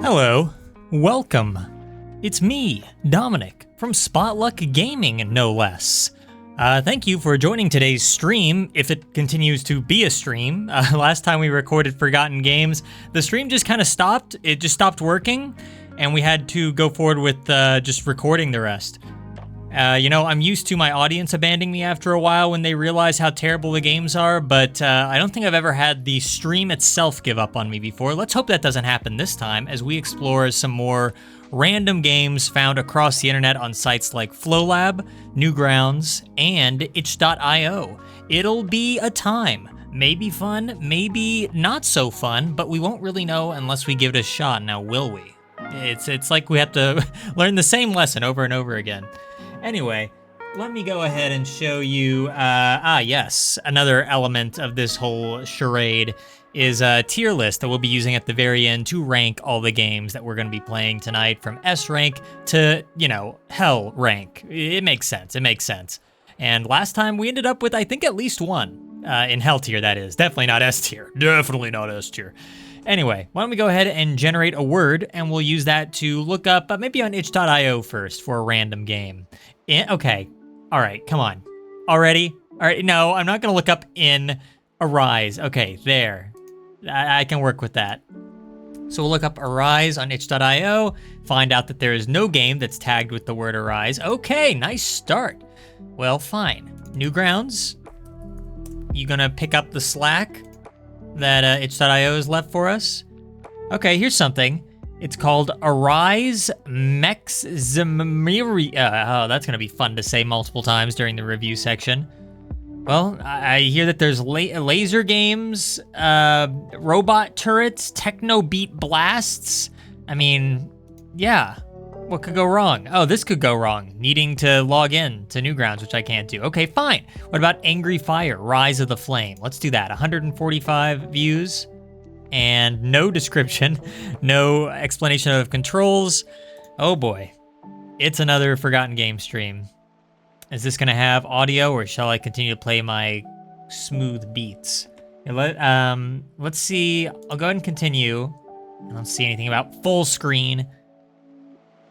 Hello, welcome. It's me, Dominic, from Spotluck Gaming, no less. Thank you for joining today's stream, if it continues to be a stream. Last time we recorded Forgotten Games, the stream just kind of stopped. It just stopped working, and we had to go forward with just recording the rest. You know, I'm used to my audience abandoning me after a while when they realize how terrible the games are, but I don't think I've ever had the stream itself give up on me before. Let's hope that doesn't happen this time as we explore some more random games found across the internet on sites like FlowLab, Newgrounds, and itch.io. It'll be a time. Maybe fun, maybe not so fun, but we won't really know unless we give it a shot, now will we? It's like we have to learn the same lesson over and over again. Anyway, let me go ahead and show you, yes, another element of this whole charade is a tier list that we'll be using at the very end to rank all the games that we're going to be playing tonight, from S rank to, you know, hell rank. It makes sense, it makes sense. And last time we ended up with, I think, at least one, in hell tier, that is. Definitely not S tier, definitely not S tier. Anyway, why don't we go ahead and generate a word, and we'll use that to look up, maybe on itch.io first for a random game. Okay, all right, come on. Already? All right, no, I'm not gonna look up in Arise. Okay, there. I can work with that. So we'll look up Arise on itch.io, find out that there is no game that's tagged with the word Arise. Okay, nice start. Well, fine. Newgrounds, you gonna pick up the slack that itch.io has left for us? Okay, here's something. It's called Arise Mexzimiri. Oh, that's gonna be fun to say multiple times during the review section. Well, I hear that there's laser games, robot turrets, techno beat blasts. I mean, yeah, what could go wrong? Oh, this could go wrong. Needing to log in to Newgrounds, which I can't do. Okay, fine. What about Angry Fire, Rise of the Flame? Let's do that. 145 views. And no description, no explanation of controls. Oh boy, it's another Forgotten Game stream. Is this gonna have audio, or shall I continue to play my smooth beats? Let's see, I'll go ahead and continue. I don't see anything about full screen.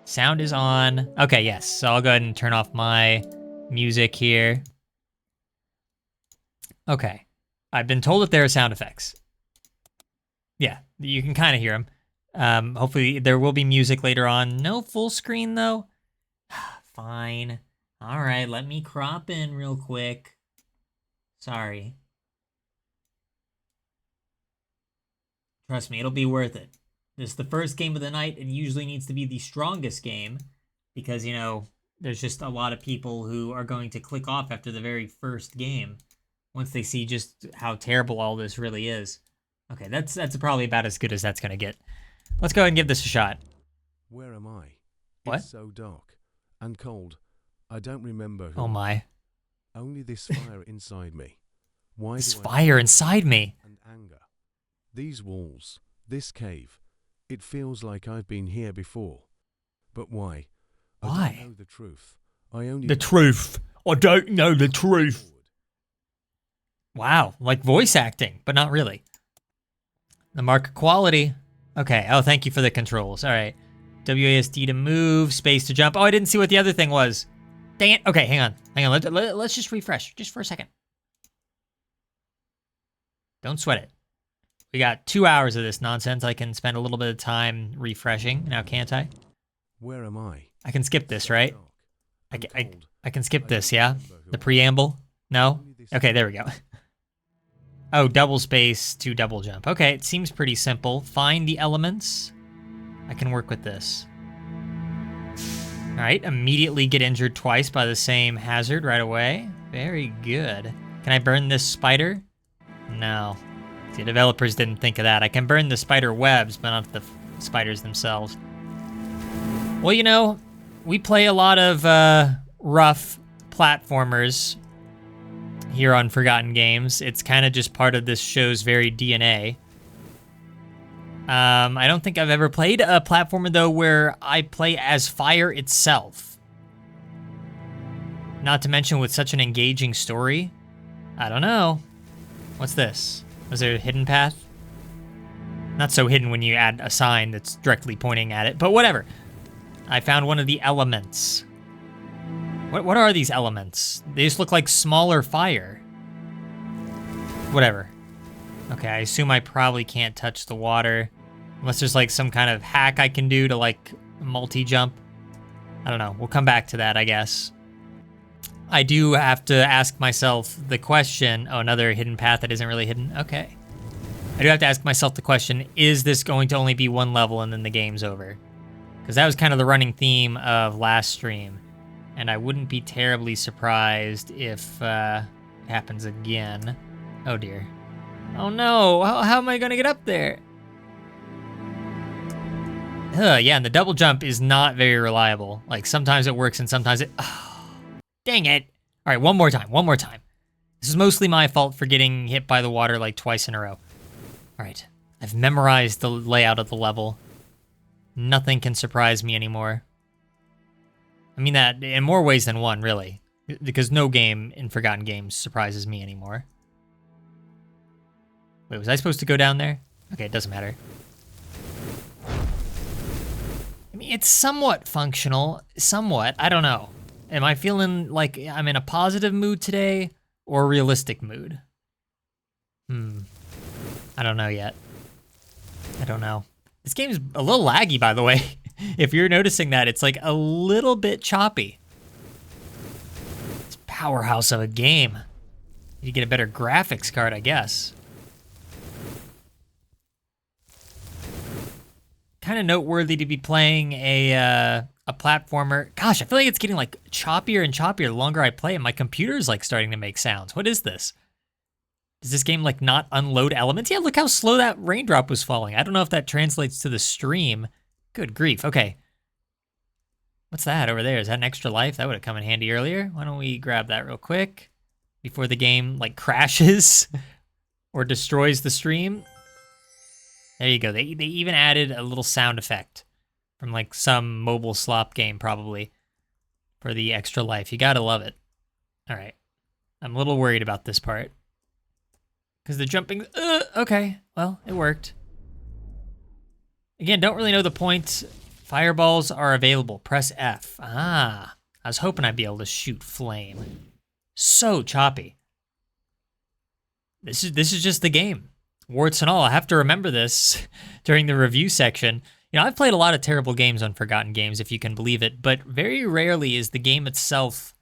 Sound is on. Okay, yes, so I'll go ahead and turn off my music here. Okay, I've been told that there are sound effects. Yeah, you can kind of hear them. Hopefully there will be music later on. No full screen though. Fine. All right, let me crop in real quick. Sorry. Trust me, it'll be worth it. This is the first game of the night. It usually needs to be the strongest game because, you know, there's just a lot of people who are going to click off after the very first game once they see just how terrible all this really is. Okay, that's probably about as good as that's gonna get. Let's go ahead and give this a shot. Where am I? What? It's so dark and cold. I don't remember who. Oh my. Only this fire inside me. Why This do I fire inside me. and anger? These walls, this cave. It feels like I've been here before. But why? I Why? don't know the truth. I only The truth. I don't know the truth. Wow, like voice acting, but not really. The mark quality. Okay, oh, thank you for the controls. All right. WASD to move, space to jump. Oh, I didn't see what the other thing was. Dang it. Okay, hang on. Let's just refresh, just for a second. Don't sweat it. We got 2 hours of this nonsense. I can spend a little bit of time refreshing. Now, can't I? Where am I? I can skip this, right? I can skip this, yeah? remember who The I am. preamble? No? Only this Okay, there we go. Oh, double space to double jump. Okay, it seems pretty simple. Find the elements. I can work with this. All right, immediately get injured twice by the same hazard right away. Very good. Can I burn this spider? No. The developers didn't think of that. I can burn the spider webs, but not the spiders themselves. Well, you know, we play a lot of rough platformers here on Forgotten Games. It's kind of just part of this show's very DNA. I don't think I've ever played a platformer, though, where I play as fire itself. Not to mention with such an engaging story. I don't know. What's this? Was there a hidden path? Not so hidden when you add a sign that's directly pointing at it, but whatever. I found one of the elements. What are these elements? They just look like smaller fire. Whatever. Okay, I assume I probably can't touch the water. Unless there's like some kind of hack I can do to like multi-jump. I don't know. We'll come back to that, I guess. I do have to ask myself the question. Oh, another hidden path that isn't really hidden. Okay. I do have to ask myself the question, is this going to only be one level and then the game's over? Because that was kind of the running theme of last stream. And I wouldn't be terribly surprised if it happens again. Oh dear. Oh no, how am I gonna get up there? Yeah, and the double jump is not very reliable. Like sometimes it works and sometimes it, oh, dang it. All right, one more time. This is mostly my fault for getting hit by the water like twice in a row. All right, I've memorized the layout of the level. Nothing can surprise me anymore. I mean that in more ways than one, really. Because no game in Forgotten Games surprises me anymore. Wait, was I supposed to go down there? Okay, it doesn't matter. I mean, it's somewhat functional. Somewhat, I don't know. Am I feeling like I'm in a positive mood today or a realistic mood? I don't know yet. I don't know. This game's a little laggy, by the way. If you're noticing that, it's like a little bit choppy. It's a powerhouse of a game. You get a better graphics card, I guess. Kind of noteworthy to be playing a platformer. Gosh, I feel like it's getting like choppier and choppier the longer I play, and my computer's like starting to make sounds. What is this? Does this game like not unload elements? Yeah, look how slow that raindrop was falling. I don't know if that translates to the stream. Good grief, okay. What's that over there? Is that an extra life? That would have come in handy earlier. Why don't we grab that real quick before the game like crashes or destroys the stream? There you go. They even added a little sound effect from like some mobile slop game probably for the extra life. You gotta love it. All right. I'm a little worried about this part. Because the jumping, okay, well, it worked. Again, don't really know the point. Fireballs are available. Press F. Ah, I was hoping I'd be able to shoot flame. So choppy. This is just the game. Warts and all. I have to remember this during the review section. You know, I've played a lot of terrible games on Forgotten Games, if you can believe it, but very rarely is the game itself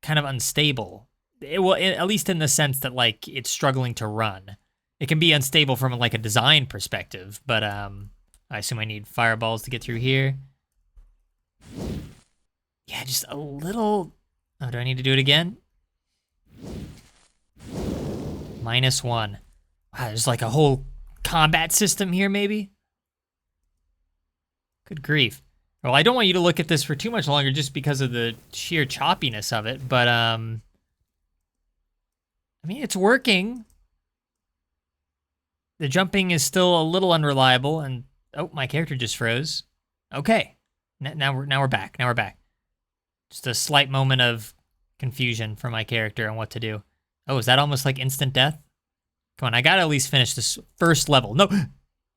kind of unstable. At least in the sense that, like, it's struggling to run. It can be unstable from, like, a design perspective, but, I assume I need fireballs to get through here. Yeah, just a little... Oh, do I need to do it again? -1. Wow, there's, like, a whole combat system here, maybe? Good grief. Well, I don't want you to look at this for too much longer just because of the sheer choppiness of it, but, I mean, it's working. The jumping is still a little unreliable, and oh, my character just froze. Okay, now we're back. Now we're back. Just a slight moment of confusion for my character on what to do. Oh, is that almost like instant death? Come on, I gotta at least finish this first level. No,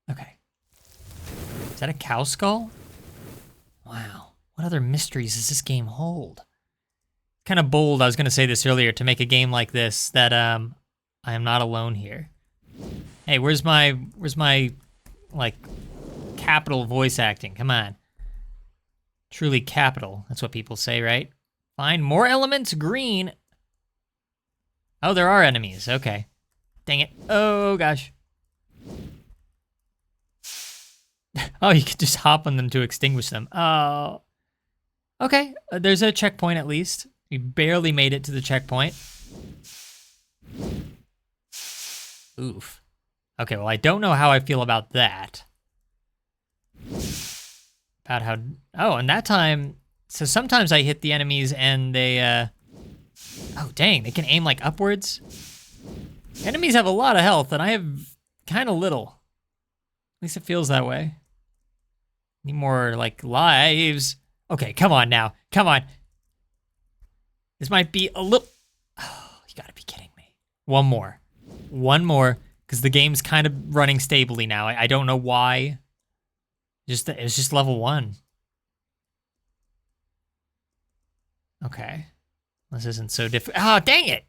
okay. Is that a cow skull? Wow, what other mysteries does this game hold? Kind of bold, I was going to say this earlier, to make a game like this that I am not alone here. Hey, where's my like capital voice acting? Come on. Truly capital. That's what people say, right? Find more elements, green. Oh, there are enemies. Okay. Dang it. Oh gosh. Oh, you could just hop on them to extinguish them. Oh. Okay, there's a checkpoint at least. We barely made it to the checkpoint. Oof. Okay, well, I don't know how I feel about that. About how... Oh, and that time... So sometimes I hit the enemies and they, Oh, dang, they can aim, like, upwards? Enemies have a lot of health, and I have kind of little. At least it feels that way. Need more, like, lives. Okay, come on now. Come on. This might be a little... Oh, you gotta be kidding me. One more. because the game's kind of running stably now. I don't know why. It's just level 1. Okay. This isn't so difficult. Oh, dang it!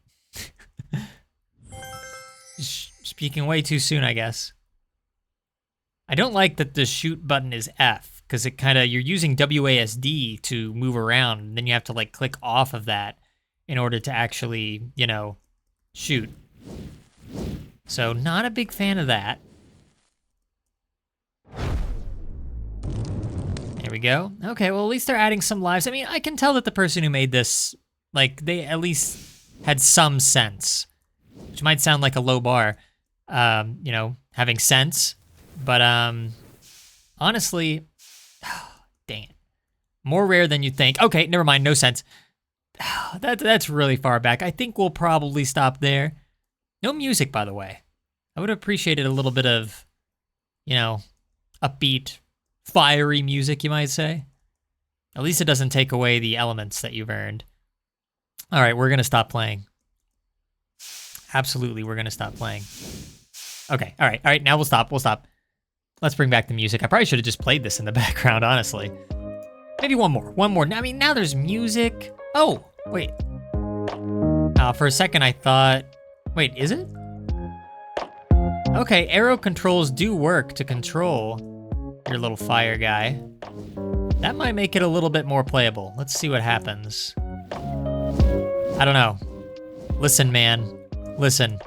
Speaking way too soon, I guess. I don't like that the shoot button is F, because it kind of, you're using WASD to move around, and then you have to like click off of that in order to actually, you know, shoot. So not a big fan of that. There we go. Okay, well, at least they're adding some lives. I mean, I can tell that the person who made this, like, they at least had some sense, which might sound like a low bar, you know, having sense. But, honestly, dang it. More rare than you'd think. Okay, never mind, no sense. That's really far back. I think we'll probably stop there. No music, by the way. I would have appreciated a little bit of, you know, upbeat, fiery music, you might say. At least it doesn't take away the elements that you've earned. All right, we're going to stop playing. Absolutely, we're going to stop playing. Okay, all right, now we'll stop. Let's bring back the music. I probably should have just played this in the background, honestly. Maybe one more. I mean, now there's music. Oh, wait. For a second, I thought... Wait, is it? Okay, arrow controls do work to control your little fire guy. That might make it a little bit more playable. Let's see what happens. I don't know. Listen, man. Listen.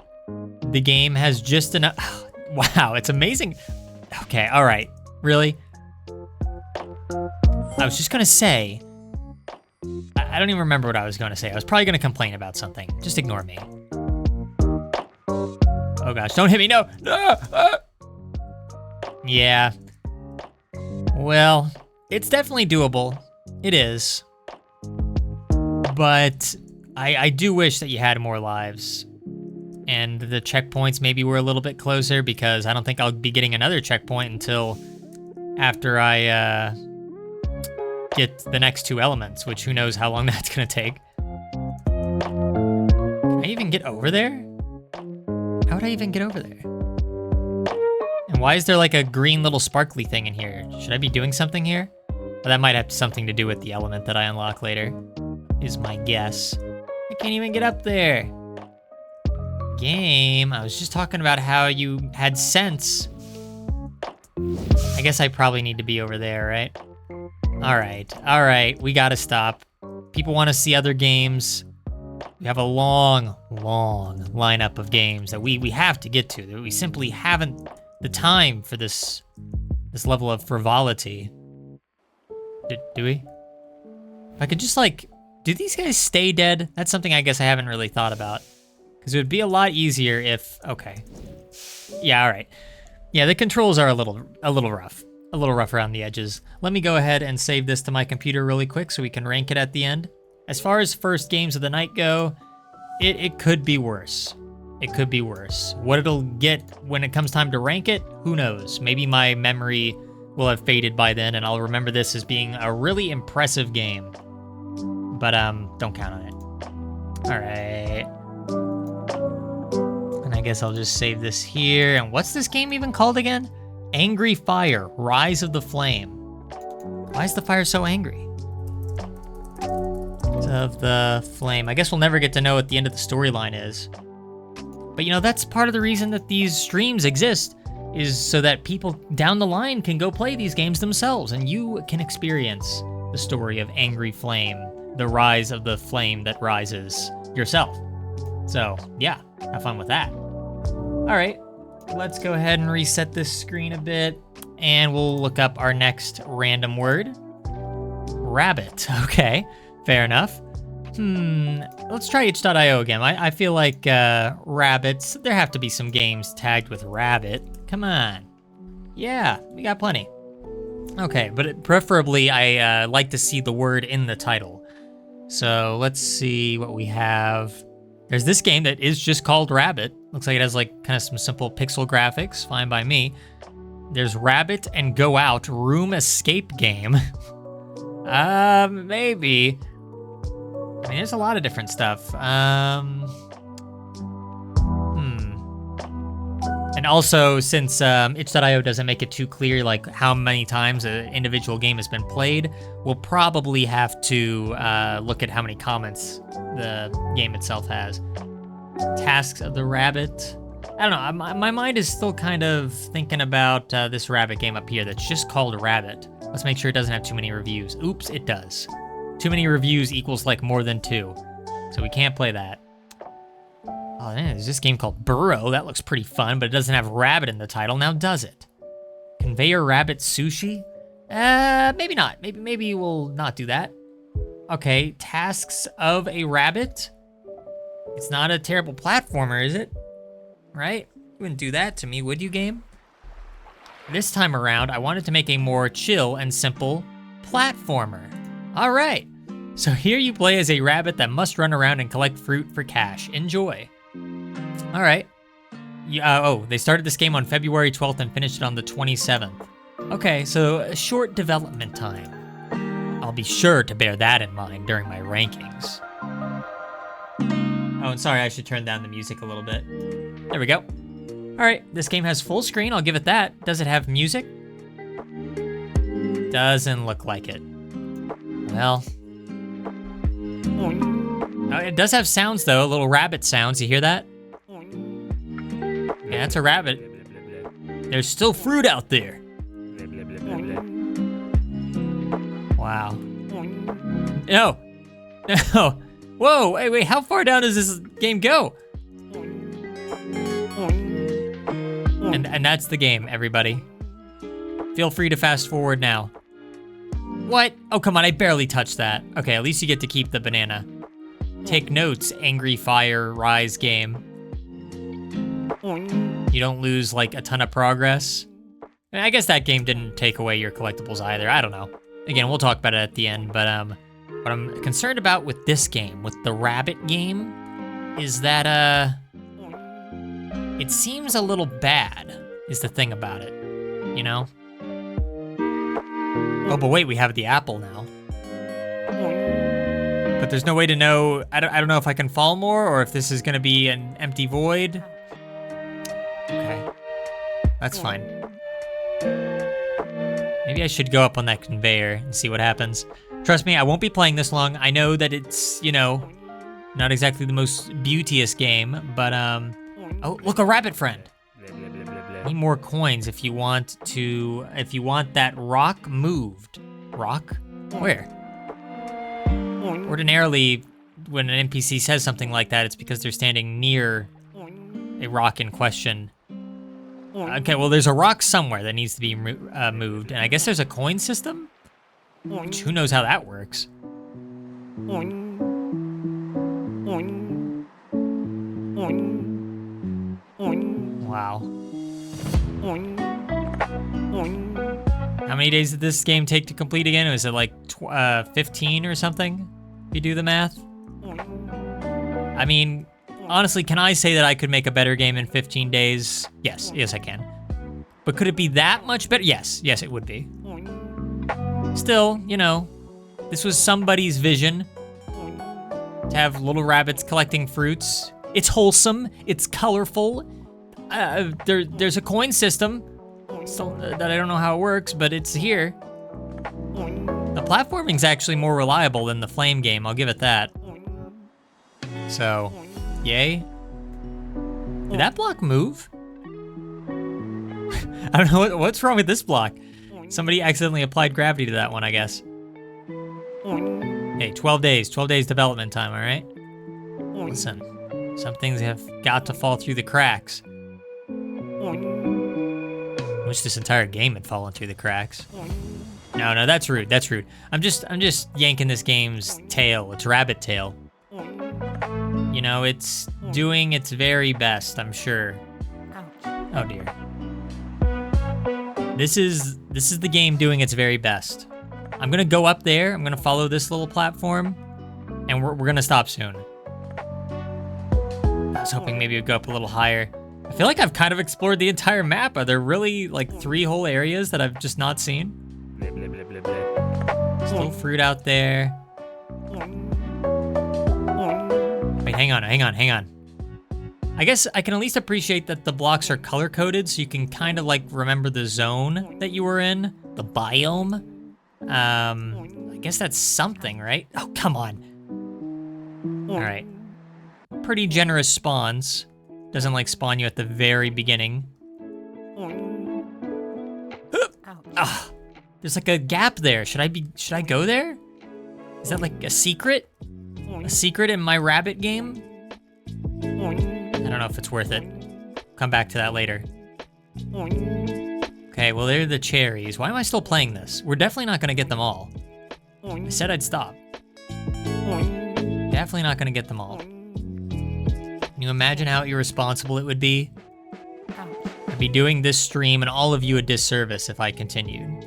The game has just enough... Wow, it's amazing. Okay, all right. Really? I was just gonna say... I don't even remember what I was gonna say. I was probably gonna complain about something. Just ignore me. Oh gosh, don't hit me, no! Yeah. Well, it's definitely doable. It is. But I do wish that you had more lives. And the checkpoints maybe were a little bit closer, because I don't think I'll be getting another checkpoint until after I get the next 2 elements, which who knows how long that's gonna take. Can I even get over there? How would I even get over there? And why is there like a green little sparkly thing in here? Should I be doing something here? Well, that might have something to do with the element that I unlock later, is my guess. I can't even get up there. Game, I was just talking about how you had sense. I guess I probably need to be over there, right? All right, we gotta stop. People want to see other games. We have a long lineup of games that we have to get to, that we simply haven't the time for this level of frivolity. Do we? If I could just like, do these guys stay dead? That's something I guess I haven't really thought about. Because it would be a lot easier if, okay. Yeah, all right. Yeah, the controls are a little rough. A little rough around the edges. Let me go ahead and save this to my computer really quick so we can rank it at the end. As far as first games of the night go, it could be worse. It could be worse. What it'll get when it comes time to rank it, who knows? Maybe my memory will have faded by then and I'll remember this as being a really impressive game. But don't count on it. All right. And I guess I'll just save this here. And what's this game even called again? Angry Fire, Rise of the Flame. Why is the fire so angry? Of the flame. I guess we'll never get to know what the end of the storyline is. But you know, that's part of the reason that these streams exist, is so that people down the line can go play these games themselves and you can experience the story of Angry Flame, the rise of the flame that rises yourself. So yeah, have fun with that. All right, let's go ahead and reset this screen a bit and we'll look up our next random word. Rabbit, okay. Fair enough. Let's try itch.io again. I feel like rabbits, there have to be some games tagged with rabbit. Come on. Yeah, we got plenty. Okay, but preferably I like to see the word in the title. So let's see what we have. There's this game that is just called Rabbit. Looks like it has like kind of some simple pixel graphics, fine by me. There's Rabbit and Go Out Room Escape Game. Maybe. I mean, there's a lot of different stuff. And also, since itch.io doesn't make it too clear like how many times an individual game has been played, we'll probably have to look at how many comments the game itself has. Tasks of the rabbit. I don't know, my mind is still kind of thinking about this rabbit game up here that's just called Rabbit. Let's make sure it doesn't have too many reviews. Oops, it does. Too many reviews equals like more than 2. So we can't play that. Oh, man, there's this game called Burrow. That looks pretty fun, but it doesn't have rabbit in the title, now does it? Conveyor Rabbit Sushi? Maybe not. Maybe we'll not do that. Okay, Tasks of a Rabbit? It's not a terrible platformer, is it? Right? You wouldn't do that to me, would you, game? This time around, I wanted to make a more chill and simple platformer. All right. So here you play as a rabbit that must run around and collect fruit for cash. Enjoy. All right. Oh, they started this game on February 12th and finished it on the 27th. Okay, so a short development time. I'll be sure to bear that in mind during my rankings. Oh, and sorry, I should turn down the music a little bit. There we go. All right, this game has full screen, I'll give it that. Does it have music? Doesn't look like it. Well. Oh, it does have sounds though, little rabbit sounds, you hear that? Yeah, that's a rabbit. There's still fruit out there. Wow. No. No. Whoa, wait, how far down does this game go? And that's the game, everybody. Feel free to fast forward now. What? Oh, come on, I barely touched that. Okay, at least you get to keep the banana. Take notes, Angry Fire Rise game. You don't lose like a ton of progress. I guess that game didn't take away your collectibles either, I don't know. Again, we'll talk about it at the end, but what I'm concerned about with this game, with the rabbit game, is that it seems a little bad, is the thing about it, you know? Oh, but wait, we have the apple now. But there's no way to know, I don't know if I can fall more or if this is gonna be an empty void. Okay, that's fine. Maybe I should go up on that conveyor and see what happens. Trust me, I won't be playing this long. I know that it's, you know, not exactly the most beauteous game, but oh, look, a rabbit friend. Need more coins if you want that rock moved. Rock? Where? Ordinarily, when an NPC says something like that, it's because they're standing near a rock in question. Okay, well, there's a rock somewhere that needs to be moved, and I guess there's a coin system? Which, who knows how that works? Wow. How many days did this game take to complete again? Was it like 15 or something? If you do the math? I mean, honestly, can I say that I could make a better game in 15 days? Yes, I can. But could it be that much better? Yes, it would be. Still, you know, this was somebody's vision to have little rabbits collecting fruits. It's wholesome, it's colorful. There's a coin system still, that I don't know how it works, but it's here. The platforming's actually more reliable than the Flame game, I'll give it that. So, yay. Did that block move? I don't know, what's wrong with this block? Somebody accidentally applied gravity to that one, I guess. Hey, 12 days development time, all right? Listen, some things have got to fall through the cracks. I wish this entire game had fallen through the cracks. No, that's rude, I'm just yanking this game's tail, its rabbit tail. You know, it's doing its very best, I'm sure. Oh dear. This is the game doing its very best. I'm gonna go up there, I'm gonna follow this little platform, and we're gonna stop soon. I was hoping maybe it would go up a little higher. I feel like I've kind of explored the entire map. Are there really like 3 whole areas that I've just not seen? Still fruit out there. Wait, hang on. I guess I can at least appreciate that the blocks are color-coded so you can kind of like remember the zone that you were in, the biome. I guess that's something, right? Oh, come on. All right. Pretty generous spawns. Doesn't like spawn you at the very beginning. Ah, there's like a gap there. Should I go there? Is that like a secret? A secret in my rabbit game? I don't know if it's worth it. Come back to that later. Okay, well, they're the cherries. Why am I still playing this? We're definitely not gonna get them all. I said I'd stop. Definitely not gonna get them all. Can you imagine how irresponsible it would be? I'd be doing this stream and all of you a disservice if I continued.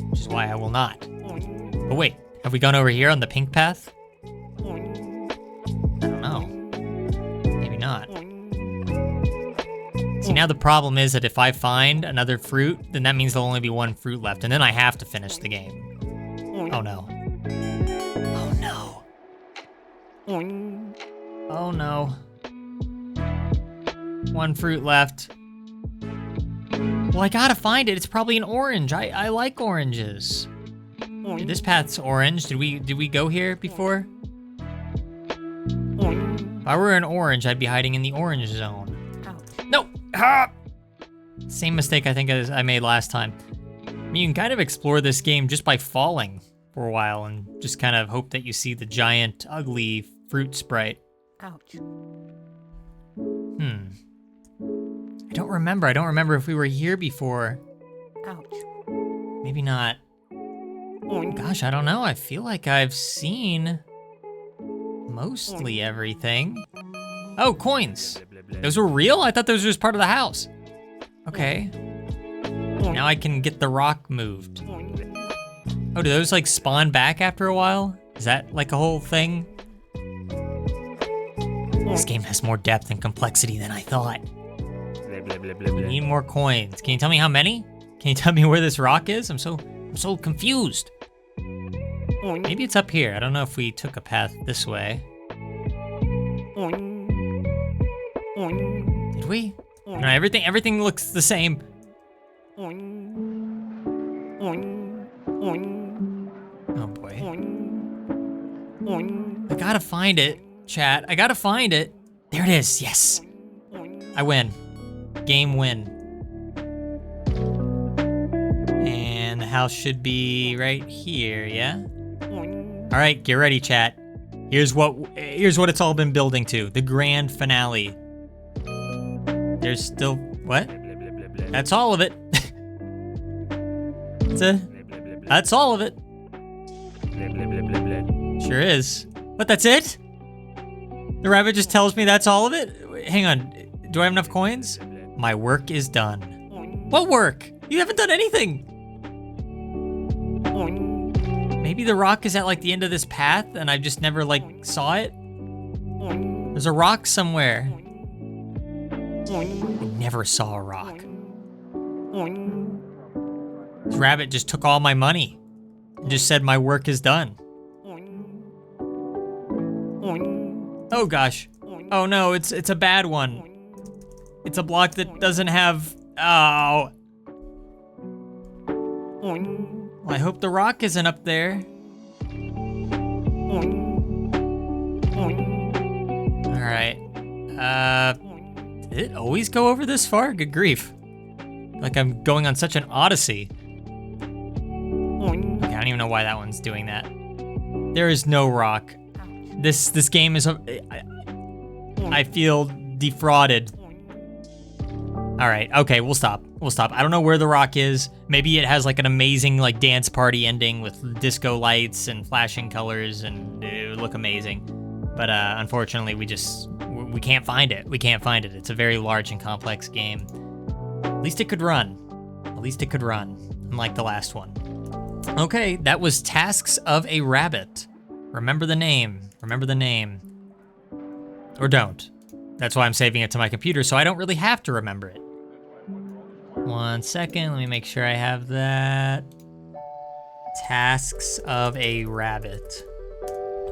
Which is why I will not. But wait, have we gone over here on the pink path? I don't know. Maybe not. See, now the problem is that if I find another fruit, then that means there'll only be one fruit left, and then I have to finish the game. Oh no. Oh no. Oh no. One fruit left. Well, I gotta find it. It's probably an orange. I like oranges. This path's orange. Did we go here before? If I were an orange, I'd be hiding in the orange zone. No! Ah! Same mistake I think as I made last time. I mean, you can kind of explore this game just by falling for a while and just kind of hope that you see the giant, ugly fruit sprite. Ouch. I don't remember if we were here before. Ouch. Maybe not. Gosh, I don't know. I feel like I've seen mostly everything. Oh, coins. Those were real? I thought those were just part of the house. Okay. Now I can get the rock moved. Oh, do those like spawn back after a while? Is that like a whole thing? This game has more depth and complexity than I thought. We need more coins. Can you tell me how many? Can you tell me where this rock is? I'm so confused. Maybe it's up here. I don't know if we took a path this way. Did we? No, everything looks the same. Oh boy. I gotta find it, chat. I gotta find it. There it is, yes. I win. Game win. And the house should be right here, yeah? All right, get ready, chat. Here's what it's all been building to. The grand finale. There's still, what? That's all of it. That's all of it. Sure is. But that's it? The rabbit just tells me that's all of it? Hang on, do I have enough coins? My work is done. What work? You haven't done anything. Maybe the rock is at like the end of this path and I just never like saw it? There's a rock somewhere. I never saw a rock. This rabbit just took all my money and just said my work is done. Oh gosh. Oh no, it's a bad one. It's a block that doesn't have, oh. Well, I hope the rock isn't up there. All right. Did it always go over this far? Good grief. Like I'm going on such an odyssey. Okay, I don't even know why that one's doing that. There is no rock. This game is, I feel defrauded. All right, okay, we'll stop. I don't know where the rock is. Maybe it has like an amazing like dance party ending with disco lights and flashing colors and it would look amazing. But unfortunately, we can't find it. We can't find it. It's a very large and complex game. At least it could run. Unlike the last one. Okay, that was Tasks of a Rabbit. Remember the name. Or don't. That's why I'm saving it to my computer, so I don't really have to remember it. 1 second, let me make sure I have that. Tasks of a Rabbit.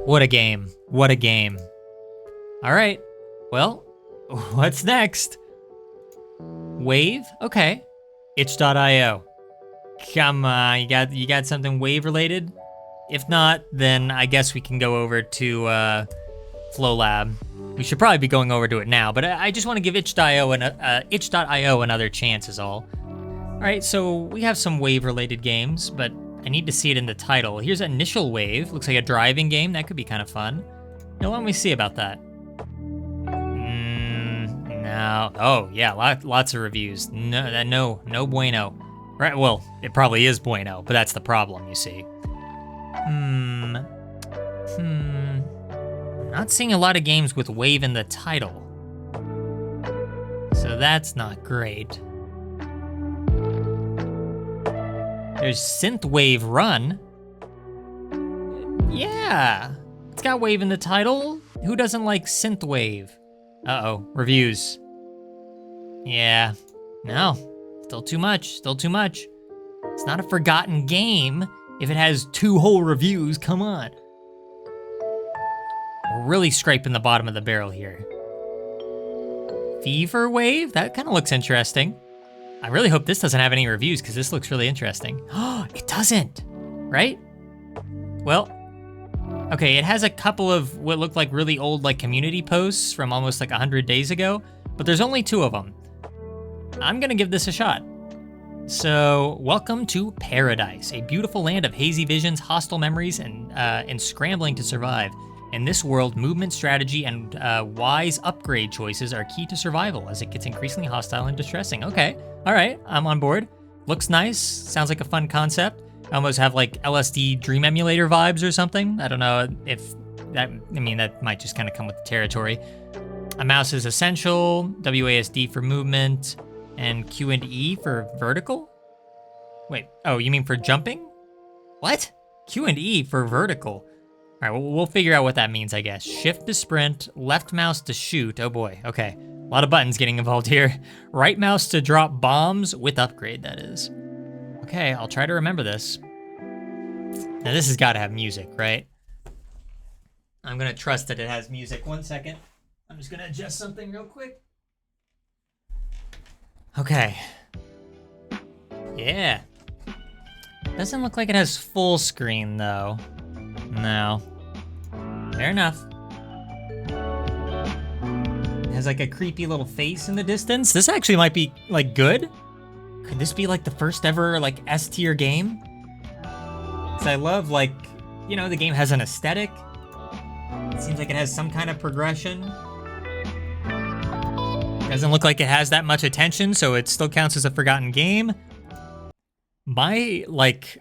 What a game. All right, well, What's next? Wave? Okay. Itch.io. Come on, you got something wave related? If not, then I guess we can go over to Flow Lab. We should probably be going over to it now, but I just want to give itch.io another chance is all. All right, so we have some wave related games, but I need to see it in the title. Here's Initial Wave. Looks like a driving game. That could be kind of fun. Now, let me see about that. No. Oh, yeah, lots of reviews. No bueno. Right, well, it probably is bueno, but that's the problem, you see. I'm not seeing a lot of games with wave in the title. So that's not great. There's Synthwave Run. Yeah, it's got wave in the title. Who doesn't like Synthwave? Uh-oh, reviews. Yeah, no, still too much. It's not a forgotten game if it has 2 whole reviews, come on. We're really scraping the bottom of the barrel here. Feverwave? That kind of looks interesting. I really hope this doesn't have any reviews because this looks really interesting. Oh, it doesn't, right? Well, okay, it has a couple of what look like really old like community posts from almost like 100 days ago, but there's only 2 of them. I'm gonna give this a shot. So, welcome to Paradise, a beautiful land of hazy visions, hostile memories, and scrambling to survive. In this world, movement strategy and wise upgrade choices are key to survival as it gets increasingly hostile and distressing. Okay, all right, I'm on board. Looks nice, sounds like a fun concept. I almost have like LSD Dream Emulator vibes or something. I don't know if that, that might just kind of come with the territory. A mouse is essential, WASD for movement, and Q and E for vertical? Wait, oh, you mean for jumping? What? Q and E for vertical. All right, we'll figure out what that means, I guess. Shift to sprint, left mouse to shoot. Oh boy, okay. A lot of buttons getting involved here. Right mouse to drop bombs with upgrade, that is. Okay, I'll try to remember this. Now this has got to have music, right? I'm gonna trust that it has music. 1 second. I'm just gonna adjust something real quick. Okay. Yeah. Doesn't look like it has full screen though. No. Fair enough. It has like a creepy little face in the distance. This actually might be like good. Could this be like the first ever like S tier game? Cause I love like, you know, the game has an aesthetic. It seems like it has some kind of progression. Doesn't look like it has that much attention, so it still counts as a forgotten game. My, like,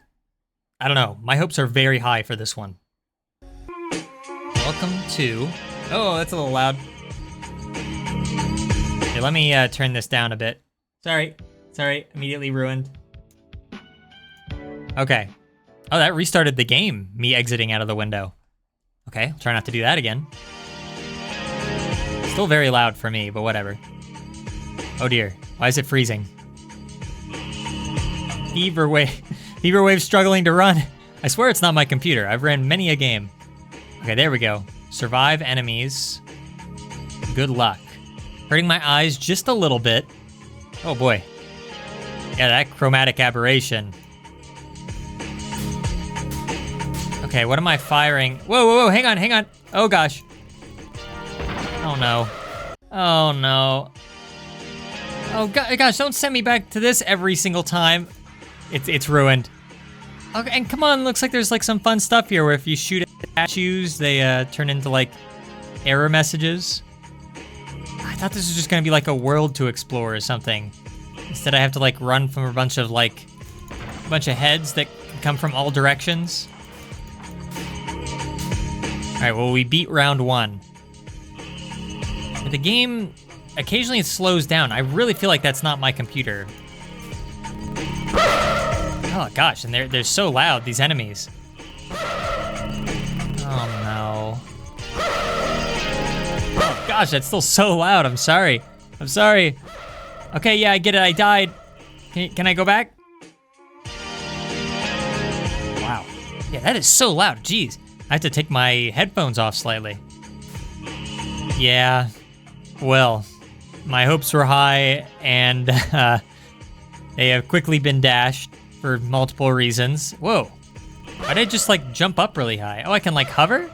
I don't know, my hopes are very high for this one. Welcome to, oh, that's a little loud. Here, let me turn this down a bit. Sorry, immediately ruined. Okay. Oh, that restarted the game, me exiting out of the window. Okay, I'll try not to do that again. Still very loud for me, but whatever. Oh dear, why is it freezing? Feverwave struggling to run. I swear it's not my computer. I've ran many a game. Okay, there we go. Survive enemies. Good luck. Hurting my eyes just a little bit. Oh boy. Yeah, that chromatic aberration. Okay, what am I firing? Whoa, hang on. Oh gosh. Oh no. Oh no. Oh gosh, don't send me back to this every single time. It's ruined. Okay, and come on, looks like there's like some fun stuff here where if you shoot at statues, they turn into like error messages. I thought this was just gonna be like a world to explore or something. Instead I have to like run from a bunch of heads that come from all directions. All right, well we beat round 1. But the game, occasionally it slows down. I really feel like that's not my computer. Oh gosh, and they're so loud, these enemies. Oh no. Oh gosh, that's still so loud, I'm sorry. Okay, yeah, I get it, I died. Can I go back? Wow. Yeah, that is so loud, jeez. I have to take my headphones off slightly. Yeah, well, my hopes were high, and they have quickly been dashed for multiple reasons. Whoa. Why did I just, like, jump up really high? Oh, I can, like, hover?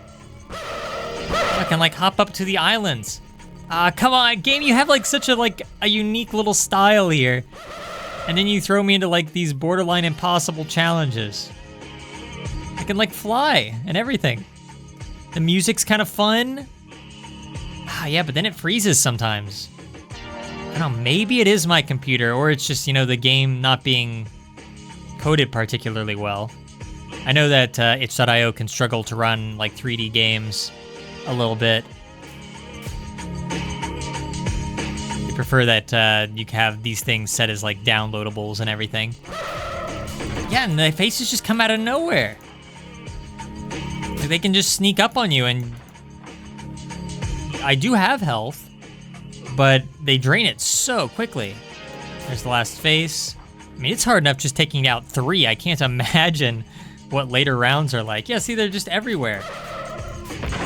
I can, like, hop up to the islands. Come on, game, you have, like, such a, like, a unique little style here. And then you throw me into, like, these borderline impossible challenges. I can, like, fly and everything. The music's kind of fun. Yeah, but then it freezes sometimes. I don't know, maybe it is my computer, or it's just, you know, the game not being coded particularly well. I know that itch.io can struggle to run, like, 3D games a little bit. They prefer that you have these things set as, like, downloadables and everything. Yeah, and the faces just come out of nowhere. Like, they can just sneak up on you, and I do have health, but they drain it so quickly. There's the last face. I mean, it's hard enough just taking out 3. I can't imagine what later rounds are like. Yeah, see, they're just everywhere.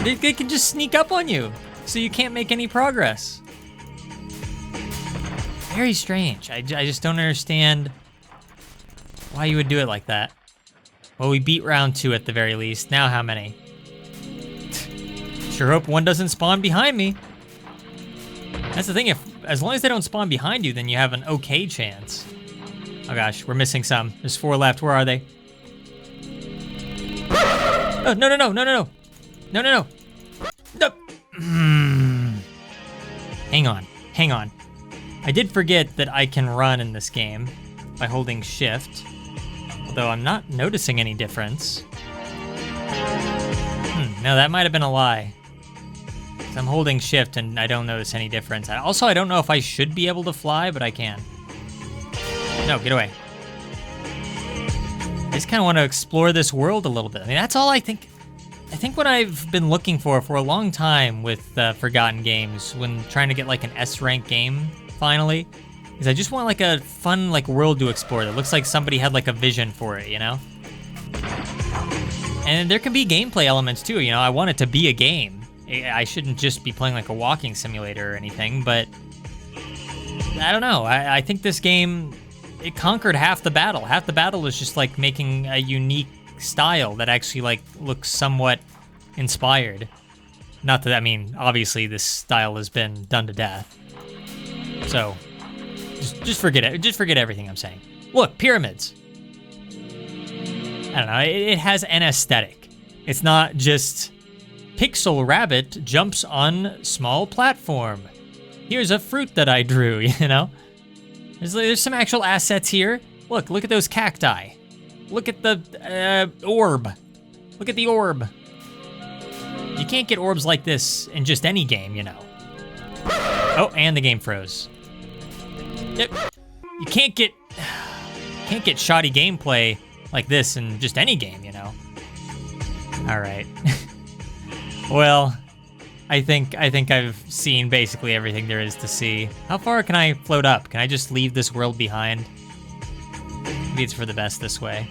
They can just sneak up on you, so you can't make any progress. Very strange. I just don't understand why you would do it like that. Well, we beat round 2 at the very least. Now how many? Sure hope one doesn't spawn behind me. That's the thing, as long as they don't spawn behind you, then you have an okay chance. Oh gosh, we're missing some. There's 4 left. Where are they? Oh, no. No. Hang on. I did forget that I can run in this game by holding shift, although I'm not noticing any difference. No, that might have been a lie. I'm holding shift and I don't notice any difference. Also, I don't know if I should be able to fly, but I can. No, get away. I just kind of want to explore this world a little bit. I mean, that's all I think. I think what I've been looking for a long time with Forgotten games, when trying to get like an S rank game finally, is I just want like a fun like world to explore that looks like somebody had like a vision for it, you know? And there can be gameplay elements too, you know? I want it to be a game. I shouldn't just be playing like a walking simulator or anything, but I don't know. I think this game, it conquered half the battle. Half the battle is just like making a unique style that actually like looks somewhat inspired. Not that, I mean, obviously this style has been done to death. So just forget it. Just forget everything I'm saying. Look, pyramids. I don't know. It has an aesthetic. It's not just Pixel Rabbit jumps on small platform. Here's a fruit that I drew, you know? There's some actual assets here. Look at those cacti. Look at the orb. Look at the orb. You can't get orbs like this in just any game, you know. Oh, and the game froze. You can't get shoddy gameplay like this in just any game, you know. All right. Well, I think I've seen basically everything there is to see. How far can I float up? Can I just leave this world behind? Maybe it's for the best this way.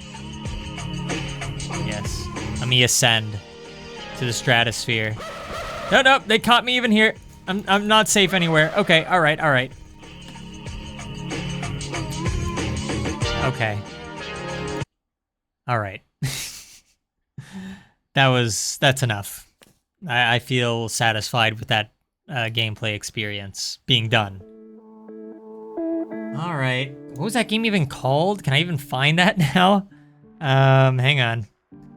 Yes. Let me ascend to the stratosphere. No, they caught me even here. I'm not safe anywhere. Okay, all right. Okay. All right. That's enough. I feel satisfied with that gameplay experience being done. All right. What was that game even called? Can I even find that now? Hang on.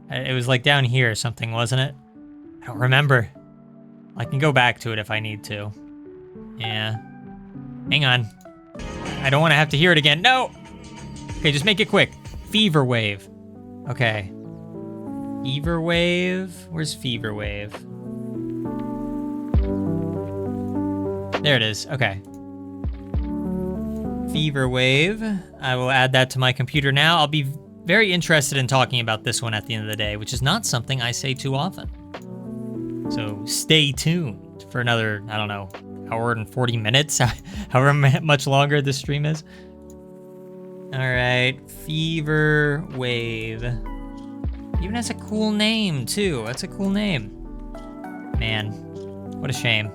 It was like down here or something, wasn't it? I don't remember. I can go back to it if I need to. Yeah. Hang on. I don't want to have to hear it again. No! Okay, just make it quick. Feverwave. Okay. Feverwave? Where's Feverwave? There it is. Okay. Feverwave. I will add that to my computer now. I'll be very interested in talking about this one at the end of the day, which is not something I say too often. So stay tuned for another, I don't know, hour and 40 minutes, however much longer this stream is. All right, Feverwave. Even has a cool name too. That's a cool name. Man, what a shame.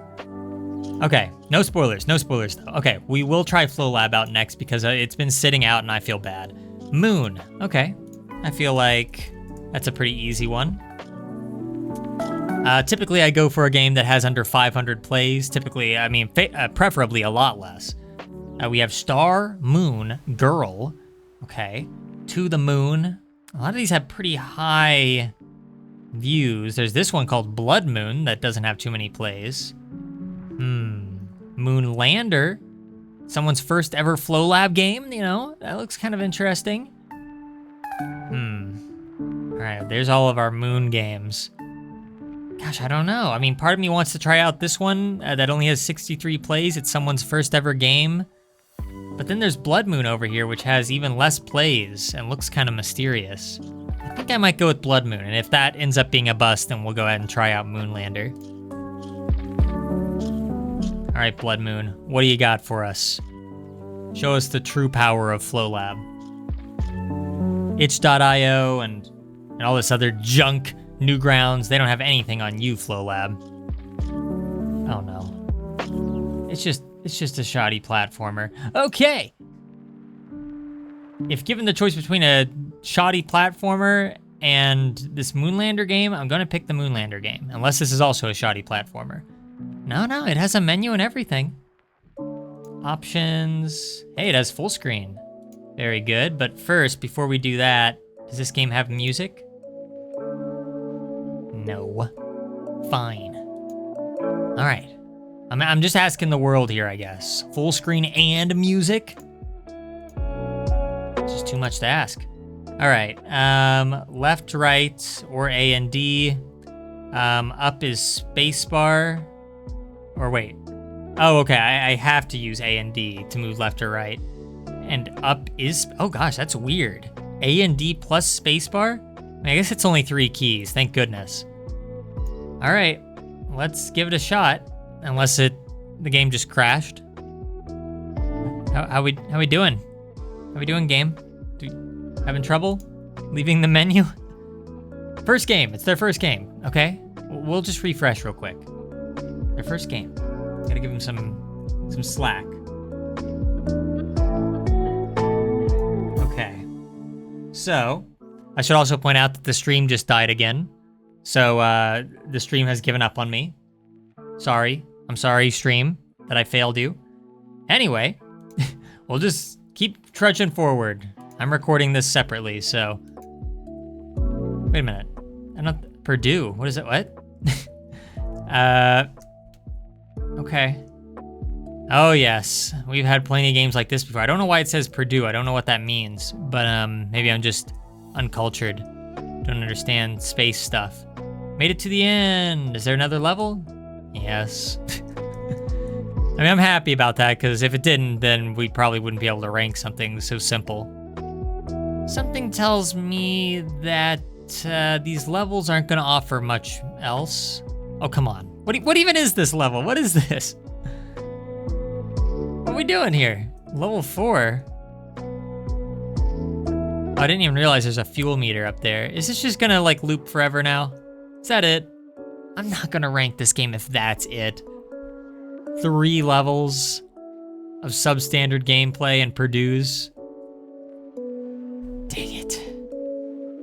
Okay, no spoilers, no spoilers though. Okay, we will try Flow Lab out next because it's been sitting out and I feel bad. Moon, okay. I feel like that's a pretty easy one. Typically I go for a game that has under 500 plays. Typically, I mean, preferably a lot less. We have Star, Moon, Girl, okay. To the Moon. A lot of these have pretty high views. There's this one called Blood Moon that doesn't have too many plays. Moonlander, someone's first ever Flow Lab game, you know, that looks kind of interesting. All right, there's all of our Moon games. Gosh, I don't know. I mean, part of me wants to try out this one that only has 63 plays. It's someone's first ever game. But then there's Blood Moon over here, which has even less plays and looks kind of mysterious. I think I might go with Blood Moon, and if that ends up being a bust, then we'll go ahead and try out Moonlander. All right, Blood Moon, what do you got for us? Show us the true power of Flow Lab. Itch.io and all this other junk, Newgrounds, they don't have anything on you, Flow Lab. Oh no. It's just a shoddy platformer. Okay. If given the choice between a shoddy platformer and this Moonlander game, I'm gonna pick the Moonlander game, unless this is also a shoddy platformer. No, it has a menu and everything. Options. Hey, it has full screen. Very good, but first, before we do that, does this game have music? No. Fine. All right. I'm just asking the world here, I guess. Full screen and music? It's just too much to ask. All right, left, right, or A and D. Up is spacebar. Or wait. Oh, okay, I have to use A and D to move left or right. And up is, oh gosh, that's weird. A and D plus spacebar? I guess it's only 3 keys, thank goodness. All right, let's give it a shot. Unless the game just crashed. How we doing? How we doing, game? Having trouble leaving the menu? First game, it's their first game, okay? We'll just refresh real quick. Their first game. Gotta give them some slack. Okay. So, I should also point out that the stream just died again. So, the stream has given up on me. Sorry. I'm sorry, stream, that I failed you. Anyway, we'll just keep trudging forward. I'm recording this separately, so... Wait a minute. I'm not... Purdue. What is it? What? Okay. Oh, yes. We've had plenty of games like this before. I don't know why it says Purdue. I don't know what that means. But maybe I'm just uncultured. Don't understand space stuff. Made it to the end. Is there another level? Yes. I mean, I'm happy about that, because if it didn't, then we probably wouldn't be able to rank something so simple. Something tells me that these levels aren't going to offer much else. Oh, come on. What even is this level? What is this? What are we doing here? Level 4? Oh, I didn't even realize there's a fuel meter up there. Is this just going to, like, loop forever now? Is that it? I'm not gonna rank this game if that's it. 3 levels of substandard gameplay and Purdue's. Dang it.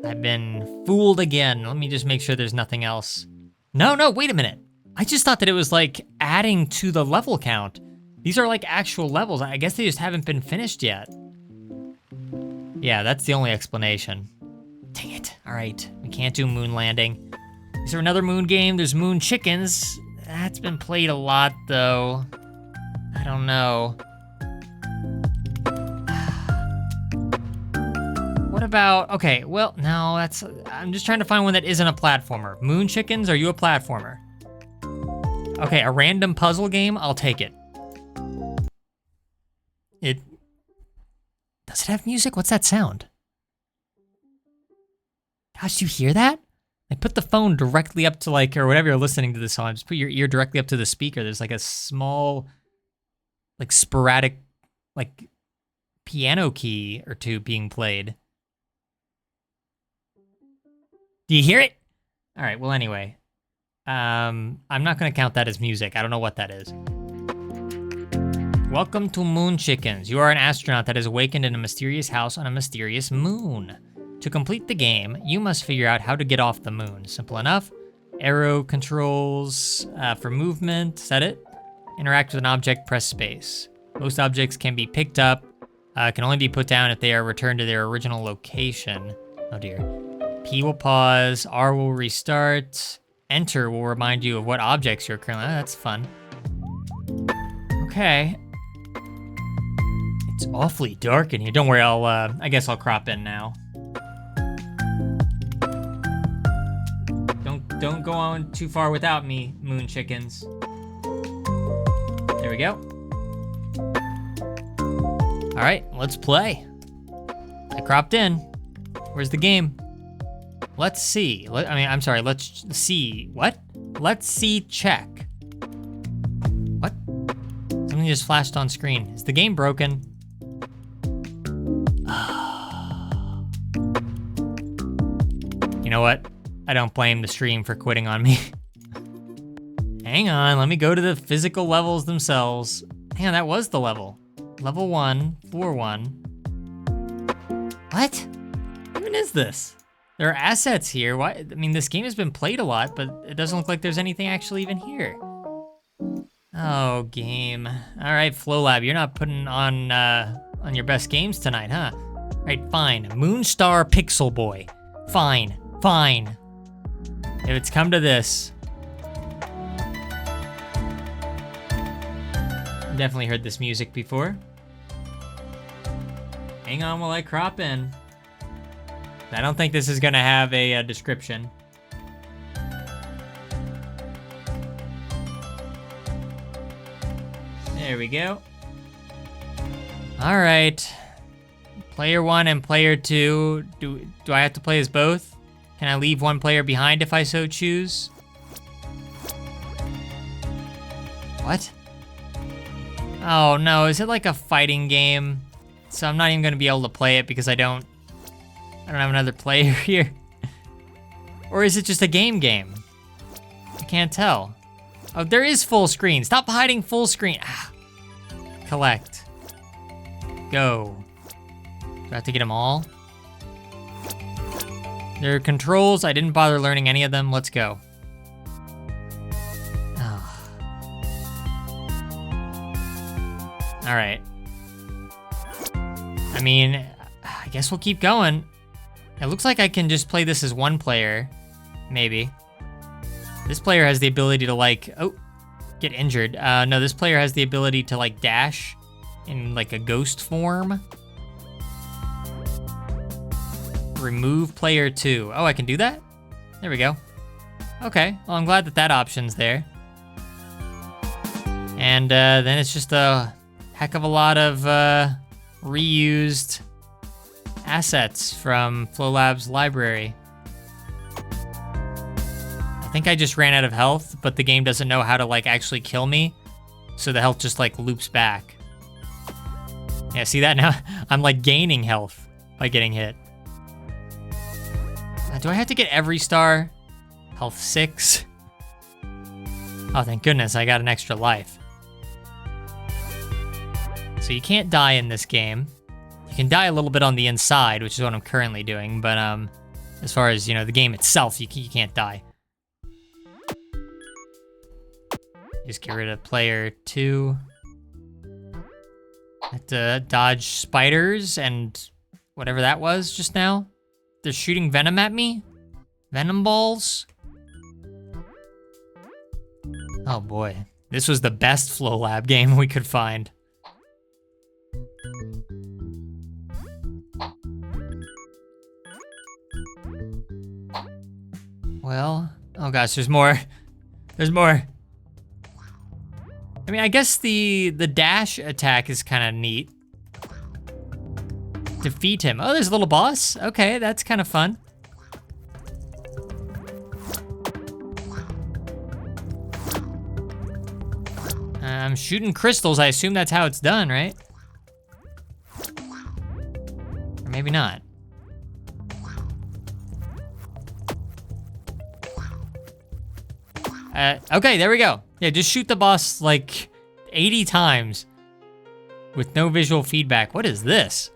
I've been fooled again. Let me just make sure there's nothing else. No, wait a minute. I just thought that it was like adding to the level count. These are like actual levels. I guess they just haven't been finished yet. Yeah, that's the only explanation. Dang it. All right, we can't do moon landing. Is there another Moon game? There's Moon Chickens. That's been played a lot, though. I don't know. What about... Okay, well, no, that's... I'm just trying to find one that isn't a platformer. Moon Chickens, are you a platformer? Okay, a random puzzle game? I'll take it. Does it have music? What's that sound? Gosh, do you hear that? Like, put the phone directly up to, like, or whatever you're listening to this on, just put your ear directly up to the speaker. There's, like, a small, like, sporadic, like, piano key or two being played. Do you hear it? All right, well, anyway. I'm not going to count that as music. I don't know what that is. Welcome to Moon Chickens. You are an astronaut that is awakened in a mysterious house on a mysterious moon. To complete the game, you must figure out how to get off the moon. Simple enough. Arrow controls for movement. Is that it? Interact with an object, press space. Most objects can be picked up, can only be put down if they are returned to their original location. Oh dear. P will pause, R will restart, Enter will remind you of what objects you're currently, that's fun. Okay. It's awfully dark in here. Don't worry, I guess I'll crop in now. Don't go on too far without me, Moon Chickens. There we go. All right, let's play. I cropped in. Where's the game? Let's see. Let's see. What? Let's see check. What? Something just flashed on screen. Is the game broken? You know what? I don't blame the stream for quitting on me. Hang on, let me go to the physical levels themselves. Hang on, that was the level. Level 1, floor 1. What? What even is this? There are assets here. Why? I mean, this game has been played a lot, but it doesn't look like there's anything actually even here. Oh, game. All right, FlowLab, you're not putting on your best games tonight, huh? All right, fine. Moonstar Pixel Boy. Fine, fine. If it's come to this. I've definitely heard this music before. Hang on while I crop in. I don't think this is gonna have a description. There we go. All right. Player 1 and player 2. Do I have to play as both? Can I leave one player behind if I so choose? What? Oh no, is it like a fighting game? So I'm not even gonna be able to play it because I don't have another player here. Or is it just a game? I can't tell. Oh, there is full screen. Stop hiding full screen. Ah. Collect. Go. Do I have to get them all? There are controls. I didn't bother learning any of them. Let's go. Oh. All right. I mean, I guess we'll keep going. It looks like I can just play this as one player, maybe. This player has the ability to get injured. No, this player has the ability to dash in like a ghost form. Remove player 2. Oh, I can do that? There we go. Okay, well, I'm glad that option's there. And then it's just a heck of a lot of reused assets from FlowLab's library. I think I just ran out of health, but the game doesn't know how to actually kill me, so the health just loops back. Yeah, see that now? I'm gaining health by getting hit. Do I have to get every star? Health 6. Oh, thank goodness, I got an extra life. So you can't die in this game. You can die a little bit on the inside, which is what I'm currently doing, but as far as, the game itself, you can't die. Just get rid of player 2. I have to dodge spiders and whatever that was just now. They're shooting venom at me? Venom balls? Oh boy. This was the best FlowLab game we could find. Well, oh gosh, there's more. There's more. I mean, I guess the dash attack is kind of neat. Defeat him. Oh, there's a little boss. Okay, that's kind of fun. I'm shooting crystals. I assume that's how it's done, right? Or maybe not. Okay, there we go. Yeah, just shoot the boss 80 times. with no visual feedback. What is this?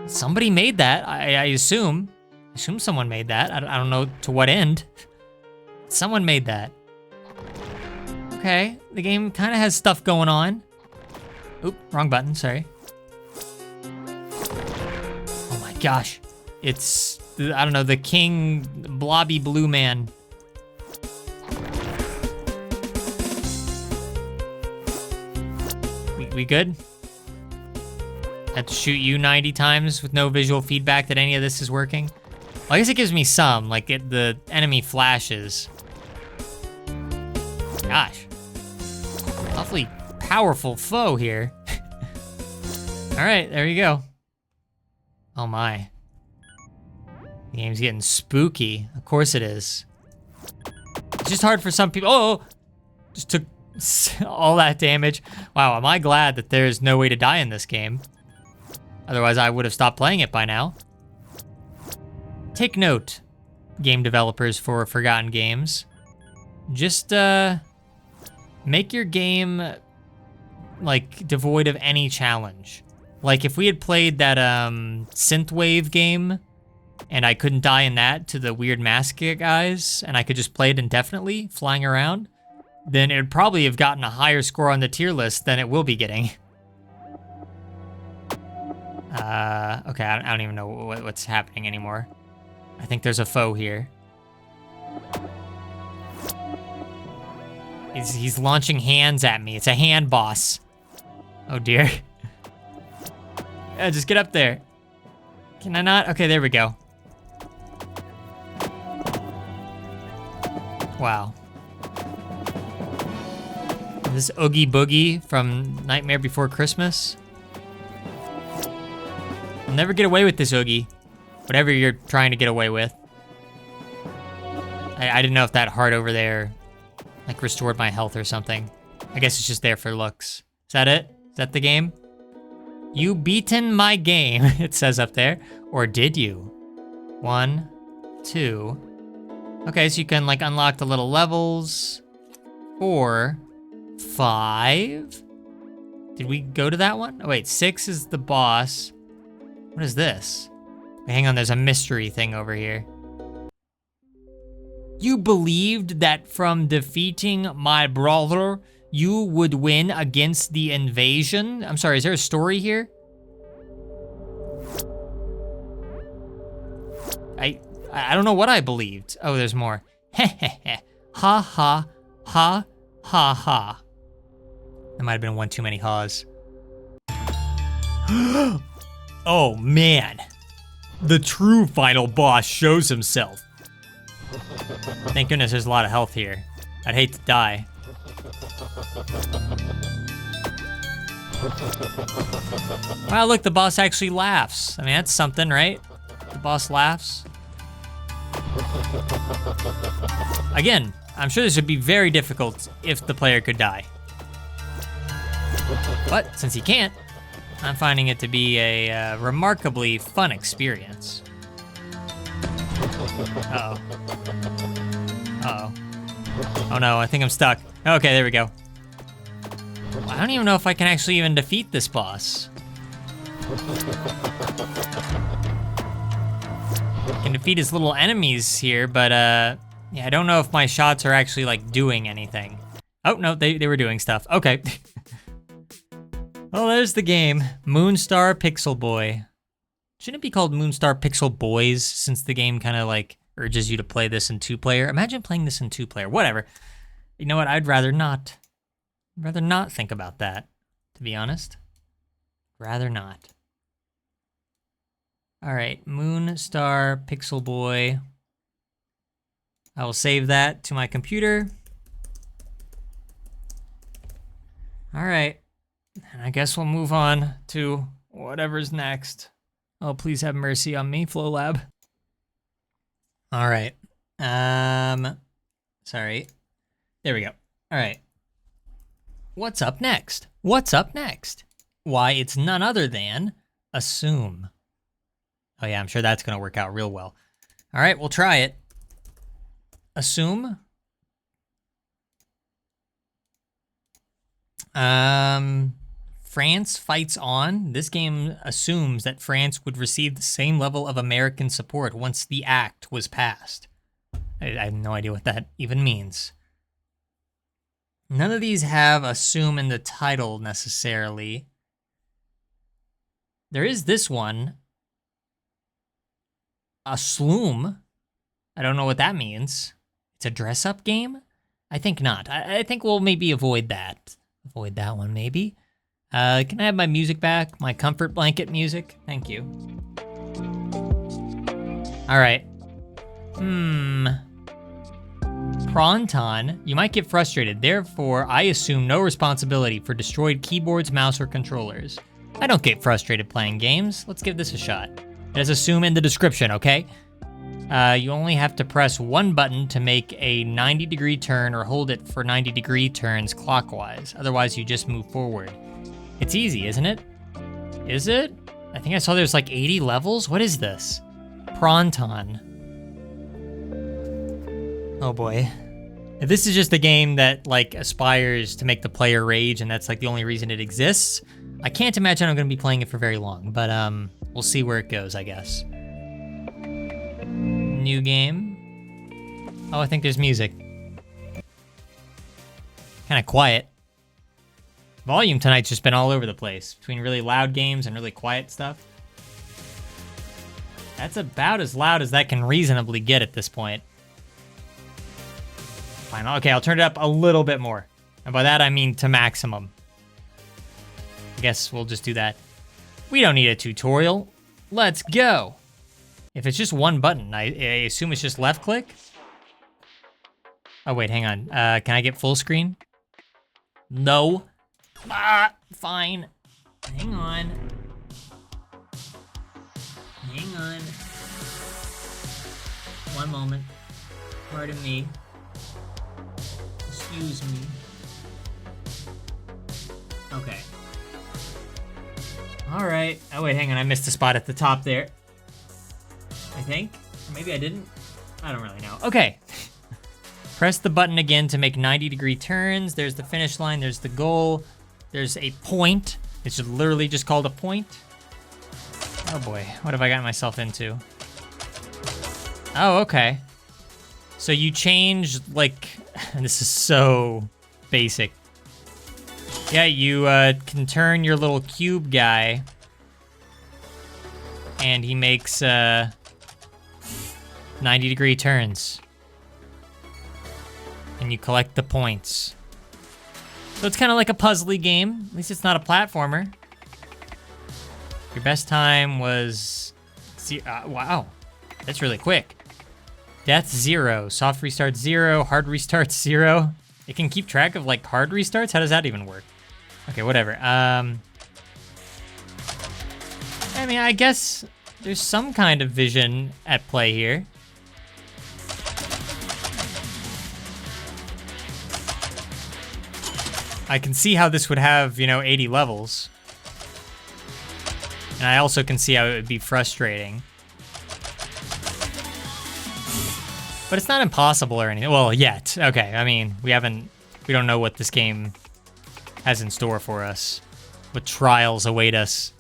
Somebody made that, I assume. I assume someone made that. I don't know to what end. Someone made that. Okay, the game kind of has stuff going on. Oop, wrong button, sorry. Oh my gosh. It's, I don't know, the king blobby blue man. We good? I have to shoot you 90 times with no visual feedback that any of this is working? Well, I guess it gives me some, like the enemy flashes. Gosh. Awfully powerful foe here. All right, there you go. Oh my. The game's getting spooky. Of course it is. It's just hard for some people. Oh, just took all that damage. Wow, am I glad that there's no way to die in this game. Otherwise, I would have stopped playing it by now. Take note, game developers for Forgotten Games. Just make your game like devoid of any challenge. Like if we had played that Synthwave game and I couldn't die in that to the weird mask guys and I could just play it indefinitely, flying around, then it would probably have gotten a higher score on the tier list than it will be getting. Okay, I don't even know what's happening anymore. I think there's a foe here. He's launching hands at me. It's a hand boss. Oh dear. Yeah, just get up there. Can I not? Okay, there we go. Wow. This Oogie Boogie from Nightmare Before Christmas. I'll never get away with this, Oogie. Whatever you're trying to get away with. I didn't know if that heart over there like restored my health or something. I guess it's just there for looks. Is that it? Is that the game? You beaten my game, it says up there. Or did you? 1, 2. Okay, so you can like unlock the little levels. 4, 5. Did we go to that one? Oh wait, 6 is the boss. What is this? Wait, hang on, there's a mystery thing over here. You believed that from defeating my brother, you would win against the invasion? I'm sorry, is there a story here? I don't know what I believed. Oh, there's more. Heh. Ha ha ha ha ha. That might have been one too many ha's. Oh man. The true final boss shows himself. Thank goodness there's a lot of health here. I'd hate to die. Wow, look, the boss actually laughs. I mean, that's something, right? The boss laughs. Again, I'm sure this would be very difficult if the player could die. But since he can't, I'm finding it to be a remarkably fun experience. Uh-oh. Uh-oh. Oh no, I think I'm stuck. Okay, there we go. I don't even know if I can actually even defeat this boss. I can defeat his little enemies here, but yeah, I don't know if my shots are actually like doing anything. Oh no, they were doing stuff. Okay. Well, there's the game. Moonstar Pixel Boy. Shouldn't it be called Moonstar Pixel Boys, since the game kind of like urges you to play this in 2-player? Imagine playing this in 2-player. Whatever. You know what? I'd rather not. I'd rather not think about that, to be honest. Rather not. All right, Moonstar Pixel Boy. I will save that to my computer. All right. And I guess we'll move on to whatever's next. Oh, please have mercy on me, FlowLab. All right. Sorry. There we go. All right. What's up next? What's up next? Why, it's none other than Assume. Oh yeah, I'm sure that's gonna work out real well. All right, we'll try it. Assume. France fights on. This game assumes that France would receive the same level of American support once the act was passed. I have no idea what that even means. None of these have assume in the title necessarily. There is this one. A sloom. I don't know what that means. It's a dress-up game? I think not. I think we'll maybe avoid that. Avoid that one, maybe. Can I have my music back? My comfort blanket music? Thank you. All right. Pronton, you might get frustrated. Therefore, I assume no responsibility for destroyed keyboards, mouse, or controllers. I don't get frustrated playing games. Let's give this a shot. It has assume in the description, okay? You only have to press one button to make a 90-degree turn or hold it for 90-degree turns clockwise. Otherwise, you just move forward. It's easy, isn't it? Is it? I think I saw there's like 80 levels. What is this? Pronton. Oh boy. If this is just a game that like aspires to make the player rage and that's like the only reason it exists, I can't imagine I'm gonna be playing it for very long, but we'll see where it goes, I guess. New game. Oh, I think there's music. Kind of quiet. Volume tonight's just been all over the place, between really loud games and really quiet stuff. That's about as loud as that can reasonably get at this point. Fine, okay, I'll turn it up a little bit more. And by that I mean to maximum. I guess we'll just do that. We don't need a tutorial. Let's go. If it's just one button, I assume it's just left click. Oh wait, hang on. Can I get full screen? No. Fine. Hang on. Hang on. One moment. Pardon me. Excuse me. Okay. All right. Oh wait, hang on. I missed a spot at the top there. I think. Or maybe I didn't. I don't really know. Okay. Press the button again to make 90-degree turns. There's the finish line. There's the goal. There's a point. It's literally just called a point. Oh boy, what have I gotten myself into? Oh, okay. So you change, like, and this is so basic. Yeah, you can turn your little cube guy, and he makes 90-degree turns. And you collect the points. So it's kind of like a puzzly game. At least it's not a platformer. Your best time was... wow. That's really quick. Death 0. Soft restart 0. Hard restart 0. It can keep track of like hard restarts? How does that even work? Okay, whatever. I mean, I guess there's some kind of vision at play here. I can see how this would have, you know, 80 levels. And I also can see how it would be frustrating. But it's not impossible or anything. Well, yet. Okay, I mean, we don't know what this game has in store for us. What trials await us.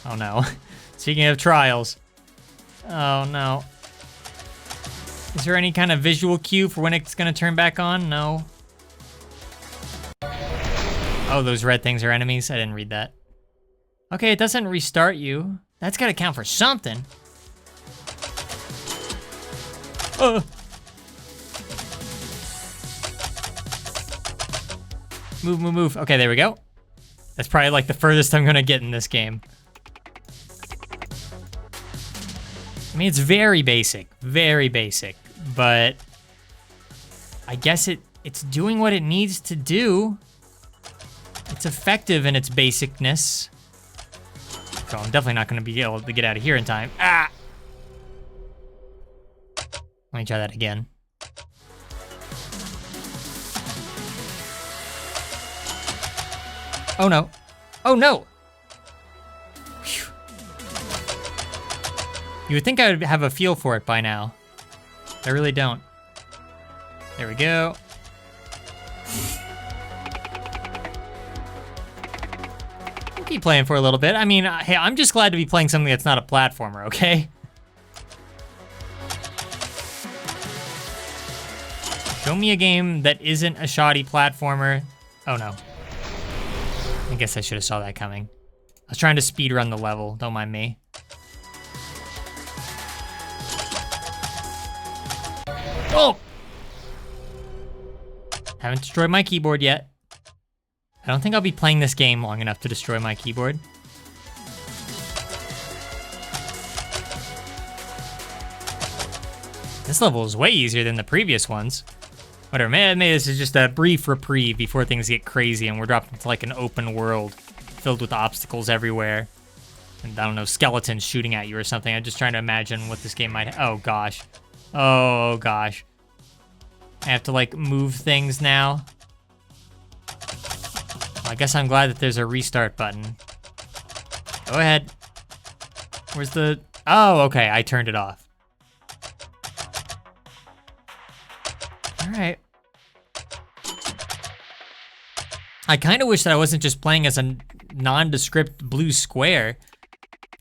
Oh no. Speaking of trials. Oh no. Is there any kind of visual cue for when it's gonna turn back on? No. Oh, those red things are enemies? I didn't read that. Okay, it doesn't restart you. That's gotta count for something. Move, move, move. Okay, there we go. That's probably like the furthest I'm gonna get in this game. I mean, it's very basic, but I guess it's doing what it needs to do. It's effective in its basicness. So I'm definitely not gonna be able to get out of here in time. Ah! Let me try that again. Oh no. Oh no! Whew. You would think I would have a feel for it by now. I really don't. There we go. be playing for a little bit. I mean, hey, I'm just glad to be playing something that's not a platformer, okay? Show me a game that isn't a shoddy platformer. Oh no. I guess I should have saw that coming. I was trying to speedrun the level, don't mind me. Oh! Haven't destroyed my keyboard yet. I don't think I'll be playing this game long enough to destroy my keyboard. This level is way easier than the previous ones. Whatever, maybe this is just a brief reprieve before things get crazy and we're dropped into like an open world filled with obstacles everywhere. And I don't know, skeletons shooting at you or something. I'm just trying to imagine what this game might oh gosh. Oh gosh. I have to like move things now. Well, I guess I'm glad that there's a restart button. Go ahead. Where's the... Oh, okay, I turned it off. All right. I kind of wish that I wasn't just playing as a nondescript blue square.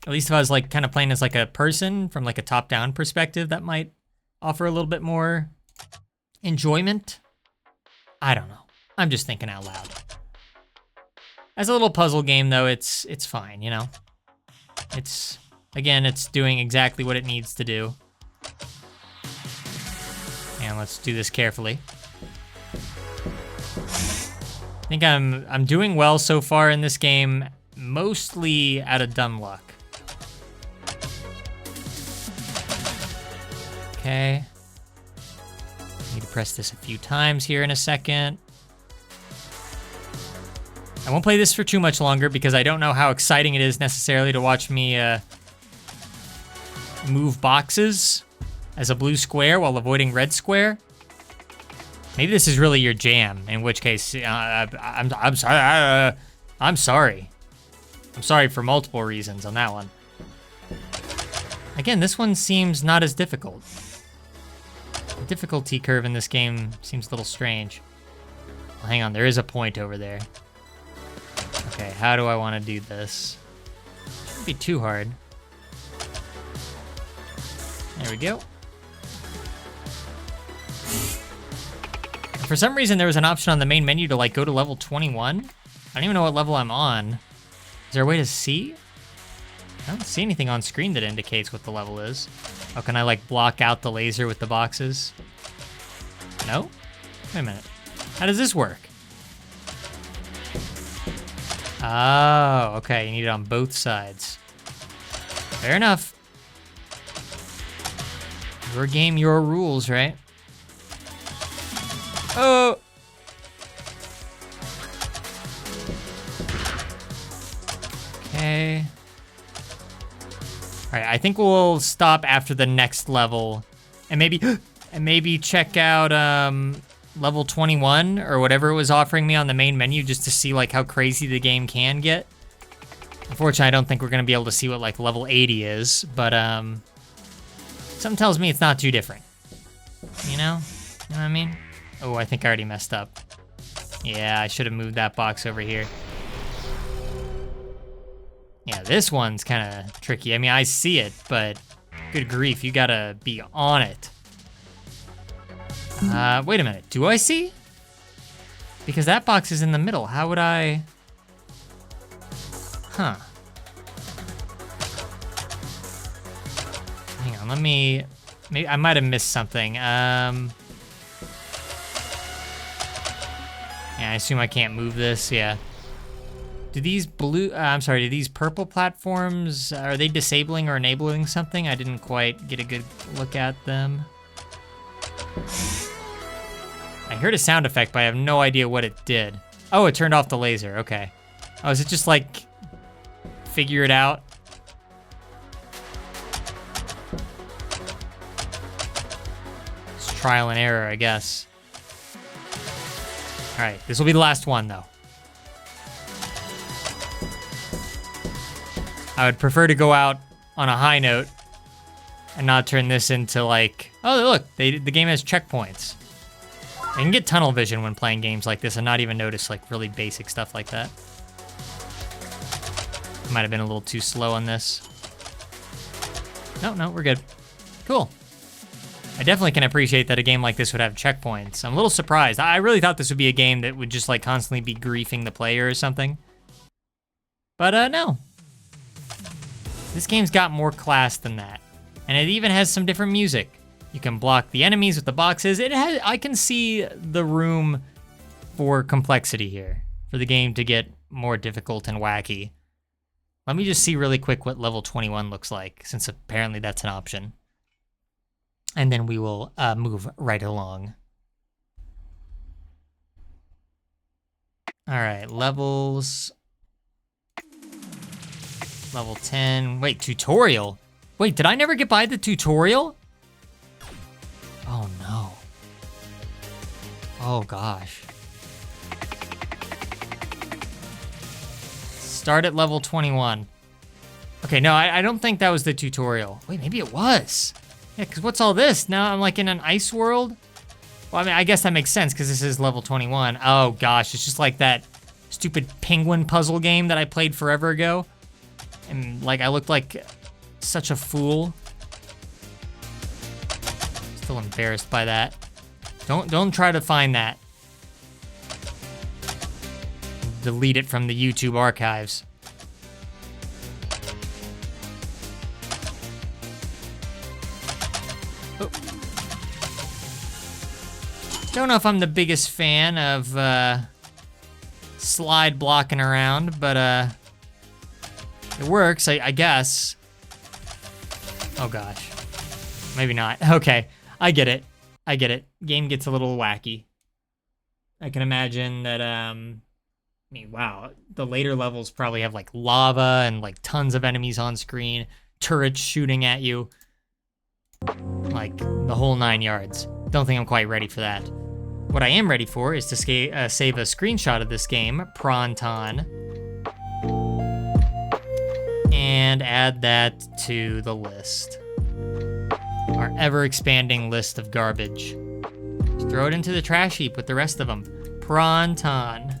At least if I was like kind of playing as like a person from like a top-down perspective, that might offer a little bit more enjoyment. I don't know. I'm just thinking out loud. As a little puzzle game though, it's fine, you know? It's, again, it's doing exactly what it needs to do. And let's do this carefully. I think I'm doing well so far in this game, mostly out of dumb luck. Okay. Need to press this a few times here in a second. I won't play this for too much longer because I don't know how exciting it is necessarily to watch me move boxes as a blue square while avoiding red square. Maybe this is really your jam, in which case I'm sorry. I'm sorry. I'm sorry for multiple reasons on that one. Again, this one seems not as difficult. The difficulty curve in this game seems a little strange. Well, hang on, there is a point over there. Okay, how do I want to do this? Shouldn't be too hard. There we go. And for some reason, there was an option on the main menu to like go to level 21. I don't even know what level I'm on. Is there a way to see? I don't see anything on screen that indicates what the level is. Oh, can I like block out the laser with the boxes? No? Wait a minute. How does this work? Oh, okay, you need it on both sides. Fair enough. Your game, your rules, right? Oh! Okay. All right, I think we'll stop after the next level and maybe check out level 21 or whatever it was offering me on the main menu just to see like how crazy the game can get. Unfortunately, I don't think we're gonna be able to see what like level 80 is, but something tells me it's not too different. You know? You know what I mean? Oh, I think I already messed up. Yeah, I should have moved that box over here. Yeah, this one's kind of tricky. I mean, I see it, but good grief, you gotta be on it. Wait a minute, do I see? Because that box is in the middle. How would I? Huh. Hang on, maybe I might have missed something. Yeah, I assume I can't move this, yeah. Do these do these purple platforms, are they disabling or enabling something? I didn't quite get a good look at them. I heard a sound effect, but I have no idea what it did. Oh, it turned off the laser, okay. Oh, is it just like, figure it out? It's trial and error, I guess. All right, this will be the last one though. I would prefer to go out on a high note and not turn this into like, oh look, the game has checkpoints. I can get tunnel vision when playing games like this and not even notice like really basic stuff like that. Might have been a little too slow on this. No, we're good. Cool. I definitely can appreciate that a game like this would have checkpoints. I'm a little surprised. I really thought this would be a game that would just like constantly be griefing the player or something. But no. This game's got more class than that. And it even has some different music. You can block the enemies with the boxes. I can see the room for complexity here, for the game to get more difficult and wacky. Let me just see really quick what level 21 looks like, since apparently that's an option. And then we will move right along. All right, levels. Level 10. Wait, tutorial? Wait, did I never get by the tutorial? Oh no. Oh gosh. Start at level 21. Okay, no, I don't think that was the tutorial. Wait, maybe it was. Yeah, because what's all this? Now I'm like in an ice world? Well, I mean, I guess that makes sense because this is level 21. Oh gosh, it's just like that stupid penguin puzzle game that I played forever ago. And like, I looked like such a fool. Still embarrassed by that. Don't try to find that. Delete it from the YouTube archives. Oh. Don't know if I'm the biggest fan of slide blocking around, but it works, I guess. Oh gosh. Maybe not. Okay, I get it. I get it. Game gets a little wacky. I can imagine that, I mean, wow, the later levels probably have like lava and like tons of enemies on screen, turrets shooting at you. Like the whole 9 yards. Don't think I'm quite ready for that. What I am ready for is to save a screenshot of this game, Pronton, and add that to the list. Our ever-expanding list of garbage. Just throw it into the trash heap with the rest of them. Pronton.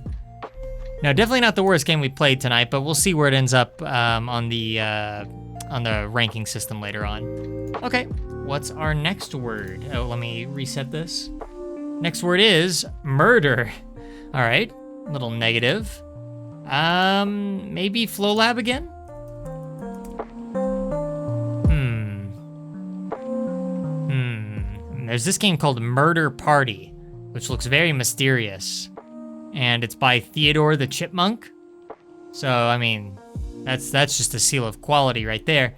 Now, definitely not the worst game we played tonight, but we'll see where it ends up on the ranking system later on. Okay, what's our next word? Oh, let me reset this. Next word is murder. All right, a little negative. Maybe Flow Lab again? There's this game called Murder Party, which looks very mysterious. And it's by Theodore the Chipmunk. So, I mean, that's just a seal of quality right there.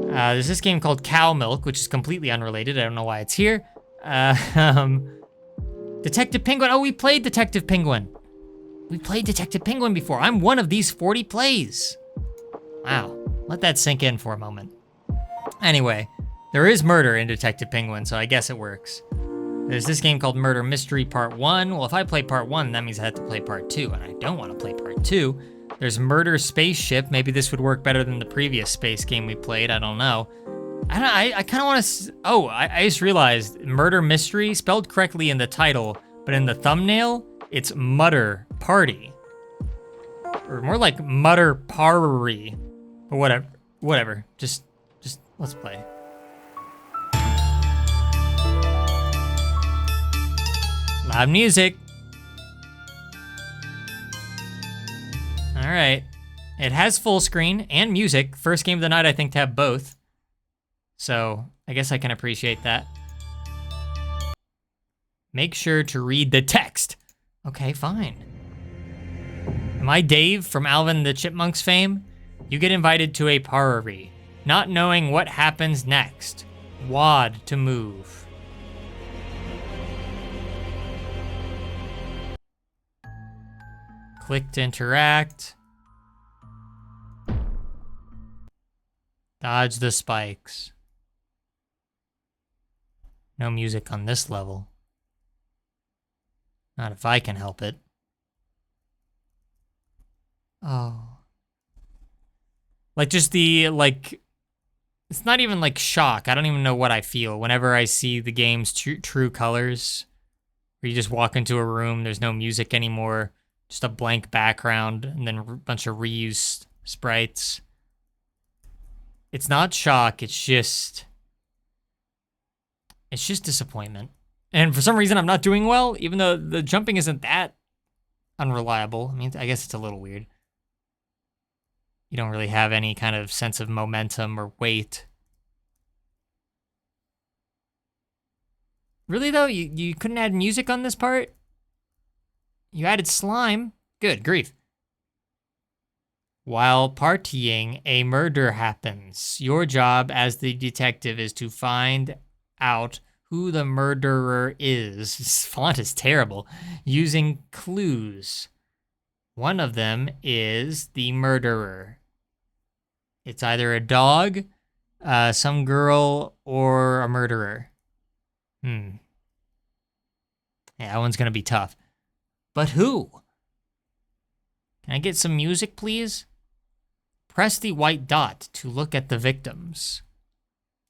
There's this game called Cow Milk, which is completely unrelated. I don't know why it's here. Detective Penguin. Oh, we played Detective Penguin. We played Detective Penguin before. I'm one of these 40 plays. Wow, let that sink in for a moment. Anyway, there is murder in Detective Penguin, so I guess it works. There's this game called Murder Mystery Part 1. Well, if I play Part 1, that means I have to play Part 2, and I don't want to play Part 2. There's Murder Spaceship. Maybe this would work better than the previous space game we played. I don't know. I kind of want to... Oh, I just realized Murder Mystery, spelled correctly in the title, but in the thumbnail, it's Mutter Party. Or more like Mutter Parry. But whatever. Just let's play. Loud music. All right. It has full screen and music. First game of the night, I think, to have both. So I guess I can appreciate that. Make sure to read the text. Okay, fine. Am I Dave from Alvin the Chipmunks fame? You get invited to a party, not knowing what happens next. WAD to move. Click to interact. Dodge the spikes. No music on this level. Not if I can help it. Oh. Like just the, like, it's not even like shock. I don't even know what I feel whenever I see the game's true colors. Where you just walk into a room, there's no music anymore. Just a blank background and then a bunch of reused sprites. It's not shock, it's just disappointment. And for some reason I'm not doing well, even though the jumping isn't that unreliable. I mean, I guess it's a little weird. You don't really have any kind of sense of momentum or weight. Really though, you couldn't add music on this part? You added slime? Good grief. While partying, a murder happens. Your job as the detective is to find out who the murderer is. This font is terrible. Using clues. One of them is the murderer. It's either a dog, some girl, or a murderer. Yeah, that one's gonna be tough. But who? Can I get some music, please? Press the white dot to look at the victims.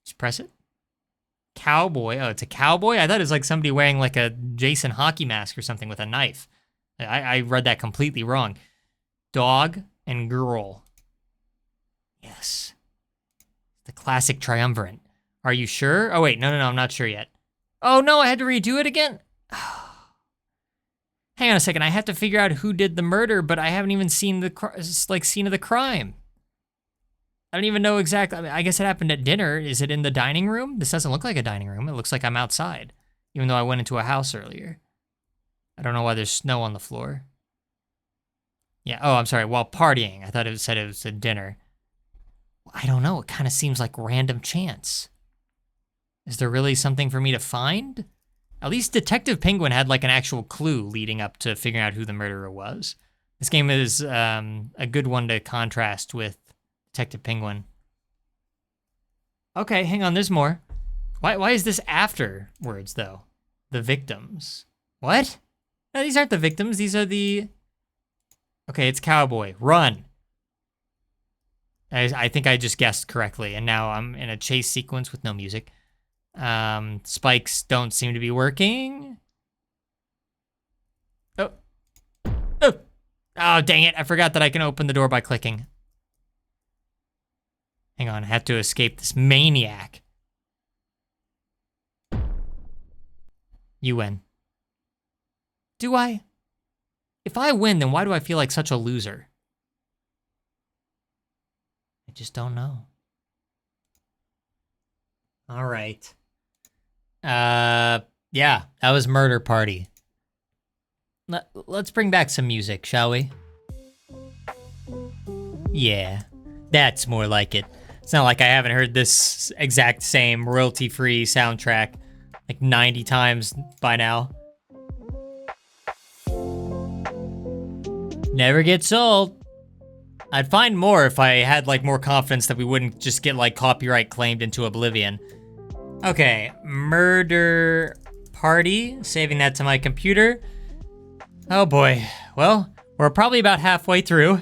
Just press it. Cowboy. Oh, it's a cowboy? I thought it was like somebody wearing like a Jason hockey mask or something with a knife. I read that completely wrong. Dog and girl. Yes. The classic triumvirate. Are you sure? Oh, wait. No, I'm not sure yet. Oh, no, I had to redo it again? Hang on a second. I have to figure out who did the murder, but I haven't even seen the scene of the crime. I don't even know exactly. I mean, I guess it happened at dinner. Is it in the dining room? This doesn't look like a dining room. It looks like I'm outside, even though I went into a house earlier. I don't know why there's snow on the floor. Yeah, oh, I'm sorry. While partying. I thought it said it was a dinner. I don't know. It kind of seems like random chance. Is there really something for me to find? At least Detective Penguin had like an actual clue leading up to figuring out who the murderer was. This game is a good one to contrast with Detective Penguin. Okay, hang on, there's more. Why is this afterwards, though? The victims. What? No, these aren't the victims. These are the... Okay, it's Cowboy. Run. I think I just guessed correctly, and now I'm in a chase sequence with no music. Spikes don't seem to be working. Oh. Oh, dang it. I forgot that I can open the door by clicking. Hang on, I have to escape this maniac. You win. Do I? If I win, then why do I feel like such a loser? I just don't know. All right. Yeah, that was Murder Party. Let's bring back some music, shall we? Yeah, that's more like it. It's not like I haven't heard this exact same royalty-free soundtrack like 90 times by now. Never gets old. I'd find more if I had like more confidence that we wouldn't just get like copyright claimed into oblivion. Okay, Murder Party, saving that to my computer. Oh boy, well, we're probably about halfway through.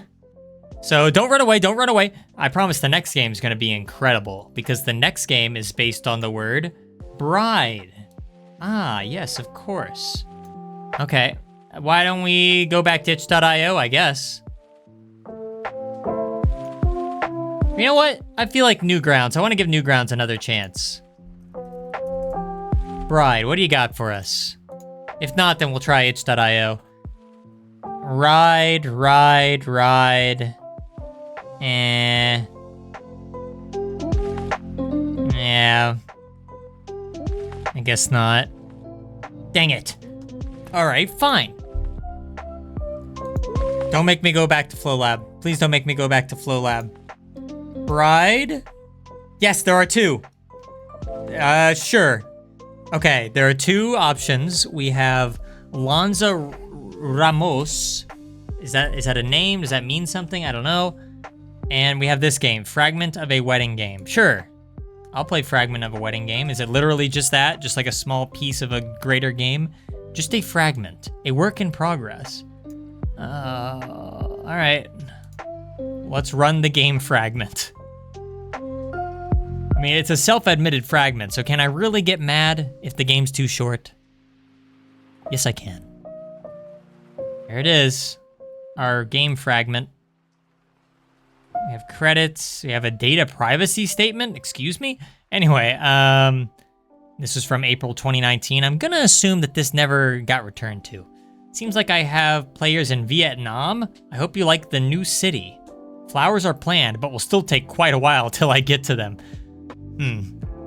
So don't run away, don't run away. I promise the next game is gonna be incredible because the next game is based on the word bride. Ah, yes, of course. Okay, why don't we go back to itch.io, I guess. You know what? I feel like Newgrounds. I want to give Newgrounds another chance. Bride, what do you got for us? If not, then we'll try itch.io. Ride. Yeah. I guess not. Dang it. All right, fine. Don't make me go back to FlowLab. Please don't make me go back to FlowLab. Bride? Yes, there are two. Sure. Okay, there are two options. We have Lanza Ramos. Is that a name? Does that mean something? I don't know. And we have this game, Fragment of a Wedding Game. Sure, I'll play Fragment of a Wedding Game. Is it literally just that? Just like a small piece of a greater game? Just a fragment, a work in progress. All right. Let's run the game Fragment. I mean, it's a self-admitted fragment, so can I really get mad if the game's too short? Yes, I can. There it is. our game fragment. We have credits. We have a data privacy statement. Excuse me? Anyway, this is from April 2019. I'm gonna assume that this never got returned to. Seems like I have players in Vietnam. I hope you like the new city. Flowers are planned, but will still take quite a while till I get to them.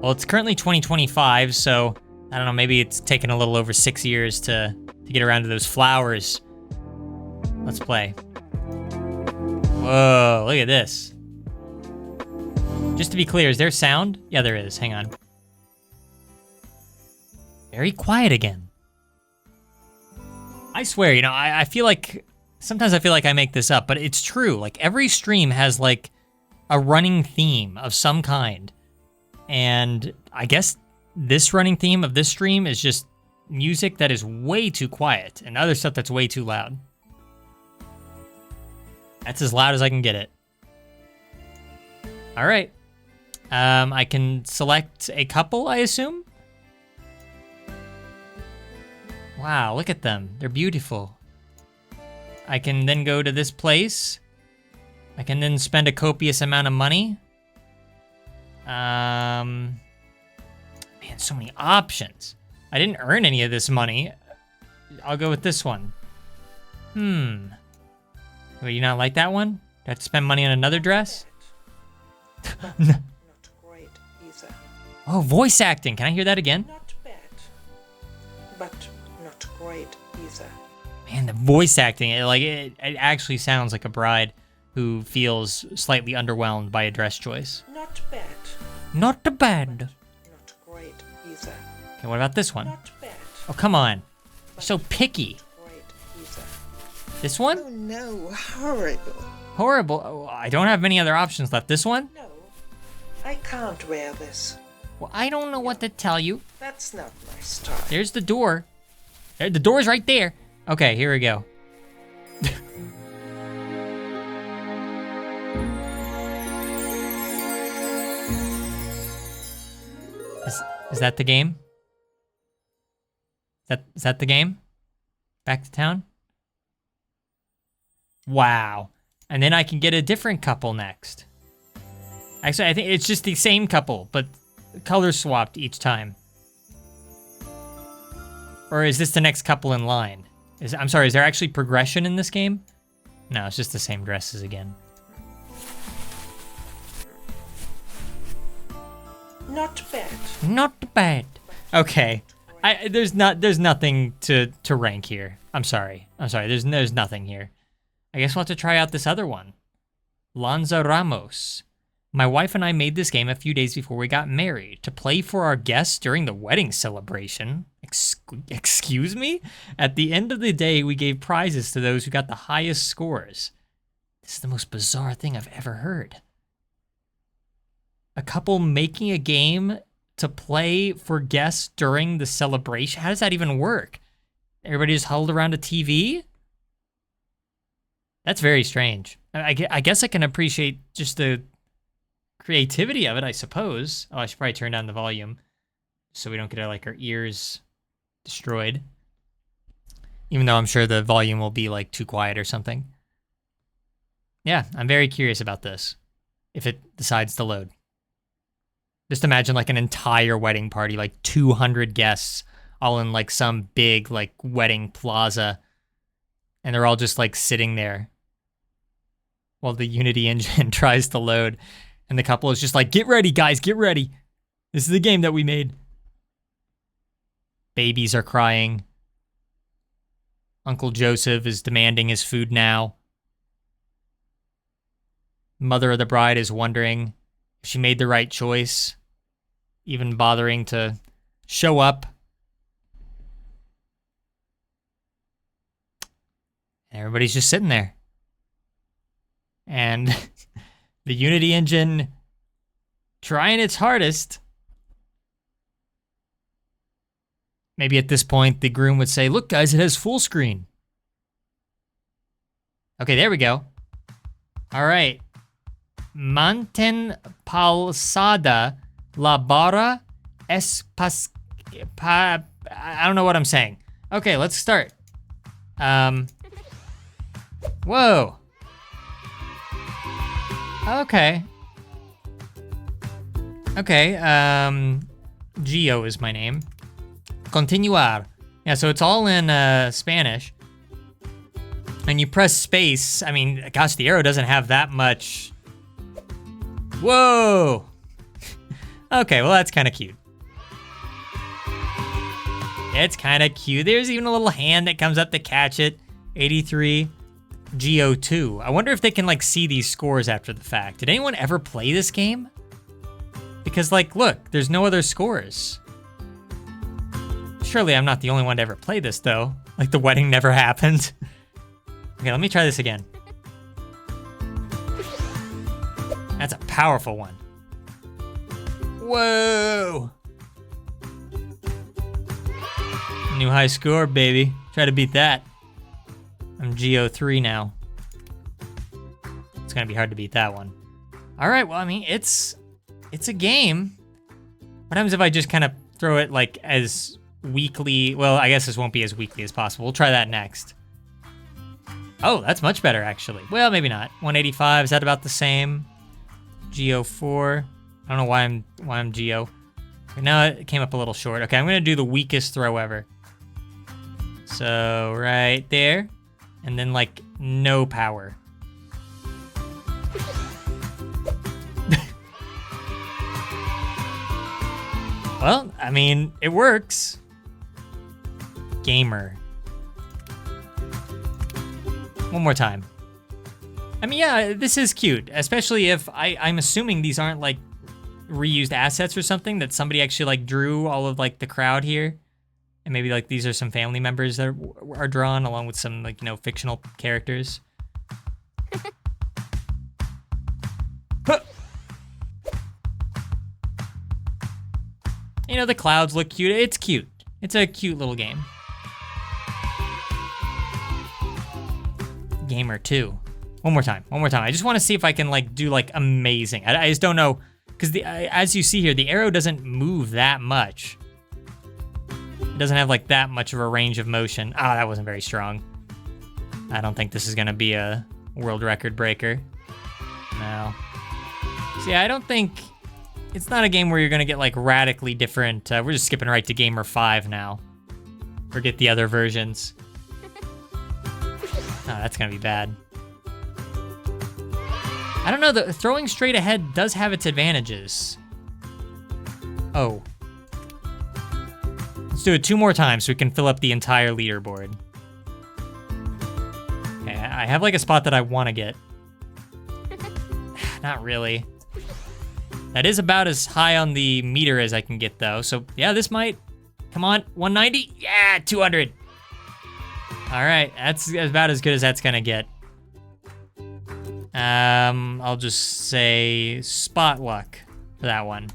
Well, it's currently 2025, so I don't know, maybe it's taken a little over 6 years to get around to those flowers. Let's play. Whoa, look at this. Just to be clear, is there sound? Yeah, there is. Hang on. Very quiet again. I swear, you know, I feel like, sometimes I feel like I make this up, but it's true. Like, every stream has, like, a running theme of some kind. And I guess this running theme of this stream is just music that is way too quiet and other stuff that's way too loud. That's as loud as I can get it. All right. I can select a couple, I assume. Wow, look at them. They're beautiful. I can then go to this place. I can then spend a copious amount of money. Man, so many options. I didn't earn any of this money. I'll go with this one. Would you not like that one? Do I have to spend money on another dress? Not great either. Oh, voice acting. Can I hear that again? Not bad, but not great either. Man, the voice acting, it actually sounds like a bride who feels slightly underwhelmed by a dress choice. Not bad, Not bad. not great either. Okay, what about this one? Not bad, Oh, come on. You're so picky. great either. This one? Oh no, horrible. Horrible. Oh, I don't have many other options left. This one? No, I can't wear this. Well, I don't know what to tell you. That's not my style. There's the door. The door's right there. Okay, here we go. Is that the game? Is that the game? Back to town? Wow. And then I can get a different couple next. Actually, I think it's just the same couple, but color swapped each time. Or is this the next couple in line? I'm sorry, is there actually progression in this game? No, it's just the same dresses again. Not bad. Not bad. Okay. There's nothing to rank here. I'm sorry. There's nothing here. I guess we'll have to try out this other one. Lanza Ramos. My wife and I made this game a few days before we got married to play for our guests during the wedding celebration. Excuse me? At the end of the day, we gave prizes to those who got the highest scores. This is the most bizarre thing I've ever heard. A couple making a game to play for guests during the celebration? How does that even work? Everybody just huddled around a TV? That's very strange. I guess I can appreciate just the creativity of it, I suppose. Oh, I should probably turn down the volume so we don't get our ears destroyed. Even though I'm sure the volume will be too quiet or something. Yeah, I'm very curious about this. If it decides to load. Just imagine an entire wedding party, 200 guests, all in some big wedding plaza. And they're all just sitting there while the Unity engine tries to load. And the couple is just get ready, guys, get ready. This is the game that we made. Babies are crying. Uncle Joseph is demanding his food now. Mother of the bride is wondering if she made the right choice, even bothering to show up. And everybody's just sitting there. And the Unity engine trying its hardest. Maybe at this point, the groom would say, look, guys, it has full screen. Okay, there we go. All right. Manten palsada la barra espas... I don't know what I'm saying. Okay, let's start. Whoa. Okay. Okay, Gio is my name. Continuar. Yeah, so it's all in Spanish. And you press space. I mean, gosh, the arrow doesn't have that much. Whoa! Okay, well, that's kind of cute. It's kind of cute. There's even a little hand that comes up to catch it. 83. Geo2. I wonder if they can, like, see these scores after the fact. Did anyone ever play this game? Because, like, look, there's no other scores. Surely I'm not the only one to ever play this, though. Like, the wedding never happened. Okay, let me try this again. That's a powerful one. Whoa! New high score, baby. Try to beat that. I'm Geo3 now. It's gonna be hard to beat that one. All right, well, I mean, it's a game. What happens if I just kind of throw it like as weakly? Well, I guess this won't be as weakly as possible. We'll try that next. Oh, that's much better, actually. Well, maybe not. 185, is that about the same? Geo4. I don't know why I'm Geo. Now it came up a little short. Okay, I'm gonna do the weakest throw ever. So right there, and then like no power. Well, I mean, it works. Gamer. One more time. I mean, yeah, this is cute, especially if I'm assuming these aren't like reused assets or something, that somebody actually like drew all of like the crowd here. And maybe like these are some family members that are drawn along with some like, you know, fictional characters. Huh. You know, the clouds look cute. It's cute. It's a cute little game. Gamer 2. One more time. I just want to see if I can like do like amazing. I just don't know, because as you see here, the arrow doesn't move that much. It doesn't have like that much of a range of motion. Ah, that wasn't very strong. I don't think this is gonna be a world record breaker. No. See, I don't think, it's not a game where you're gonna get like radically different. We're just skipping right to Gamer 5 now. Forget the other versions. Oh, that's gonna be bad. I don't know, the throwing straight ahead does have its advantages. Oh. Let's do it 2 more times so we can fill up the entire leaderboard. Okay, I have like a spot that I want to get. Not really. That is about as high on the meter as I can get though. So yeah, this might, come on, 190? Yeah, 200. All right, that's about as good as that's gonna get. I'll just say Spotluck for that one.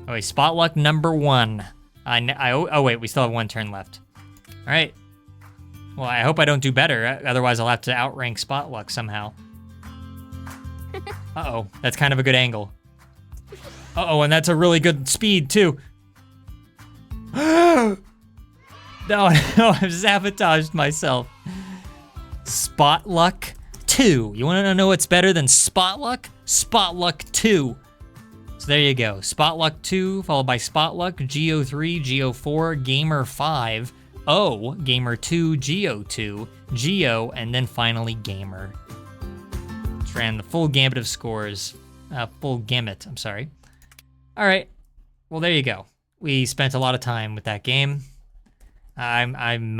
Oh wait, Spotluck number 1. Oh wait, we still have 1 turn left. All right. Well, I hope I don't do better. Otherwise, I'll have to outrank Spotluck somehow. Uh-oh, that's kind of a good angle. Uh-oh, and that's a really good speed too. No, I've sabotaged myself. Spotluck 2. You wanna know what's better than Spotluck? Spotluck 2. So there you go. Spotluck 2, followed by Spotluck, Geo3, Geo4, Gamer 5, O, Gamer 2, Geo2, Geo, and then finally Gamer. Just ran the full gambit of scores. Full gamut, I'm sorry. All right, well there you go. We spent a lot of time with that game. I'm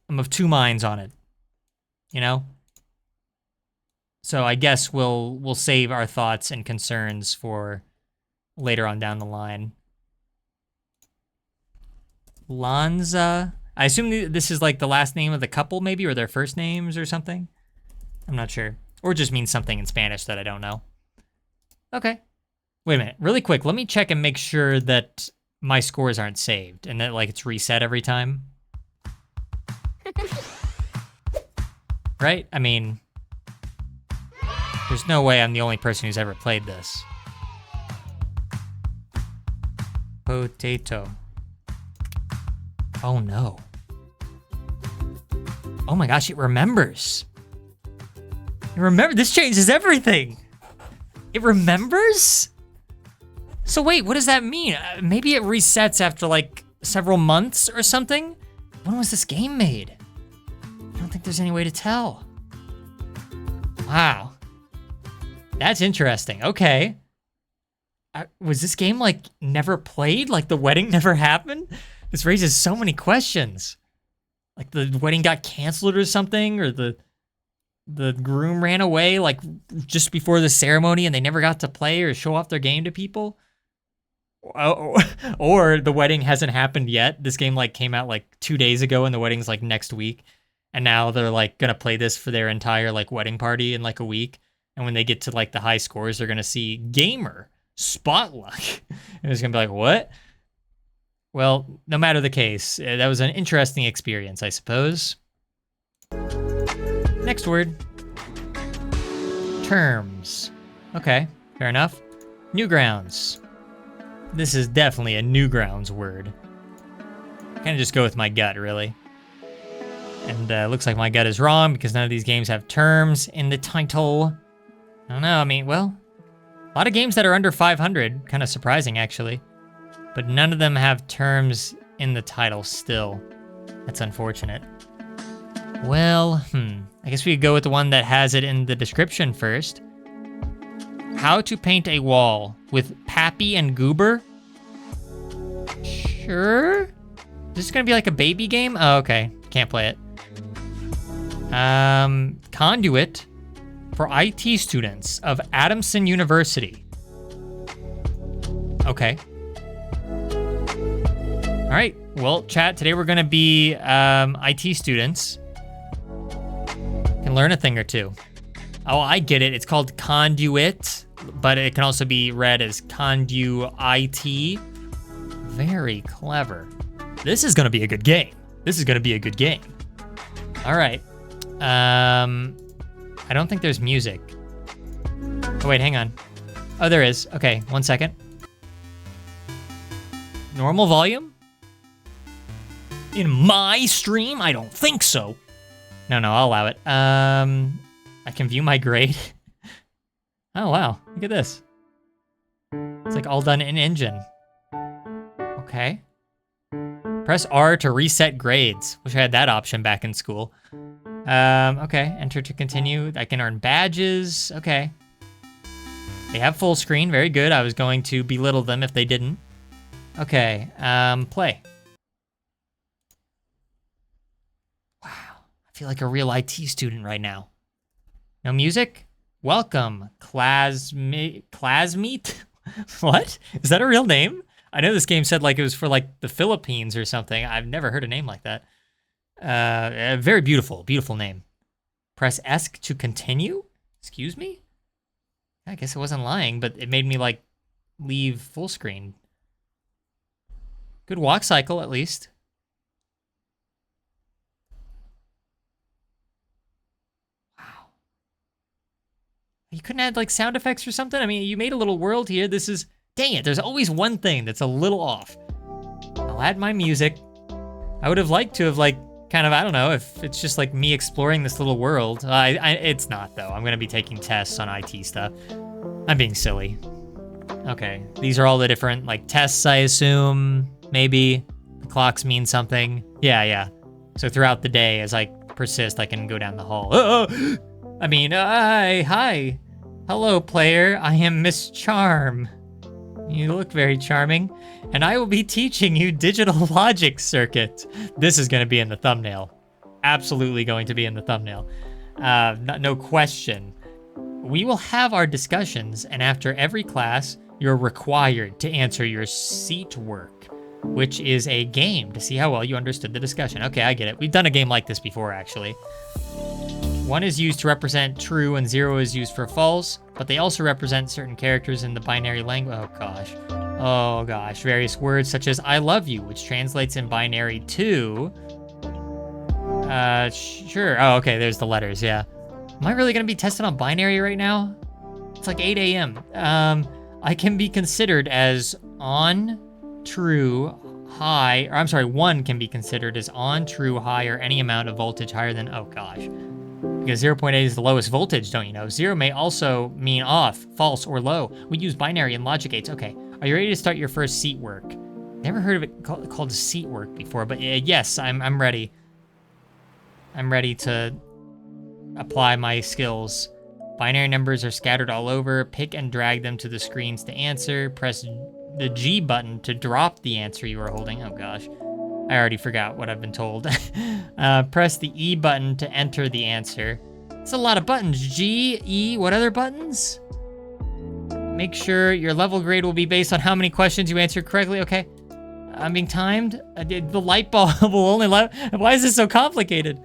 of 2 minds on it, you know? So I guess we'll save our thoughts and concerns for later on down the line. Lanza. I assume this is like the last name of the couple maybe, or their first names or something. I'm not sure. Or it just means something in Spanish that I don't know. Okay. Wait a minute, really quick. Let me check and make sure that my scores aren't saved and that like it's reset every time. Right? I mean, there's no way I'm the only person who's ever played this. Potato. Oh no. Oh my gosh, it remembers. Remember, this changes everything. It remembers? So wait, what does that mean? Maybe it resets after like several months or something? When was this game made? I don't think there's any way to tell. Wow. That's interesting. Okay. Was this game like never played? Like the wedding never happened? This raises so many questions. Like the wedding got canceled or something, or the groom ran away like just before the ceremony and they never got to play or show off their game to people. Or the wedding hasn't happened yet. This game like came out like 2 days ago and the wedding's like next week. And now they're like gonna play this for their entire like wedding party in like a week. And when they get to like the high scores, they're gonna see gamer Spotluck. And it's gonna be like, what? Well, no matter the case, that was an interesting experience, I suppose. Next word. Terms. Okay, fair enough. Newgrounds. This is definitely a Newgrounds word. Kind of just go with my gut, really. And looks like my gut is wrong because none of these games have terms in the title. I don't know, I mean, well, a lot of games that are under 500, kind of surprising actually. But none of them have terms in the title still. That's unfortunate. Well, I guess we could go with the one that has it in the description first. How to paint a wall with Pappy and Goober? Sure? Is this gonna be like a baby game? Oh, okay. Can't play it. Conduit for IT students of Adamson University. Okay. All right, well, chat, today we're gonna be IT students. Can learn a thing or two. Oh, I get it, it's called conduit, but it can also be read as conduit. Very clever. This is gonna be a good game. This is gonna be a good game. All right, I don't think there's music. Oh wait, hang on. Oh, there is, okay, 1 second. Normal volume? In my stream? I don't think so. No, I'll allow it. I can view my grade. Oh, wow. Look at this. It's like all done in engine. Okay. Press R to reset grades. Wish I had that option back in school. Okay. Enter to continue. I can earn badges. Okay. They have full screen. Very good. I was going to belittle them if they didn't. Okay. Play. I feel like a real IT student right now. No music? Welcome, Classmeet? What? Is that a real name? I know this game said like it was for like the Philippines or something. I've never heard a name like that. Very beautiful, beautiful name. Press ESC to continue? Excuse me? I guess I wasn't lying, but it made me like leave full screen. Good walk cycle at least. You couldn't add like sound effects or something? I mean, you made a little world here. This is, dang it, there's always one thing that's a little off. I'll add my music. I would have liked to have like, kind of, I don't know, if it's just like me exploring this little world. It's not though. I'm gonna be taking tests on IT stuff. I'm being silly. Okay, these are all the different like tests, I assume, maybe. The clocks mean something. Yeah. So throughout the day, as I persist, I can go down the hall. I mean, hi. Hello, player. I am Miss Charm. You look very charming. And I will be teaching you digital logic circuit. This is going to be in the thumbnail. Absolutely going to be in the thumbnail. No question. We will have our discussions, and after every class, you're required to answer your seat work, which is a game to see how well you understood the discussion. Okay, I get it. We've done a game like this before, actually. 1 is used to represent true and 0 is used for false, but they also represent certain characters in the binary language. Oh gosh. Various words such as I love you, which translates in binary to... Sure. Oh, okay, there's the letters, yeah. Am I really gonna be tested on binary right now? It's like 8 a.m. I can be considered as on, true, high, or I'm sorry, 1 can be considered as on, true, high, or any amount of voltage higher than, oh gosh. Because 0.8 is the lowest voltage, don't you know? 0 may also mean off, false, or low. We use binary and logic gates. Okay, are you ready to start your first seat work? Never heard of it called seat work before, but yes, I'm ready. I'm ready to apply my skills. Binary numbers are scattered all over. Pick and drag them to the screens to answer. Press the G button to drop the answer you are holding. Oh gosh, I already forgot what I've been told. Press the E button to enter the answer. It's a lot of buttons. G, E, what other buttons? Make sure your level grade will be based on how many questions you answer correctly. Okay, I'm being timed. The light bulb will only light. Why is this so complicated?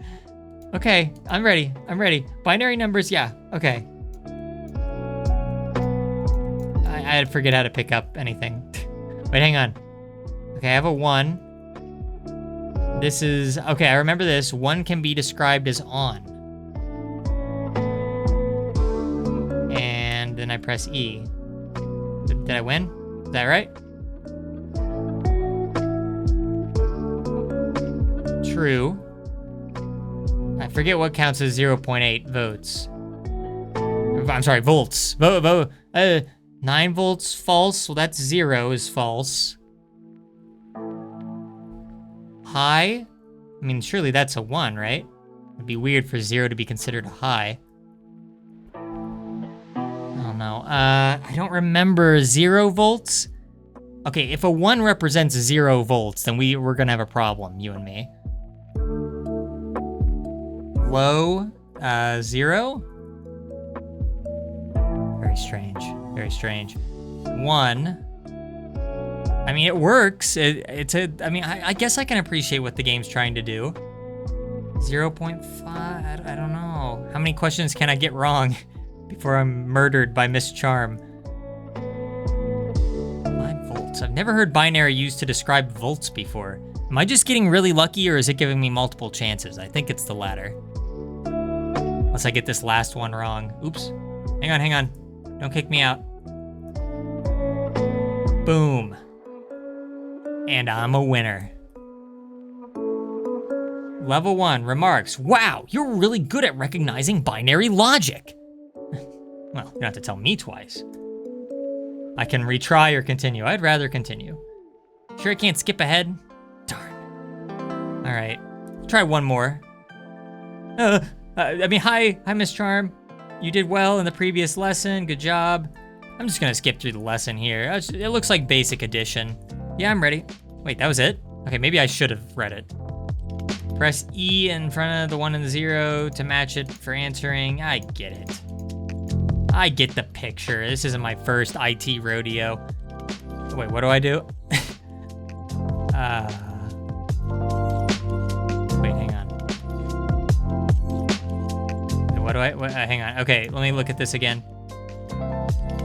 Okay, I'm ready. I'm ready. Binary numbers, yeah. Okay. I forget how to pick up anything. Wait, hang on. Okay, I have a 1. This is, okay, I remember this. 1 can be described as on. And then I press E. Did I win? Is that right? True. I forget what counts as 0.8 votes. I'm sorry, volts. 9 volts, false. Well, that's 0 is false. High? I mean, surely that's a 1, right? It'd be weird for 0 to be considered a high. Oh no, I don't remember 0 volts. Okay, if a 1 represents 0 volts, then we're gonna have a problem, you and me. Low, 0? Very strange, very strange. 1, I mean, it works. I mean, I guess I can appreciate what the game's trying to do. 0.5, I don't know. How many questions can I get wrong before I'm murdered by Miss Charm? 5 volts, I've never heard binary used to describe volts before. Am I just getting really lucky, or is it giving me multiple chances? I think it's the latter. Unless I get this last one wrong. Oops. Hang on. Don't kick me out. Boom. And I'm a winner. Level 1, remarks. Wow, you're really good at recognizing binary logic. Well, you don't have to tell me twice. I can retry or continue. I'd rather continue. Sure I can't skip ahead? Darn. All right, try one more. Hi, Miss Charm. You did well in the previous lesson, good job. I'm just gonna skip through the lesson here. It looks like basic addition. Yeah, I'm ready. Wait, that was it? Okay, maybe I should have read it. Press E in front of the 1 and the 0 to match it for answering. I get it. I get the picture. This isn't my first IT rodeo. Wait, what do I do? Wait, hang on. Hang on. Okay, let me look at this again.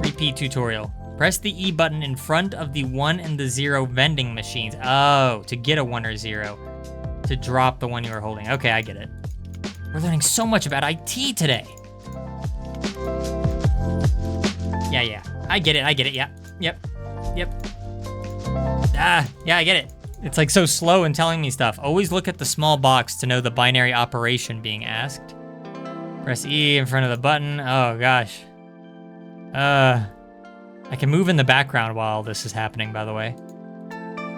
Repeat tutorial. Press the E button in front of the 1 and the 0 vending machines. Oh, to get a 1 or 0. To drop the one you were holding. Okay, I get it. We're learning so much about IT today. Yeah. I get it, yeah. Yep. Yeah, I get it. It's like so slow in telling me stuff. Always look at the small box to know the binary operation being asked. Press E in front of the button. Oh gosh. I can move in the background while this is happening, by the way.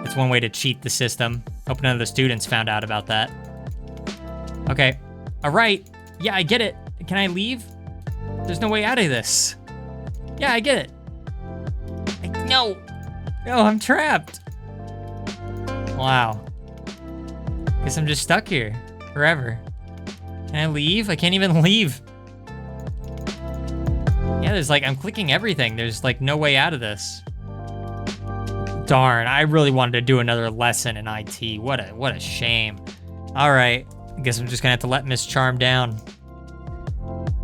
It's one way to cheat the system. Hope none of the students found out about that. Okay. All right. Yeah, I get it. Can I leave? There's no way out of this. Yeah, I get it. No, I'm trapped. Wow. Guess I'm just stuck here forever. Can I leave? I can't even leave. Yeah, I'm clicking everything. There's no way out of this. Darn, I really wanted to do another lesson in IT. What a shame. All right, I guess I'm just gonna have to let Miss Charm down.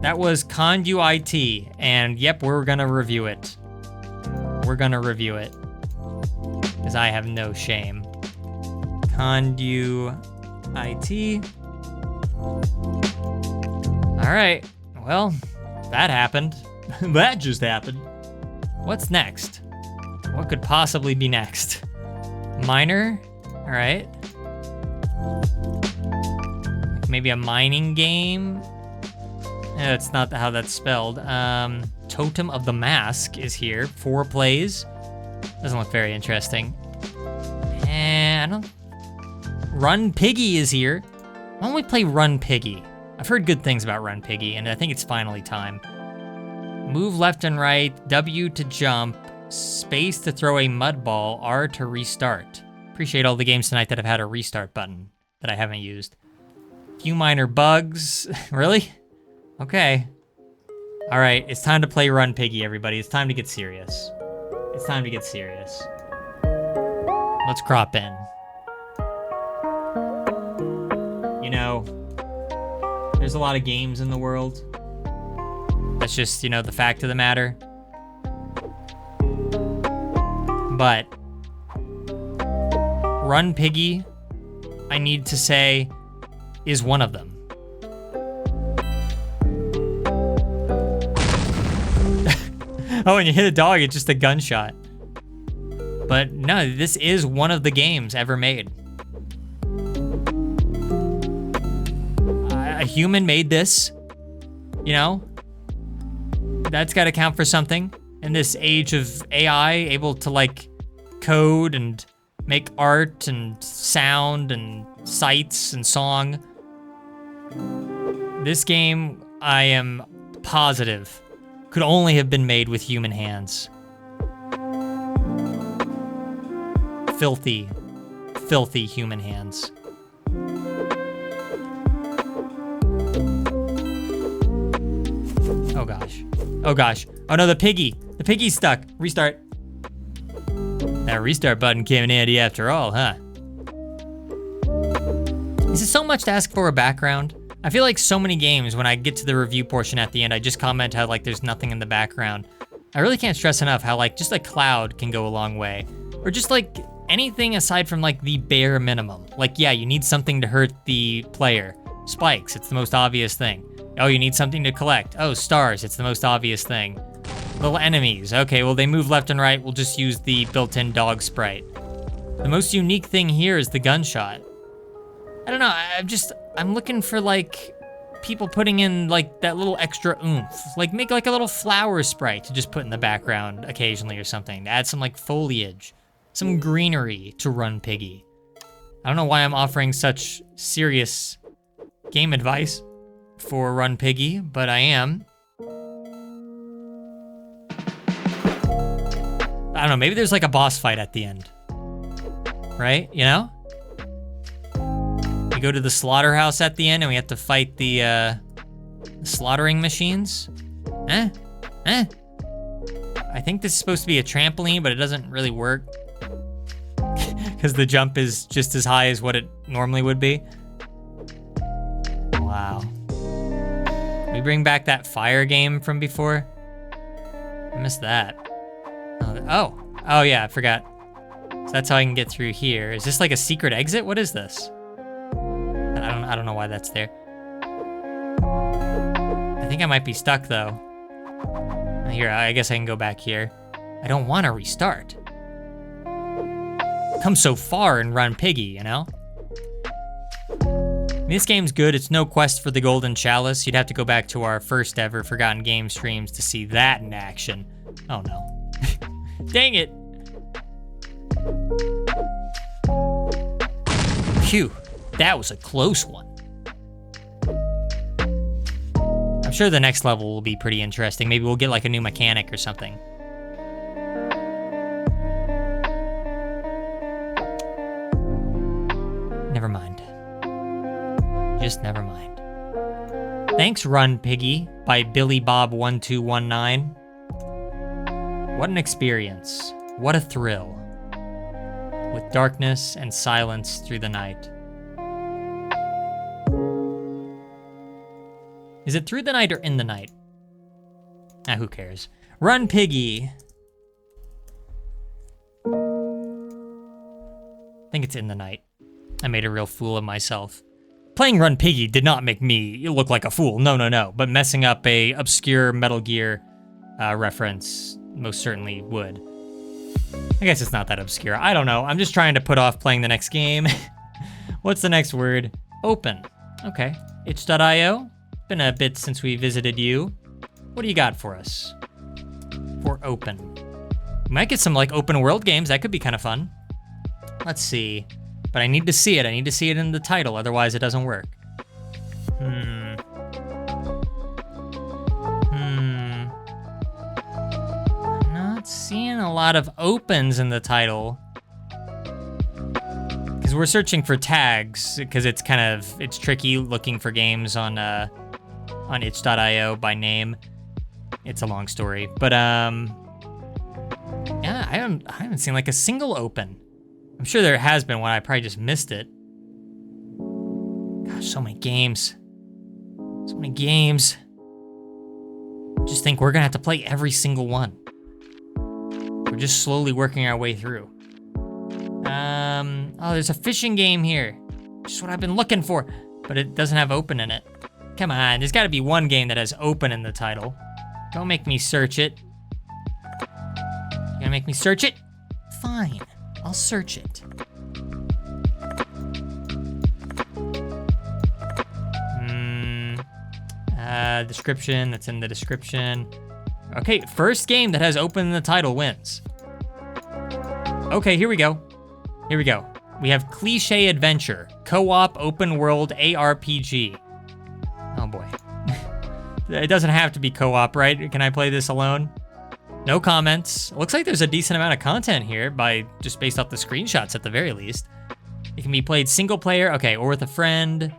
That was Condu IT, and yep, we're gonna review it. Because I have no shame. Condu IT. All right, well, that happened. That just happened. What's next? What could possibly be next? Miner? All right. Maybe a mining game? That's not how that's spelled. Totem of the Mask is here. 4 plays. Doesn't look very interesting. And I don't... Run Piggy is here. Why don't we play Run Piggy? I've heard good things about Run Piggy, and I think it's finally time. Move left and right, W to jump, space to throw a mud ball, R to restart. Appreciate all the games tonight that have had a restart button that I haven't used. Few minor bugs. Really? Okay. All right, it's time to play Run Piggy, everybody. It's time to get serious. It's time to get serious. Let's crop in. You know, there's a lot of games in the world. That's just, you know, the fact of the matter. But Run Piggy, I need to say, is one of them. Oh, and you hit a dog, it's just a gunshot. But no, this is one of the games ever made. A human made this, you know? That's gotta count for something. In this age of AI, able to like code and make art and sound and sights and song. This game, I am positive, could only have been made with human hands. Filthy, filthy human hands. Oh gosh. Oh gosh. Oh no, the piggy. The piggy's stuck. Restart. That restart button came in handy after all, huh? Is it so much to ask for a background? I feel like so many games, when I get to the review portion at the end, I just comment how like there's nothing in the background. I really can't stress enough how like just a cloud can go a long way. Or just like anything aside from like the bare minimum. Like, yeah, you need something to hurt the player. Spikes, it's the most obvious thing. Oh, you need something to collect. Oh, stars, it's the most obvious thing. Little enemies. Okay, well, they move left and right. We'll just use the built-in dog sprite. The most unique thing here is the gunshot. I don't know, I'm looking for like people putting in like that little extra oomph. Like make like a little flower sprite to just put in the background occasionally or something. To add some like foliage, some greenery to Run Piggy. I don't know why I'm offering such serious game advice for Run Piggy, but I am. I don't know, maybe there's like a boss fight at the end. Right, you know? We go to the slaughterhouse at the end and we have to fight the slaughtering machines. I think this is supposed to be a trampoline, but it doesn't really work. Because the jump is just as high as what it normally would be. Wow. We bring back that fire game from before? I missed that. Oh yeah, I forgot. So that's how I can get through here. Is this like a secret exit? What is this? I don't know why that's there. I think I might be stuck though. Here, I guess I can go back here. I don't want to restart. Come so far and Run Piggy, you know? I mean, this game's good. It's no quest for the Golden Chalice. You'd have to go back to our first ever Forgotten Game streams to see that in action. Oh no. Dang it. Phew, that was a close one. I'm sure the next level will be pretty interesting. Maybe we'll get like a new mechanic or something. Never mind. Just never mind. Thanks, Run Piggy by Billy Bob 1219. What an experience. What a thrill. With darkness and silence through the night. Is it through the night or in the night? Ah, who cares? Run Piggy. I think it's in the night. I made a real fool of myself. Playing Run Piggy did not make me look like a fool. No, no, no. But messing up a obscure Metal Gear reference most certainly would. I guess it's not that obscure. I don't know. I'm just trying to put off playing the next game. What's the next word? Open. Okay. Itch.io. Been a bit since we visited you. What do you got for us? For open. We might get some like open world games. That could be kind of fun. Let's see. But I need to see it. I need to see it in the title. Otherwise it doesn't work. Not seeing a lot of opens in the title. Because we're searching for tags. Because it's it's tricky looking for games on itch.io by name. It's a long story, but yeah, I haven't seen like a single open. I'm sure there has been one. I probably just missed it. Gosh, so many games. So many games. Just think we're gonna have to play every single one. We're just slowly working our way through. Oh, there's a fishing game here. Just what I've been looking for, but it doesn't have open in it. Come on, there's gotta be one game that has open in the title. Don't make me search it. You gonna make me search it? Fine, I'll search it. Description, that's in the description. Okay, first game that has open in the title wins. Okay, here we go. Here we go. We have Cliché Adventure, co-op open world ARPG. Oh boy. It doesn't have to be co-op, right? Can I play this alone? No comments. Looks like there's a decent amount of content here just based off the screenshots at the very least. It can be played single player, okay, or with a friend.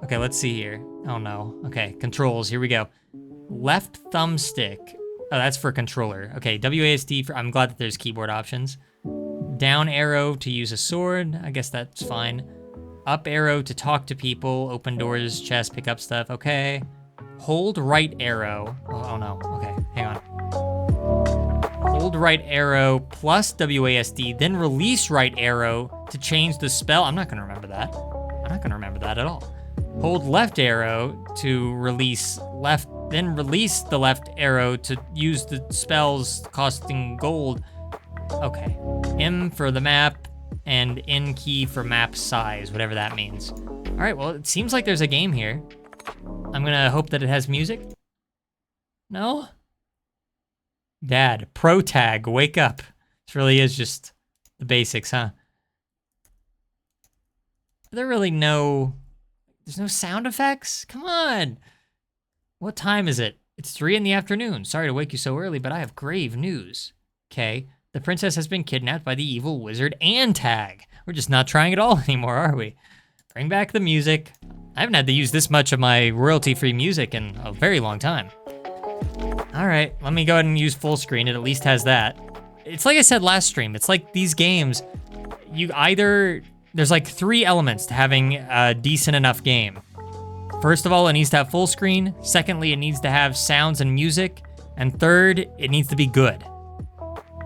Okay, let's see here. Oh no, okay, controls, here we go. Left thumbstick. Oh, that's for controller. Okay, WASD I'm glad that there's keyboard options. Down arrow to use a sword, I guess that's fine. Up arrow to talk to people, open doors, chest, pick up stuff, okay. Hold right arrow. Oh no, okay, hang on. Hold right arrow plus WASD, then release right arrow to change the spell. I'm not gonna remember that. I'm not gonna remember that at all. Hold left arrow to release left, then release the left arrow to use the spells costing gold. Okay, M for the map and N key for map size, whatever that means. All right, well, it seems like there's a game here. I'm gonna hope that it has music. No? Dad, pro tag, wake up. This really is just the basics, huh? There's no sound effects? Come on. What time is it? It's 3 in the afternoon. Sorry to wake you so early, but I have grave news. Okay, the princess has been kidnapped by the evil wizard and tag. We're just not trying at all anymore, are we? Bring back the music. I haven't had to use this much of my royalty-free music in a very long time. All right, let me go ahead and use full screen. It at least has that. It's like I said last stream. It's like these games, there's like 3 elements to having a decent enough game. First of all, it needs to have full screen. Secondly, it needs to have sounds and music. And third, it needs to be good.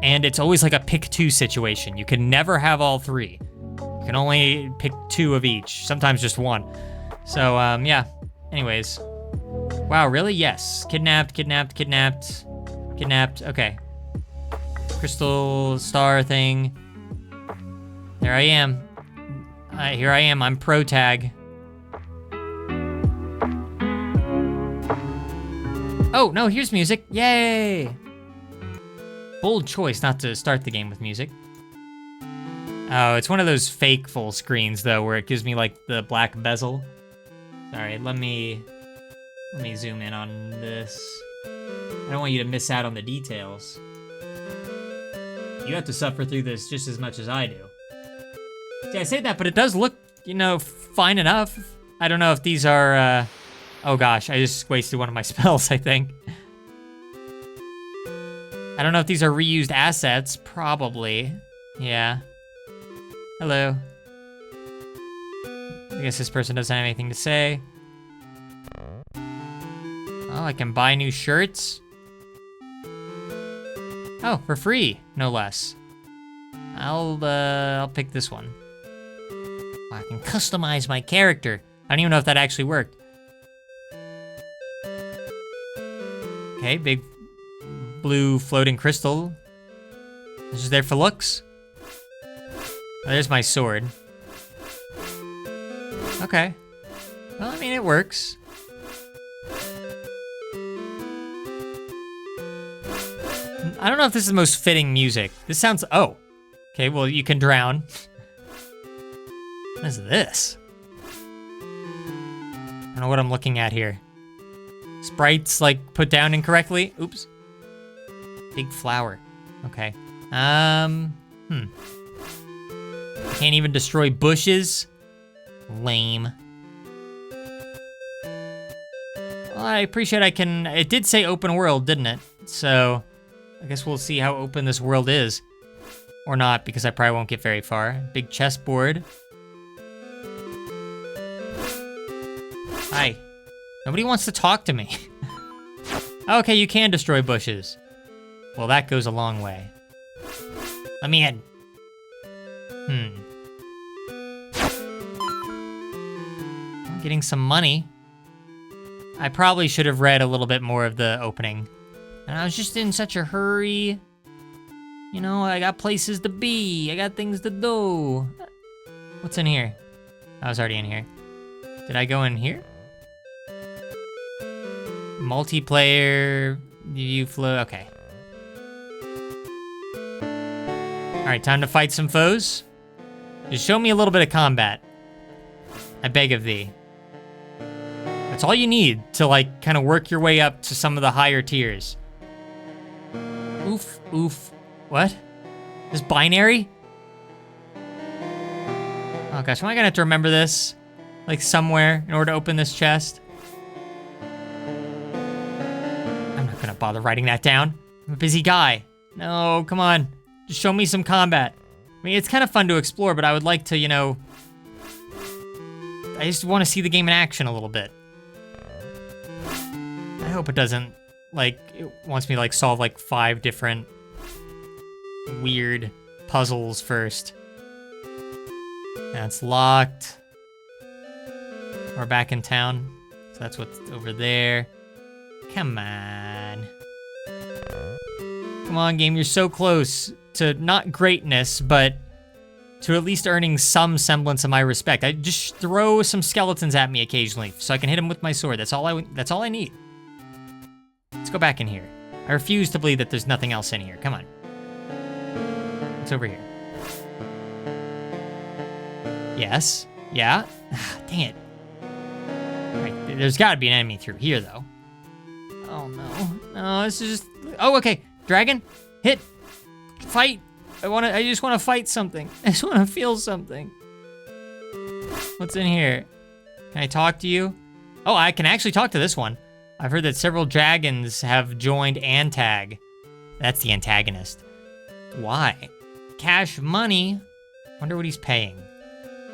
And it's always like a pick 2 situation. You can never have all 3. You can only pick 2 of each, sometimes just 1. So, yeah. Anyways. Wow, really? Yes. Kidnapped. Okay. Crystal star thing. There I am. Here I am. I'm pro tag. Oh, no, here's music. Yay! Bold choice not to start the game with music. Oh, it's one of those fake full screens, though, where it gives me, like, the black bezel. Sorry, let me zoom in on this. I don't want you to miss out on the details. You have to suffer through this just as much as I do. See, I say that, but it does look, fine enough. I don't know if these are, oh gosh, I just wasted one of my spells, I think. I don't know if these are reused assets. Probably. Yeah. Hello. I guess this person doesn't have anything to say. Oh, I can buy new shirts. Oh, for free, no less. I'll pick this one. I can customize my character. I don't even know if that actually worked. Okay, big blue floating crystal. This is there for looks. Oh, there's my sword. Okay. Well, I mean, it works. I don't know if this is the most fitting music. This sounds, oh. Okay, well, you can drown. What is this? I don't know what I'm looking at here. Sprites, like, put down incorrectly. Oops. Big flower. Okay. Can't even destroy bushes. Lame. Well, I appreciate I can... It did say open world, didn't it? So, I guess we'll see how open this world is. Or not, because I probably won't get very far. Big chessboard. Hi. Nobody wants to talk to me. Okay, you can destroy bushes. Well, that goes a long way. Let me in. I'm getting some money. I probably should have read a little bit more of the opening. And I was just in such a hurry. You know, I got places to be. I got things to do. What's in here? I was already in here. Did I go in here? Multiplayer, view flow, okay. All right, time to fight some foes. Just show me a little bit of combat. I beg of thee. That's all you need to, like, kind of work your way up to some of the higher tiers. Oof, oof. What? This binary? Oh gosh, am I gonna have to remember this? Like somewhere in order to open this chest? I'm not gonna bother writing that down. I'm a busy guy. No, come on. Just show me some combat. I mean, it's kind of fun to explore, but I would like to, you know... I just want to see the game in action a little bit. I hope it doesn't, like, it wants me to, like, solve, like, 5 different weird puzzles first. That's locked. We're back in town. So that's what's over there. Come on. Come on, game, you're so close to not greatness, but to at least earning some semblance of my respect. I just throw some skeletons at me occasionally so I can hit them with my sword. That's all I need. Let's go back in here. I refuse to believe that there's nothing else in here. Come on. What's over here? Yes. Yeah. Dang it. All right, there's got to be an enemy through here, though. Oh, no. No, this is just... Oh, okay. Dragon. Hit. Fight. I just want to fight something. I just want to feel something. What's in here? Can I talk to you? Oh, I can actually talk to this one. I've heard that several dragons have joined Antag. That's the antagonist. Why? Cash money. Wonder what he's paying.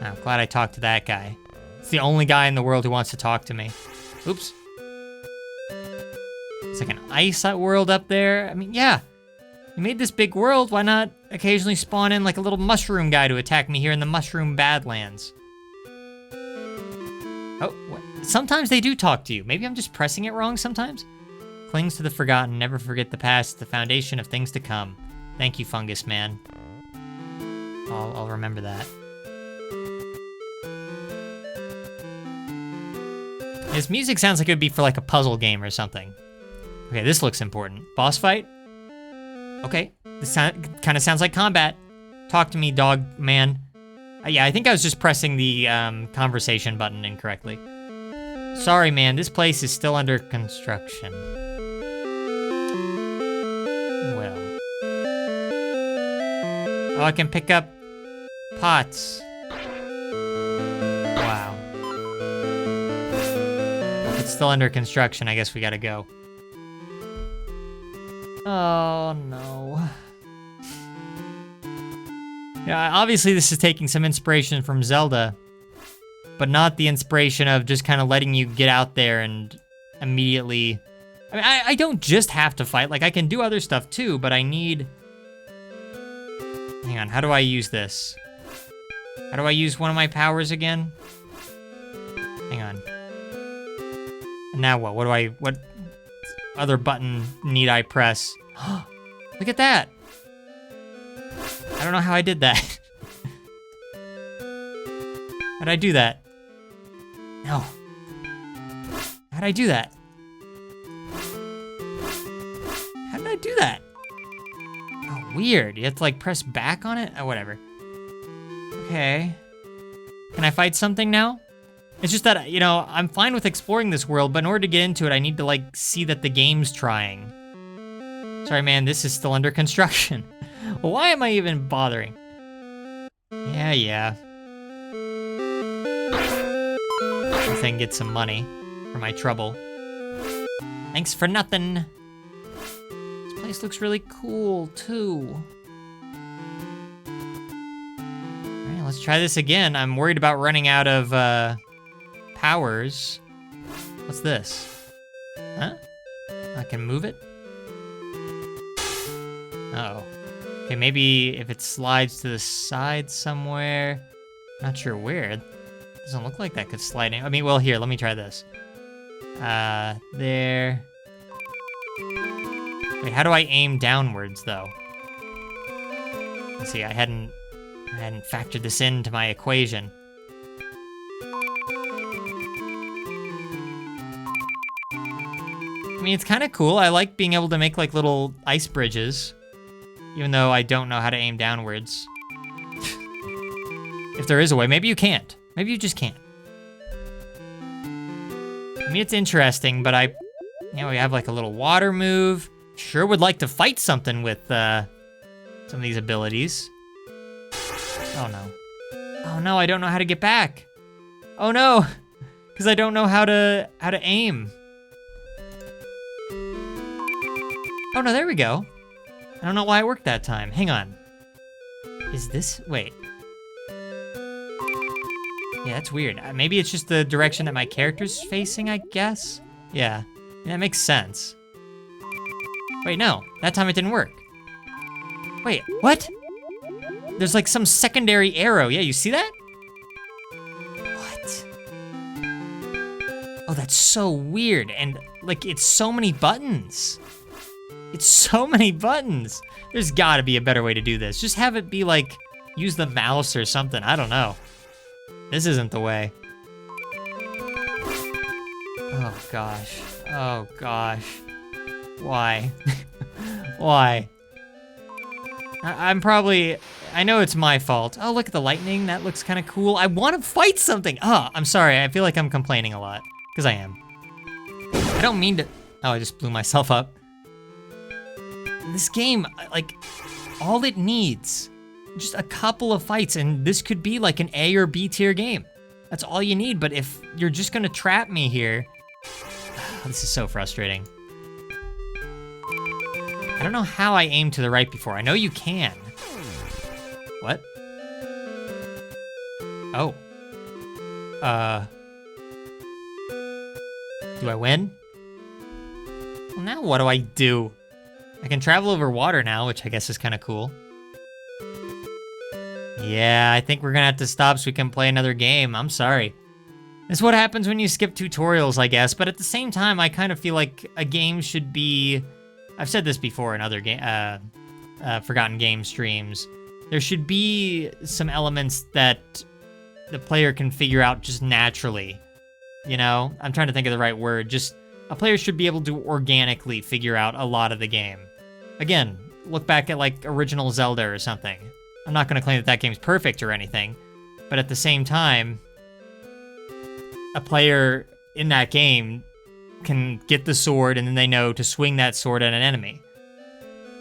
I'm glad I talked to that guy. It's the only guy in the world who wants to talk to me. Oops. It's like an ice world up there. I mean, yeah. You made this big world, why not occasionally spawn in like a little mushroom guy to attack me here in the Mushroom Badlands? Oh, what? Sometimes they do talk to you. Maybe I'm just pressing it wrong sometimes? Clings to the forgotten, never forget the past, the foundation of things to come. Thank you, Fungus Man. I'll remember that. This music sounds like it would be for like a puzzle game or something. Okay, this looks important. Boss fight? Okay, this kind of sounds like combat. Talk to me, dog man. Yeah, I think I was just pressing the conversation button incorrectly. Sorry, man, this place is still under construction. Well. Oh, I can pick up pots. Wow. If it's still under construction, I guess we gotta go. Oh, no. Yeah, obviously this is taking some inspiration from Zelda, but not the inspiration of just kind of letting you get out there and immediately... I mean, I don't just have to fight. Like, I can do other stuff too, but I need... Hang on, how do I use this? How do I use one of my powers again? Hang on. And now what? What other button need I press? Look at that! I don't know how I did that. How'd I do that? No. How'd I do that? How did I do that? Weird. You have to like press back on it? Oh, whatever. Okay. Can I fight something now? It's just that, you know, I'm fine with exploring this world, but in order to get into it, I need to like see that the game's trying. Sorry, man, this is still under construction. Well, why am I even bothering? Yeah. If I can get some money for my trouble. Thanks for nothing. This place looks really cool, too. All right, let's try this again. I'm worried about running out of powers. What's this? Huh? I can move it? Uh-oh. Okay, maybe if it slides to the side somewhere. Not sure where. Doesn't look like that could slide in. I mean, well, here, let me try this. There. Wait, how do I aim downwards, though? Let's see, I hadn't factored this into my equation. I mean, it's kind of cool. I like being able to make, like, little ice bridges. Even though I don't know how to aim downwards. If there is a way, maybe you can't. Maybe you just can't. I mean, it's interesting, but you know, we have like a little water move. Sure would like to fight something with some of these abilities. Oh no. Oh no, I don't know how to get back. Oh no, because I don't know how to aim. Oh no, there we go. I don't know why it worked that time. Hang on. Is this, wait. Yeah, that's weird. Maybe it's just the direction that my character's facing, I guess? Yeah, that makes sense. Wait, no, that time it didn't work. Wait, what? There's like some secondary arrow. Yeah, you see that? What? Oh, that's so weird. And like, it's so many buttons. It's so many buttons. There's gotta be a better way to do this. Just have it be like, use the mouse or something. I don't know. This isn't the way. Oh gosh. Oh gosh. Why? Why? I'm probably, I know it's my fault. Oh, look at the lightning. That looks kind of cool. I want to fight something. Oh, I'm sorry. I feel like I'm complaining a lot. Because I am. I don't mean to, oh, I just blew myself up. This game, like, all it needs, just a couple of fights, and this could be like an A or B tier game. That's all you need, but if you're just gonna trap me here, this is so frustrating. I don't know how I aimed to the right before. I know you can. What? Oh. Do I win? Well, now what do I do? I can travel over water now, which I guess is kind of cool. Yeah, I think we're gonna have to stop so we can play another game. I'm sorry. It's what happens when you skip tutorials, I guess, but at the same time, I kind of feel like a game should be... I've said this before in other Forgotten Game streams. There should be some elements that the player can figure out just naturally. You know? I'm trying to think of the right word. Just, a player should be able to organically figure out a lot of the game. Again, look back at like original Zelda or something. I'm not gonna claim that that game's perfect or anything, but at the same time, a player in that game can get the sword and then they know to swing that sword at an enemy.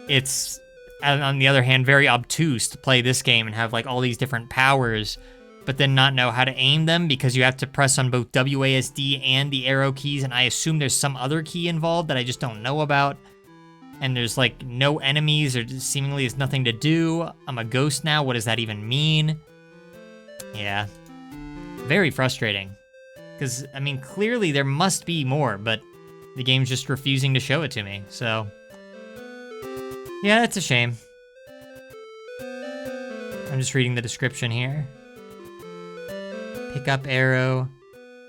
It's, on the other hand, very obtuse to play this game and have like all these different powers, but then not know how to aim them because you have to press on both WASD and the arrow keys, and I assume there's some other key involved that I just don't know about. And there's like no enemies, or seemingly there's nothing to do. I'm a ghost now, what does that even mean? Yeah, very frustrating. Because, I mean, clearly there must be more, but the game's just refusing to show it to me, so. Yeah, that's a shame. I'm just reading the description here. Pick up arrow.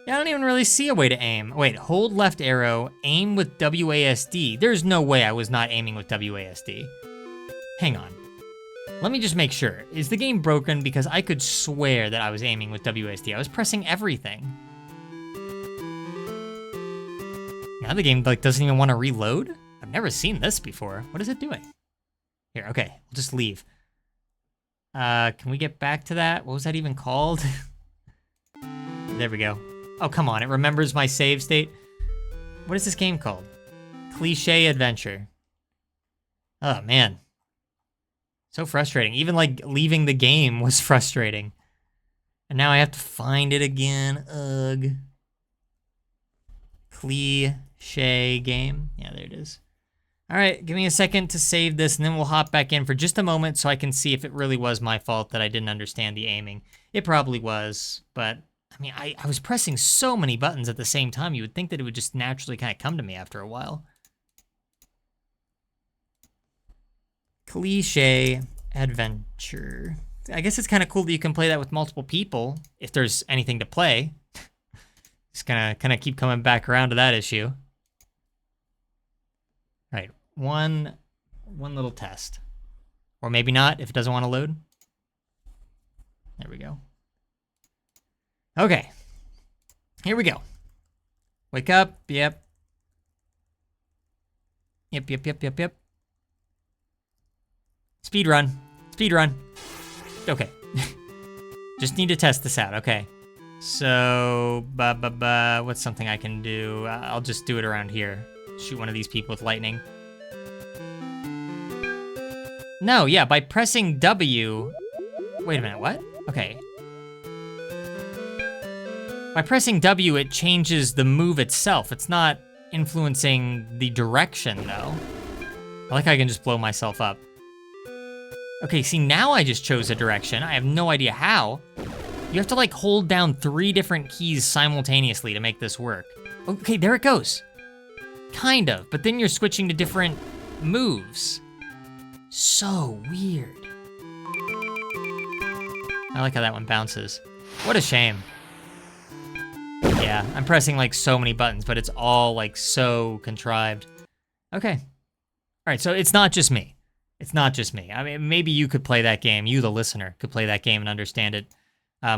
Yeah, I don't even really see a way to aim. Wait, hold left arrow, aim with WASD. There's no way I was not aiming with WASD. Hang on. Let me just make sure. Is the game broken? Because I could swear that I was aiming with WASD. I was pressing everything. Now the game like doesn't even want to reload? I've never seen this before. What is it doing? Here, okay, we'll just leave. Can we get back to that? What was that even called? There we go. Oh, come on, it remembers my save state. What is this game called? Cliche Adventure. Oh, man. So frustrating. Even, like, leaving the game was frustrating. And now I have to find it again. Ugh. Cliche game. Yeah, there it is. All right, give me a second to save this, and then we'll hop back in for just a moment so I can see if it really was my fault that I didn't understand the aiming. It probably was, but, I mean, I was pressing so many buttons at the same time, you would think that it would just naturally kind of come to me after a while. Cliche Adventure. I guess it's kind of cool that you can play that with multiple people, if there's anything to play. Just gonna kind of keep coming back around to that issue. Right, one little test. Or maybe not, if it doesn't want to load. There we go. Okay. Here we go. Wake up, yep. Yep. Speed run. Okay. Just need to test this out, okay. So, what's something I can do? I'll just do it around here. Shoot one of these people with lightning. No, yeah, by pressing W... Wait a minute, what? Okay. By pressing W, it changes the move itself. It's not influencing the direction, though. I like how I can just blow myself up. Okay, see, now I just chose a direction. I have no idea how. You have to, like, hold down 3 different keys simultaneously to make this work. Okay, there it goes. Kind of, but then you're switching to different moves. So weird. I like how that one bounces. What a shame. Yeah, I'm pressing like so many buttons, but it's all like so contrived. Okay. All right, so it's not just me. It's not just me. I mean, maybe you could play that game. You, the listener, could play that game and understand it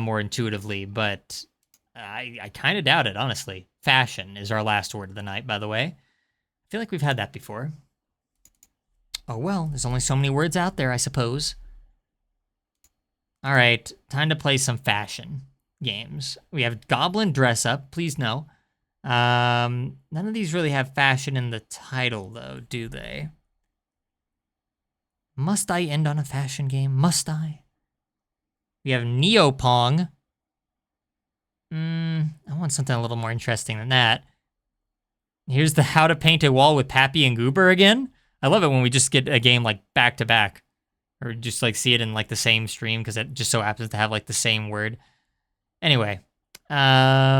more intuitively, but I kind of doubt it, honestly. Fashion is our last word of the night, by the way. I feel like we've had that before. Oh, well, there's only so many words out there, I suppose. All right, time to play some fashion games. We have Goblin Dress Up, please no. None of these really have fashion in the title, though, do they? Must I end on a fashion game? Must I? We have Neopong. I want something a little more interesting than that. Here's the How to Paint a Wall with Pappy and Goober again. I love it when we just get a game like back to back. Or just like see it in like the same stream because it just so happens to have like the same word. Anyway. Lemonade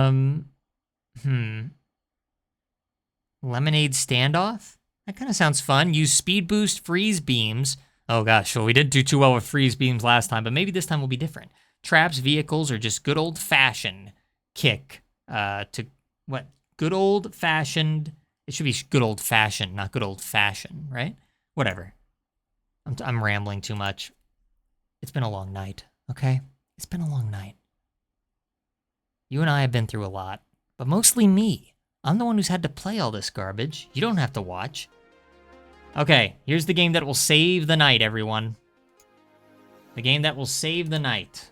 Standoff? That kind of sounds fun. Use Speed Boost, Freeze Beams. Oh gosh, well we didn't do too well with Freeze Beams last time, but maybe this time will be different. Traps, vehicles, or just good old-fashioned kick to what? Good old-fashioned. It should be good old-fashioned, not good old-fashioned, right? Whatever. I'm rambling too much. It's been a long night, okay? It's been a long night. You and I have been through a lot, but mostly me. I'm the one who's had to play all this garbage. You don't have to watch. Okay, here's the game that will save the night, everyone. The game that will save the night.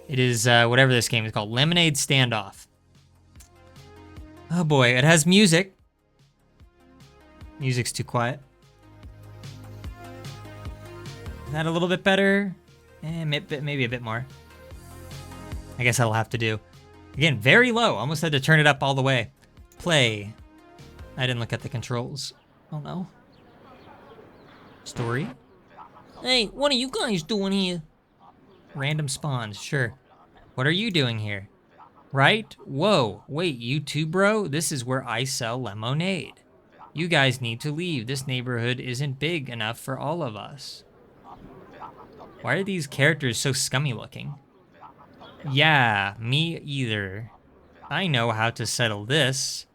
It is, whatever this game is called, Lemonade Standoff. Oh boy, it has music. Music's too quiet. Is that a little bit better? Maybe a bit more. I guess that'll have to do. Again, very low. Almost had to turn it up all the way. Play. I didn't look at the controls. Oh no. Story. Hey, what are you guys doing here? Random spawns, sure. What are you doing here? Right? Whoa, wait, you too, bro? This is where I sell lemonade. You guys need to leave. This neighborhood isn't big enough for all of us. Why are these characters so scummy looking? Yeah, me either. I know how to settle this.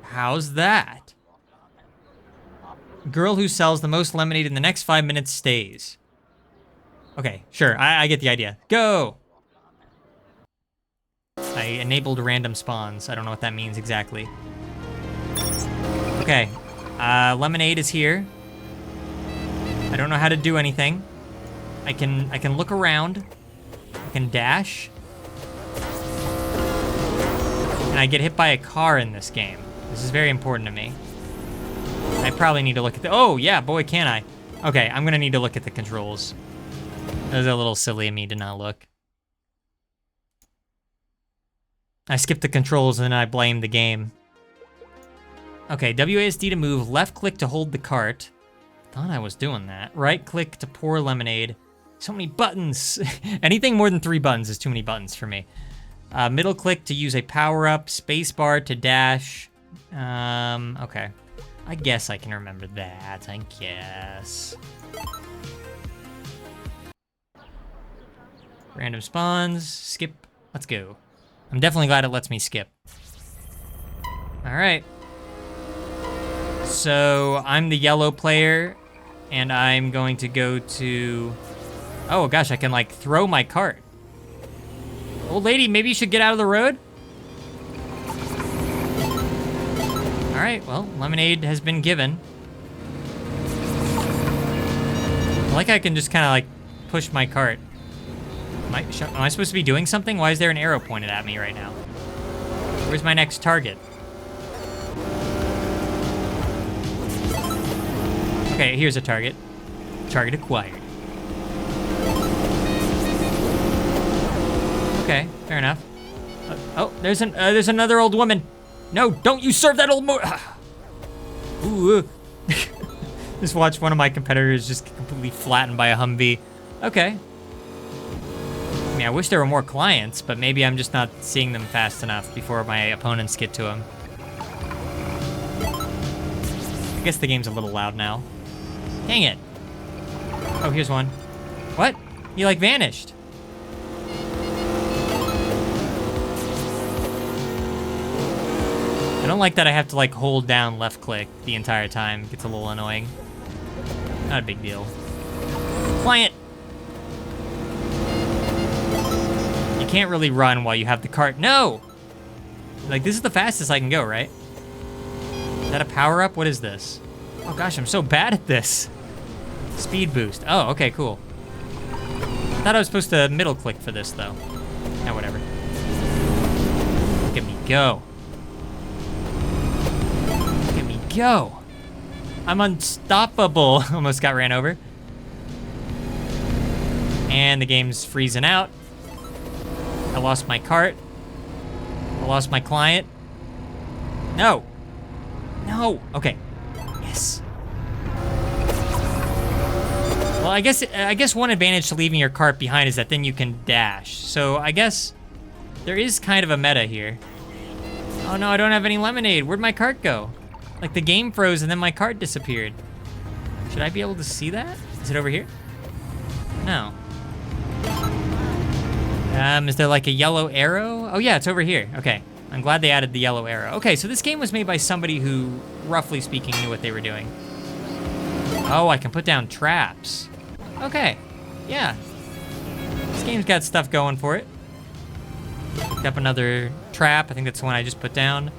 How's that? Girl who sells the most lemonade in the next 5 minutes stays. Okay, sure, I get the idea. Go! I enabled random spawns. I don't know what that means exactly. Okay, Lemonade is here. I don't know how to do anything. I can look around. I can dash. And I get hit by a car in this game. This is very important to me. I probably need to look at the... Oh, yeah, boy, can I. Okay, I'm gonna need to look at the controls. That was a little silly of me to not look. I skipped the controls and then I blamed the game. Okay, WASD to move, left click to hold the cart. Thought I was doing that. Right click to pour lemonade. So many buttons. Anything more than 3 buttons is too many buttons for me. Middle click to use a power-up, space bar to dash. Okay. I guess I can remember that, I guess. Random spawns, skip, let's go. I'm definitely glad it lets me skip. All right. So I'm the yellow player and I'm going to go to, oh gosh, I can like throw my cart. Old lady, maybe you should get out of the road? All right, well, lemonade has been given. I like I can just kind of like push my cart. Am I supposed to be doing something? Why is there an arrow pointed at me right now? Where's my next target? Okay, here's a target. Target acquired. Okay, fair enough. Oh, there's another old woman. No, don't you serve that old Ooh. Just watch one of my competitors just get completely flattened by a Humvee. Okay. I mean, I wish there were more clients, but maybe I'm just not seeing them fast enough before my opponents get to them. I guess the game's a little loud now. Dang it. Oh, here's one. What? He like vanished. I don't like that I have to like hold down left click the entire time. It gets a little annoying. Not a big deal. Client! You can't really run while you have the cart. No! Like, this is the fastest I can go, right? Is that a power-up? What is this? Oh gosh, I'm so bad at this. Speed boost. Oh, okay, cool. I thought I was supposed to middle click for this, though. Now, whatever. Look at me go. Look at me go. I'm unstoppable. Almost got ran over. And the game's freezing out. I lost my cart. I lost my client. No. No. Okay. Yes. Well, I guess one advantage to leaving your cart behind is that then you can dash. So I guess there is kind of a meta here. Oh no, I don't have any lemonade. Where'd my cart go? Like the game froze and then my cart disappeared. Should I be able to see that? Is it over here? No. Is there like a yellow arrow? Oh yeah, it's over here. Okay, I'm glad they added the yellow arrow. Okay, so this game was made by somebody who, roughly speaking, knew what they were doing. Oh, I can put down traps. Okay, yeah. This game's got stuff going for it. Picked up another trap. I think that's the one I just put down.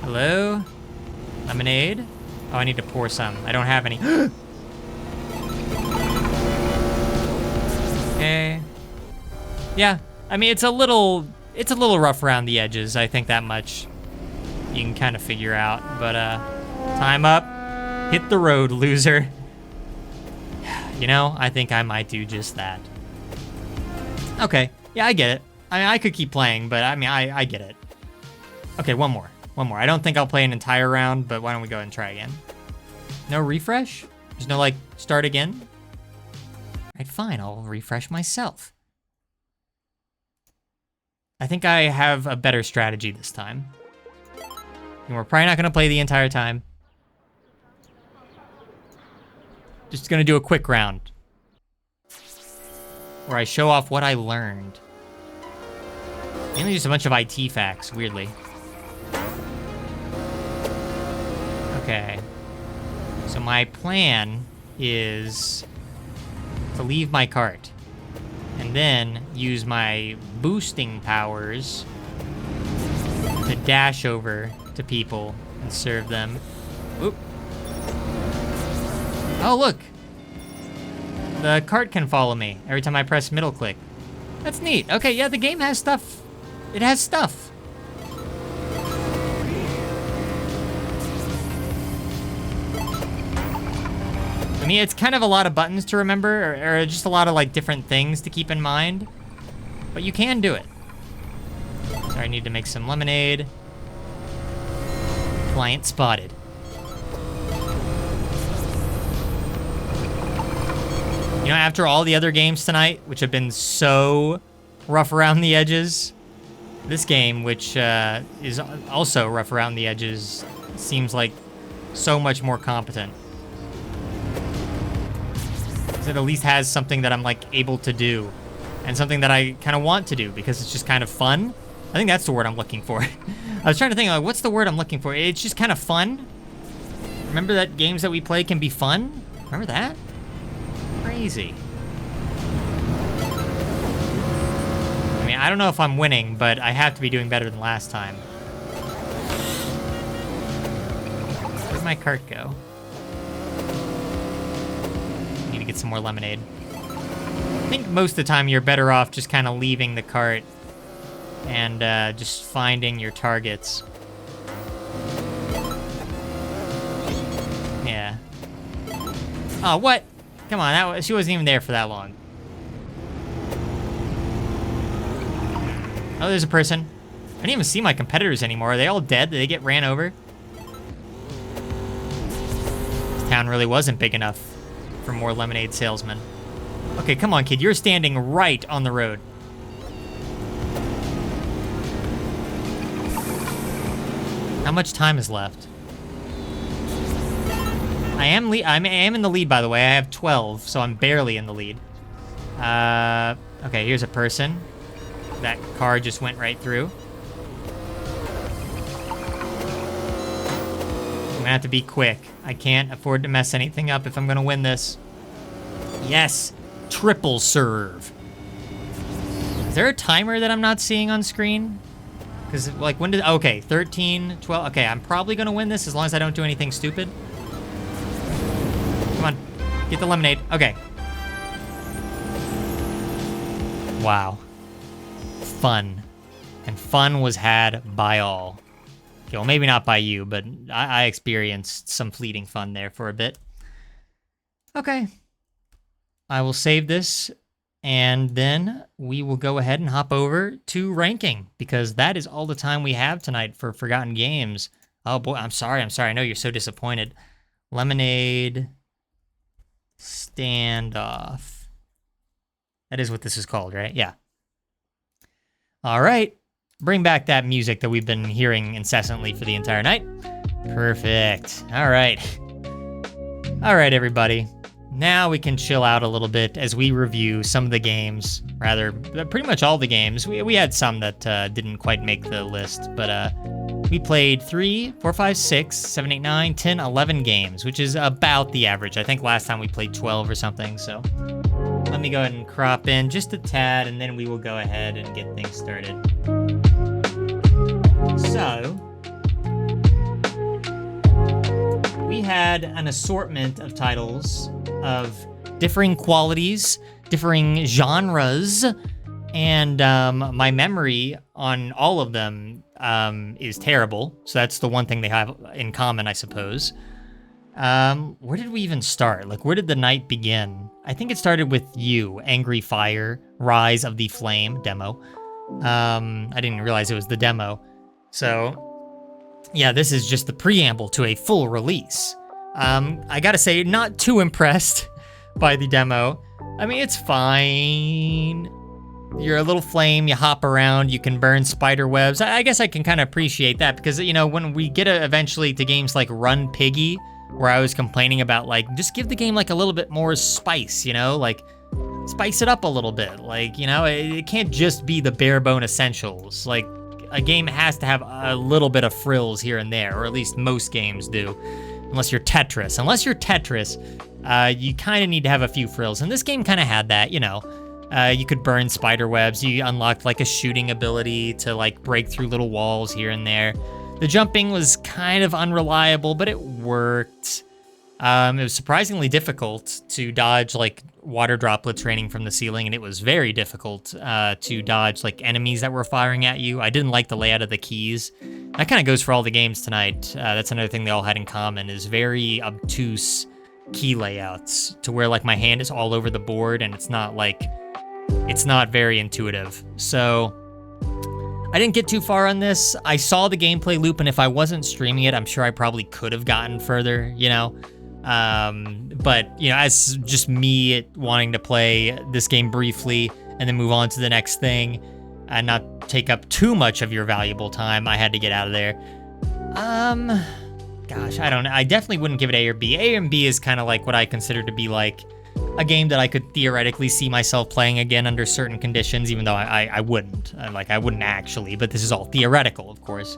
Hello? Lemonade? Oh, I need to pour some. I don't have any. Okay. Yeah, I mean, it's a little rough around the edges. I think that much you can kind of figure out. But time up. Hit the road, loser. You know, I think I might do just that. Okay, yeah, I get it. I could keep playing, but I mean, I get it. Okay, one more. I don't think I'll play an entire round, but why don't we go ahead and try again? No refresh? There's no, like, start again? All right, fine, I'll refresh myself. I think I have a better strategy this time. And we're probably not gonna play the entire time. Just gonna do a quick round. Where I show off what I learned. Mainly just a bunch of IT facts, weirdly. Okay. So my plan is to leave my cart. And then use my boosting powers to dash over to people and serve them. Oop. Oh, look. The cart can follow me every time I press middle click. That's neat. Okay, yeah, the game has stuff. It has stuff. I mean, it's kind of a lot of buttons to remember, or just a lot of, like, different things to keep in mind. But you can do it. Sorry, I need to make some lemonade. Client spotted. You know, after all the other games tonight, which have been so rough around the edges, this game, which is also rough around the edges, seems like so much more competent. It at least has something that I'm, like, able to do, and something that I kind of want to do, because it's just kind of fun. I think that's the word I'm looking for. I was trying to think, like, what's the word I'm looking for? It's just kind of fun. Remember that games that we play can be fun? Remember that? Crazy. I mean, I don't know if I'm winning, but I have to be doing better than last time. Where'd my cart go? Need to get some more lemonade. I think most of the time you're better off just kind of leaving the cart and just finding your targets. Yeah. Oh, what? Come on, she wasn't even there for that long. Oh, there's a person. I didn't even see my competitors anymore. Are they all dead? Did they get ran over? This town really wasn't big enough for more lemonade salesmen. Okay, come on, kid. You're standing right on the road. How much time is left? I am in the lead, by the way. I have 12, so I'm barely in the lead. Okay, here's a person. That car just went right through. I'm gonna have to be quick. I can't afford to mess anything up if I'm gonna win this. Yes, triple serve. Is there a timer that I'm not seeing on screen? Because, like, when did, okay, 13, 12, okay, I'm probably gonna win this as long as I don't do anything stupid. Come on, get the lemonade, okay. Wow. Fun. And fun was had by all. Okay, well, maybe not by you, but I experienced some fleeting fun there for a bit. Okay. I will save this, and then we will go ahead and hop over to ranking, because that is all the time we have tonight for Forgotten Games. Oh boy, I'm sorry. I know you're so disappointed. Lemonade Standoff. That is what this is called, right? Yeah. All right. Bring back that music that we've been hearing incessantly for the entire night. Perfect. All right. All right, everybody. Now we can chill out a little bit as we review some of the games, rather, pretty much all the games. We had some that didn't quite make the list, but we played 3, 4, 5, 6, 7, 8, 9, 10, 11 games, which is about the average. I think last time we played 12 or something, so let me go ahead and crop in just a tad, and then we will go ahead and get things started. So, we had an assortment of titles of differing qualities, differing genres, and my memory on all of them is terrible. So that's the one thing they have in common, I suppose. Where did we even start? Like, where did the night begin? I think it started with you, Angry Fire, Rise of the Flame demo. I didn't realize it was the demo. So, yeah, this is just the preamble to a full release. I gotta say, not too impressed by the demo. I mean, it's fine. You're a little flame, you hop around, you can burn spider webs. I guess I can kind of appreciate that because, you know, when we get eventually to games like Run Piggy, where I was complaining about, like, just give the game, like, a little bit more spice, you know? Like, spice it up a little bit. Like, you know, it can't just be the bare bone essentials. Like, a game has to have a little bit of frills here and there, or at least most games do. Unless you're Tetris. Unless you're Tetris, you kind of need to have a few frills. And this game kind of had that, you know. You could burn spider webs. You unlocked, like, a shooting ability to, like, break through little walls here and there. The jumping was kind of unreliable, but it worked. It was surprisingly difficult to dodge like water droplets raining from the ceiling, and it was very difficult to dodge like enemies that were firing at you. I didn't like the layout of the keys. That kind of goes for all the games tonight. That's another thing they all had in common, is very obtuse key layouts, to where like my hand is all over the board and it's not very intuitive. So I didn't get too far on this. I saw the gameplay loop, and if I wasn't streaming it, I'm sure I probably could have gotten further, you know? But, you know, as just me wanting to play this game briefly and then move on to the next thing and not take up too much of your valuable time, I had to get out of there. Gosh, I don't know. I definitely wouldn't give it A or B. A and B is kind of like what I consider to be like a game that I could theoretically see myself playing again under certain conditions, even though I wouldn't. I wouldn't actually, but this is all theoretical, of course.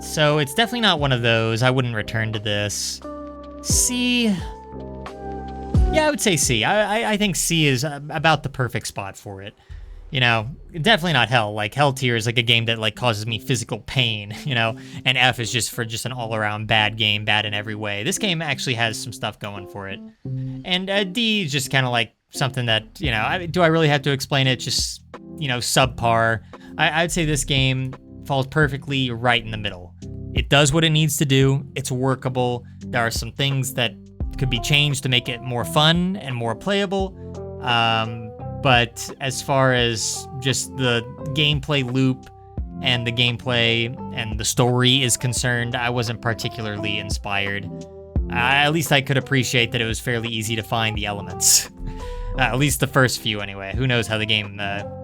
So it's definitely not one of those. I wouldn't return to this. C. Yeah, I would say C. I think C is about the perfect spot for it. You know, definitely not Hell. Like, Hell tier is like a game that like causes me physical pain, you know, and F is just for just an all-around bad game, bad in every way. This game actually has some stuff going for it. And D is just kind of like something that, you know, do I really have to explain it? Just, you know, subpar. I'd say this game falls perfectly right in the middle. It does what it needs to do. It's workable. There are some things that could be changed to make it more fun and more playable. But as far as just the gameplay loop and the gameplay and the story is concerned, I wasn't particularly inspired. At least I could appreciate that it was fairly easy to find the elements. At least the first few anyway. Who knows how the game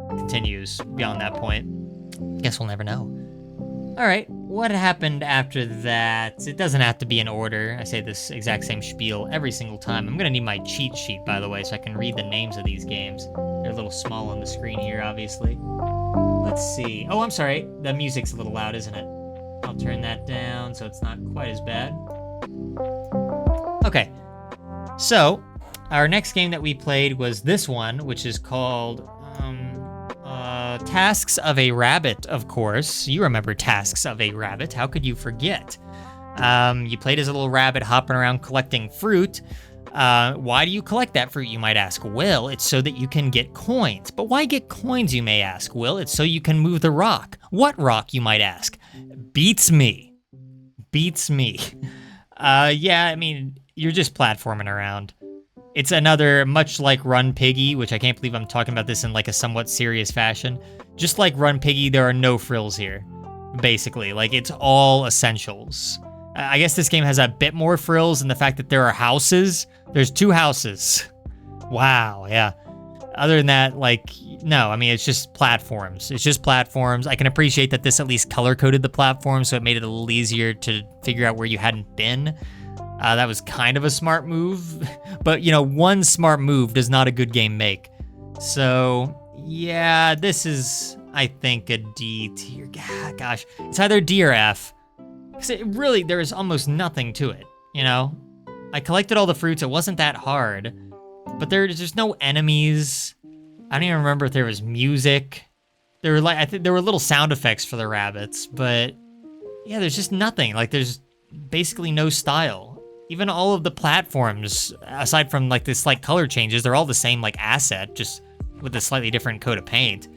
continues beyond that point. Guess we'll never know. All right, what happened after that? It doesn't have to be in order. I say this exact same spiel every single time. I'm gonna need my cheat sheet, by the way, so I can read the names of these games. They're a little small on the screen here, obviously. Let's see. Oh, I'm sorry. The music's a little loud, isn't it? I'll turn that down so it's not quite as bad. Okay, so our next game that we played was this one, which is called Tasks of a Rabbit, of course. You remember Tasks of a Rabbit. How could you forget? You played as a little rabbit hopping around collecting fruit. Why do you collect that fruit, you might ask? Well, it's so that you can get coins. But why get coins, you may ask? Well, it's so you can move the rock. What rock, you might ask? Beats me. Beats me. Yeah, I mean, you're just platforming around. It's another, much like Run Piggy, which I can't believe I'm talking about this in like a somewhat serious fashion. Just like Run Piggy, there are no frills here, basically. Like, it's all essentials. I guess this game has a bit more frills in the fact that there are houses. There's 2 houses. Wow, yeah. Other than that, like, no, I mean, it's just platforms. It's just platforms. I can appreciate that this at least color-coded the platform, so it made it a little easier to figure out where you hadn't been. That was kind of a smart move, but you know, one smart move does not a good game make. So yeah, this is, I think, a D tier. Gosh, it's either D or F. Because it really, there's almost nothing to it, you know? I collected all the fruits, it wasn't that hard, but there's just no enemies. I don't even remember if there was music. There were like, I think there were little sound effects for the rabbits, but yeah, there's just nothing. Like, there's basically no style. Even all of the platforms, aside from like the slight color changes, they're all the same like asset, just with a slightly different coat of paint.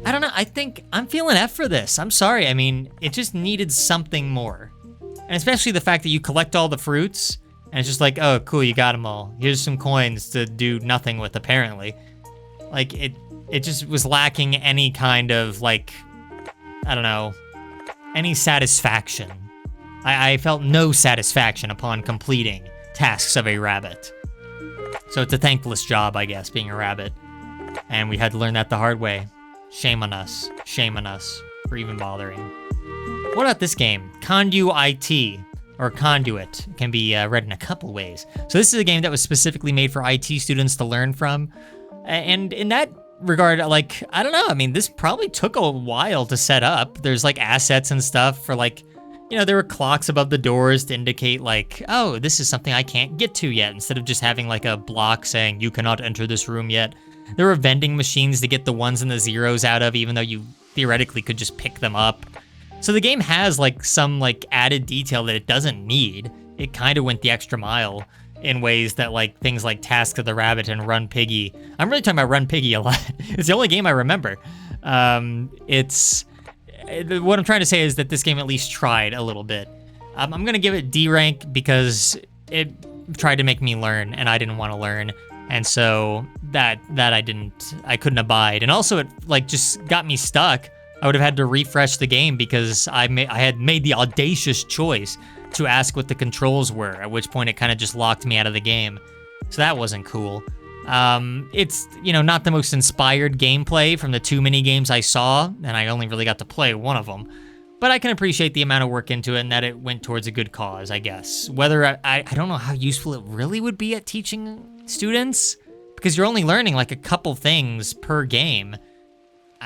I don't know, I think I'm feeling F for this. I'm sorry, I mean, it just needed something more. And especially the fact that you collect all the fruits, and it's just like, oh, cool, you got them all. Here's some coins to do nothing with, apparently. Like, it just was lacking any kind of, like, I don't know, any satisfaction. I felt no satisfaction upon completing Tasks of a Rabbit. So it's a thankless job, I guess, being a rabbit. And we had to learn that the hard way. Shame on us. Shame on us for even bothering. What about this game? Conduit, or Conduit, can be read in a couple ways. So this is a game that was specifically made for IT students to learn from. And in that regard, like, I don't know, I mean, this probably took a while to set up. There's like assets and stuff for like, you know, there were clocks above the doors to indicate like, oh, this is something I can't get to yet, instead of just having like a block saying you cannot enter this room yet. There were vending machines to get the ones and the zeros out of, even though you theoretically could just pick them up. So the game has like some like added detail that it doesn't need. It kind of went the extra mile in ways that like things like Task of the Rabbit and Run Piggy. I'm really talking about Run Piggy a lot. It's the only game I remember. What I'm trying to say is that this game at least tried a little bit. I'm gonna give it D rank because it tried to make me learn and I didn't want to learn. And so that I couldn't abide. And also it like just got me stuck. I would have had to refresh the game because I had made the audacious choice to ask what the controls were, at which point it kind of just locked me out of the game. So that wasn't cool. It's, not the most inspired gameplay from the 2 mini games I saw, and I only really got to play one of them. But I can appreciate the amount of work into it and that it went towards a good cause, I guess. Whether I don't know how useful it really would be at teaching students, because you're only learning like a couple things per game.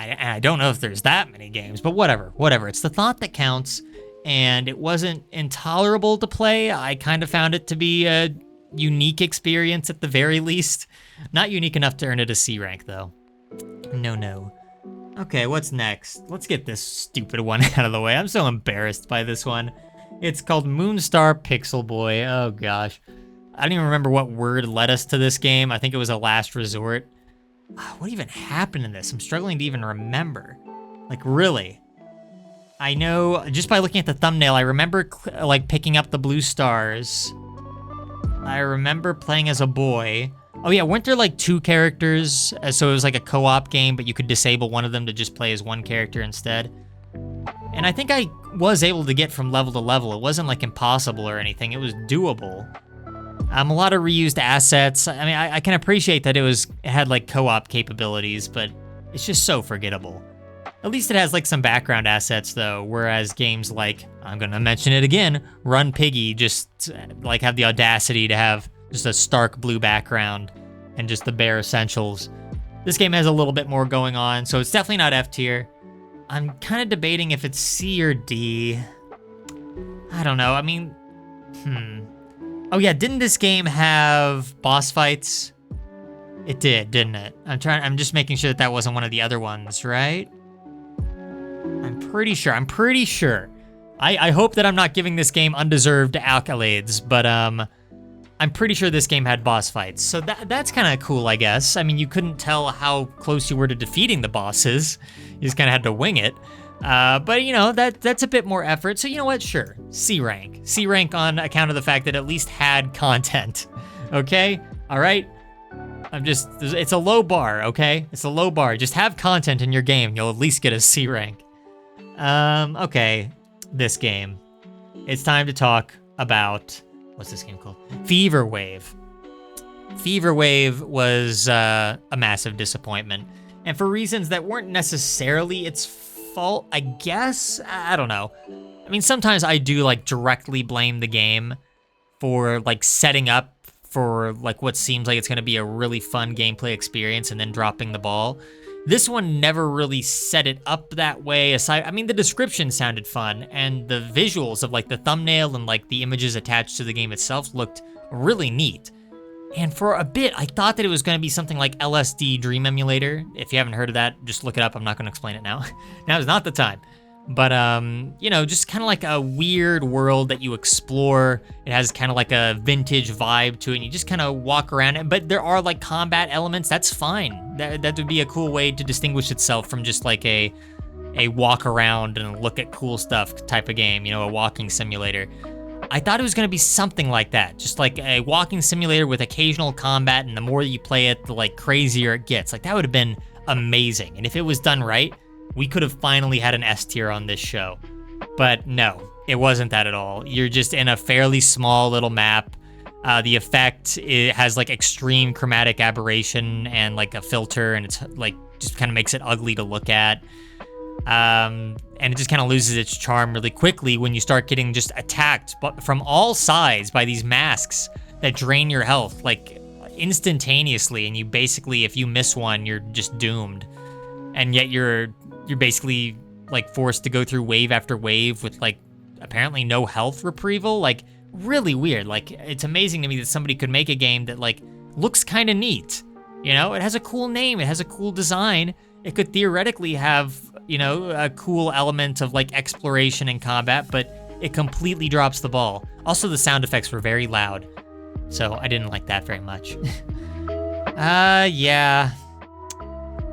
I don't know if there's that many games, but whatever. It's the thought that counts, and it wasn't intolerable to play. I kind of found it to be a unique experience at the very least. Not unique enough to earn it a C rank, though. No. Okay, what's next? Let's get this stupid one out of the way. I'm so embarrassed by this one. It's called Moonstar Pixel Boy. Oh, gosh. I don't even remember what word led us to this game. I think it was a last resort. What even happened in this? I'm struggling to even remember. Like, really? I know, just by looking at the thumbnail, I remember, like, picking up the blue stars. I remember playing as a boy. Oh, yeah, weren't there, like, 2 characters? So it was, like, a co-op game, but you could disable one of them to just play as one character instead. And I think I was able to get from level to level. It wasn't, like, impossible or anything. It was doable. A lot of reused assets. I mean, I can appreciate that it had like co-op capabilities, but it's just so forgettable. At least it has like some background assets though, whereas games like, I'm gonna mention it again, Run Piggy just like have the audacity to have just a stark blue background and just the bare essentials. This game has a little bit more going on, so it's definitely not F tier. I'm kind of debating if it's C or D. I don't know, I mean, Oh yeah, didn't this game have boss fights? It did, didn't it? I'm just making sure that wasn't one of the other ones, right? I'm pretty sure. I hope that I'm not giving this game undeserved accolades, but I'm pretty sure this game had boss fights. So that's kind of cool, I guess. I mean, you couldn't tell how close you were to defeating the bosses. You just kind of had to wing it. But that's a bit more effort. So you know what? Sure, C rank. C rank on account of the fact that it at least had content. Okay? All right? It's a low bar, okay? It's a low bar. Just have content in your game. You'll at least get a C rank. Okay. This game. It's time to talk about, what's this game called? Feverwave. Feverwave was a massive disappointment. And for reasons that weren't necessarily its fault, I guess. I don't know. I mean, sometimes I do like directly blame the game for like setting up for like what seems like it's going to be a really fun gameplay experience and then dropping the ball. This one never really set it up that way. I mean, the description sounded fun and the visuals of like the thumbnail and like the images attached to the game itself looked really neat. And for a bit, I thought that it was going to be something like LSD Dream Emulator. If you haven't heard of that, just look it up. I'm not going to explain it now. Now is not the time. But, just kind of like a weird world that you explore. It has kind of like a vintage vibe to it, and you just kind of walk around it. But there are like combat elements. That's fine. That would be a cool way to distinguish itself from just like a walk around and look at cool stuff type of game, a walking simulator. I thought it was going to be something like that, just like a walking simulator with occasional combat, and the more you play it, the like crazier it gets. Like that would have been amazing. And if it was done right, we could have finally had an S tier on this show. But no, it wasn't that at all. You're just in a fairly small little map. The effect, it has like extreme chromatic aberration and like a filter, and it's like just kind of makes it ugly to look at. And it just kind of loses its charm really quickly when you start getting just attacked from all sides by these masks that drain your health like instantaneously, and you basically, if you miss one, you're just doomed. And yet you're basically like forced to go through wave after wave with like apparently no health retrieval. Like really weird. Like it's amazing to me that somebody could make a game that like looks kind of neat. It has a cool name, it has a cool design. It could theoretically have a cool element of like exploration and combat, but it completely drops the ball. Also, the sound effects were very loud, so I didn't like that very much. Yeah.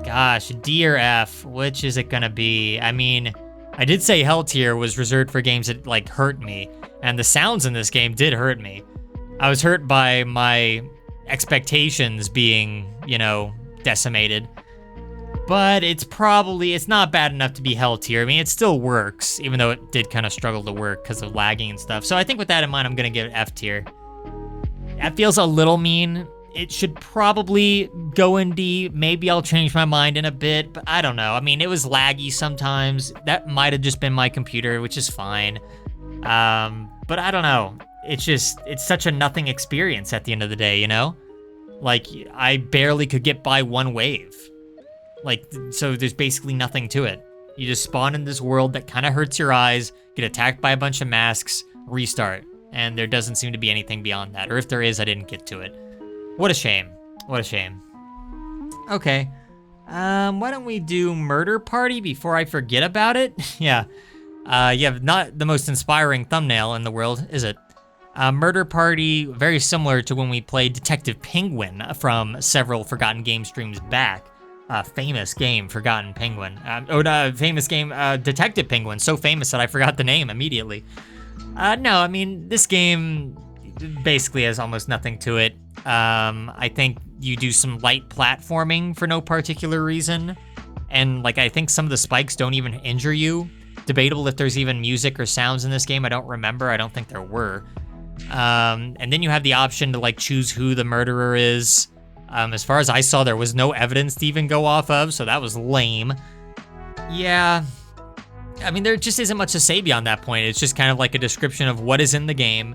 Gosh, D or F, which is it gonna be? I mean, I did say Hell tier was reserved for games that like hurt me, and the sounds in this game did hurt me. I was hurt by my expectations being, decimated. But it's not bad enough to be Hell tier. I mean, it still works, even though it did kind of struggle to work because of lagging and stuff. So I think with that in mind, I'm gonna give it F tier. That feels a little mean. It should probably go in D. Maybe I'll change my mind in a bit, but I don't know. I mean, it was laggy sometimes. That might have just been my computer, which is fine. But I don't know. It's such a nothing experience at the end of the day, Like, I barely could get by one wave. Like, so there's basically nothing to it. You just spawn in this world that kind of hurts your eyes, get attacked by a bunch of masks, restart. And there doesn't seem to be anything beyond that. Or if there is, I didn't get to it. What a shame. What a shame. Okay. Why don't we do Murder Party before I forget about it? Yeah. Not the most inspiring thumbnail in the world, is it? Murder Party, very similar to when we played Detective Penguin from several Forgotten Game streams back. Famous game, Forgotten Penguin. Famous game, Detective Penguin. So famous that I forgot the name immediately. No, I mean, this game basically has almost nothing to it. I think you do some light platforming for no particular reason. And like, I think some of the spikes don't even injure you. Debatable if there's even music or sounds in this game. I don't remember. I don't think there were. And then you have the option to like choose who the murderer is. As far as I saw, there was no evidence to even go off of, so that was lame. Yeah. I mean, there just isn't much to say beyond that point. It's just kind of like a description of what is in the game.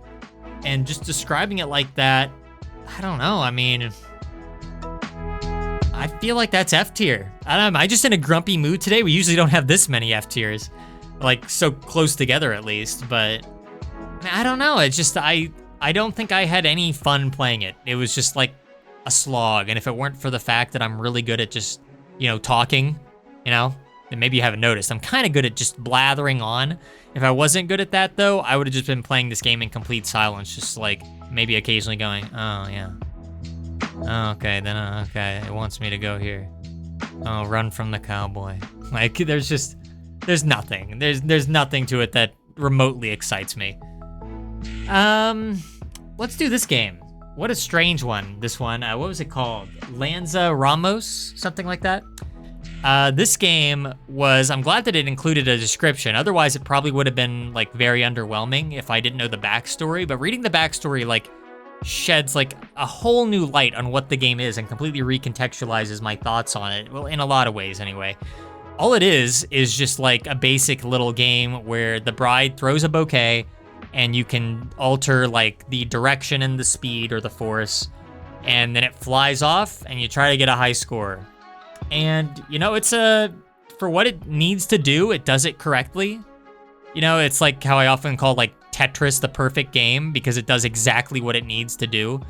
And just describing it like that, I don't know. I mean, I feel like that's F tier. I don't know. Am I just in a grumpy mood today? We usually don't have this many F tiers. Like, so close together at least. But, I don't know. It's just, I don't think I had any fun playing it. It was just like a slog. And if it weren't for the fact that I'm really good at just, talking, then maybe you haven't noticed. I'm kind of good at just blathering on. If I wasn't good at that, though, I would have just been playing this game in complete silence, just like maybe occasionally going, oh, yeah. Oh, okay, then, okay, it wants me to go here. Oh, run from the cowboy. Like, there's nothing. There's nothing to it that remotely excites me. Let's do this game. What a strange one, this one. What was it called? Lanza Ramos? Something like that? This game was, I'm glad that it included a description. Otherwise, it probably would have been, like, very underwhelming if I didn't know the backstory. But reading the backstory, like, sheds, like, a whole new light on what the game is and completely recontextualizes my thoughts on it. Well, in a lot of ways, anyway. All it is just, like, a basic little game where the bride throws a bouquet and you can alter, like, the direction and the speed or the force. And then it flies off and you try to get a high score. And, it's for what it needs to do, it does it correctly. It's like how I often call, like, Tetris the perfect game because it does exactly what it needs to do.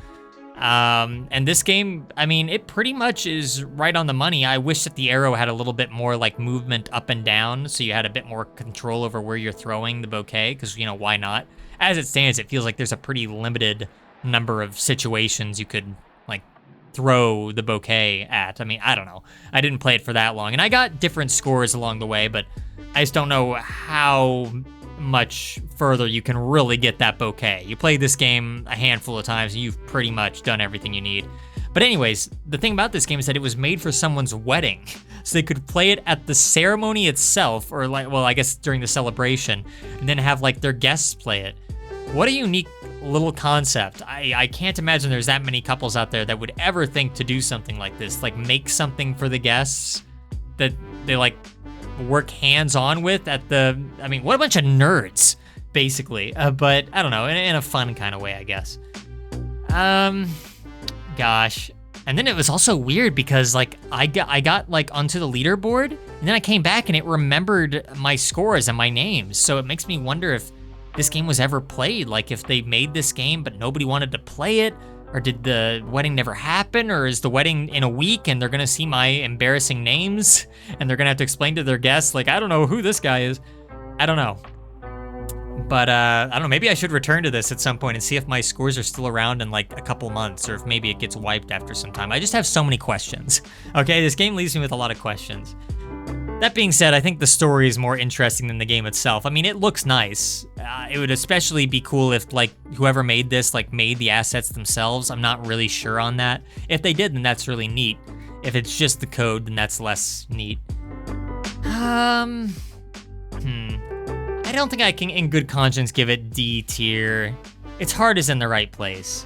And this game, I mean, it pretty much is right on the money. I wish that the arrow had a little bit more, like, movement up and down so you had a bit more control over where you're throwing the bouquet because, why not? As it stands, it feels like there's a pretty limited number of situations you could, like, throw the bouquet at. I mean, I don't know. I didn't play it for that long. And I got different scores along the way, but I just don't know how much further you can really get that bouquet. You play this game a handful of times and you've pretty much done everything you need. But anyways, the thing about this game is that it was made for someone's wedding. So they could play it at the ceremony itself, or like, well, I guess during the celebration, and then have like their guests play it. What a unique little concept. I can't imagine there's that many couples out there that would ever think to do something like this, like make something for the guests that they like work hands-on with at the, I mean, what a bunch of nerds, basically. But I don't know, in a fun kind of way, I guess. Gosh. And then it was also weird because like I got like onto the leaderboard and then I came back and it remembered my scores and my names. So it makes me wonder if this game was ever played, like if they made this game but nobody wanted to play it, Or did the wedding never happen? Or is the wedding in a week and they're gonna see my embarrassing names and they're gonna have to explain to their guests, like, I don't know who this guy is. I don't know. But I don't know, maybe I should return to this at some point and see if my scores are still around in like a couple months, or if maybe it gets wiped after some time. I just have so many questions. Okay, this game leaves me with a lot of questions. That being said, I think the story is more interesting than the game itself. I mean, it looks nice. It would especially be cool if like whoever made this like made the assets themselves. I'm not really sure on that. If they did, then that's really neat. If it's just the code, then that's less neat. I don't think I can, in good conscience, give it D tier. Its heart is in the right place.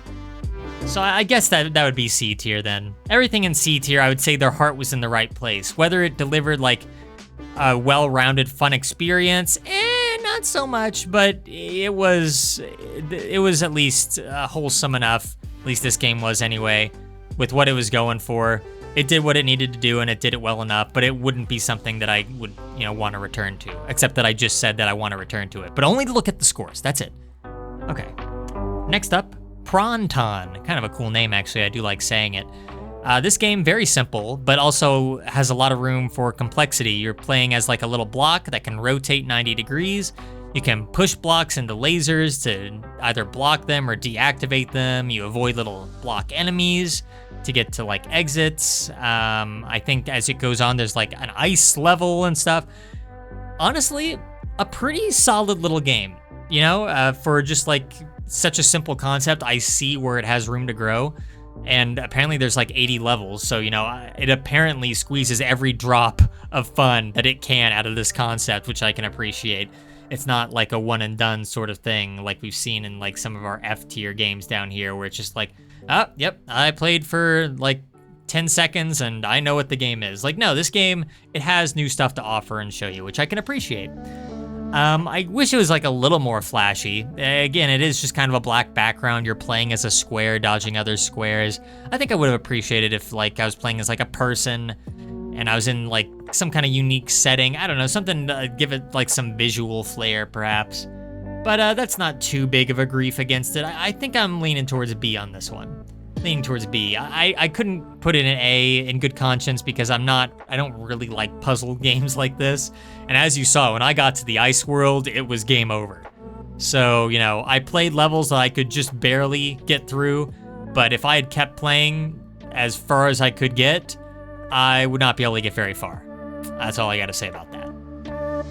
So I guess that would be C tier then. Everything in C tier, I would say their heart was in the right place. Whether it delivered like a well-rounded, fun experience, not so much, but it was at least wholesome enough. At least this game was anyway, with what it was going for. It did what it needed to do, and it did it well enough, but it wouldn't be something that I would, want to return to, except that I just said that I want to return to it, but only to look at the scores. That's it. Okay. Next up, Pronton. Kind of a cool name, actually. I do like saying it. This game, very simple, but also has a lot of room for complexity. You're playing as like a little block that can rotate 90 degrees. You can push blocks into lasers to either block them or deactivate them. You avoid little block enemies to get to like exits. I think as it goes on, there's like an ice level and stuff. Honestly, a pretty solid little game, for just like such a simple concept. I see where it has room to grow. And apparently there's like 80 levels, so it apparently squeezes every drop of fun that it can out of this concept, which I can appreciate. It's not like a one and done sort of thing like we've seen in like some of our F tier games down here, where it's just like, yep, I played for like 10 seconds and I know what the game is. Like, no, this game, it has new stuff to offer and show you, which I can appreciate. I wish it was like a little more flashy. Again, it is just kind of a black background. You're playing as a square, dodging other squares. I think I would have appreciated if like I was playing as like a person and I was in like some kind of unique setting. I don't know, something to give it like some visual flair perhaps. But that's not too big of a grief against it. I think I'm leaning towards B on this one. Leaning towards B. I couldn't put it in A in good conscience because I don't really like puzzle games like this. And as you saw, when I got to the ice world, it was game over. So, I played levels that I could just barely get through, but if I had kept playing as far as I could get, I would not be able to get very far. That's all I gotta say about that.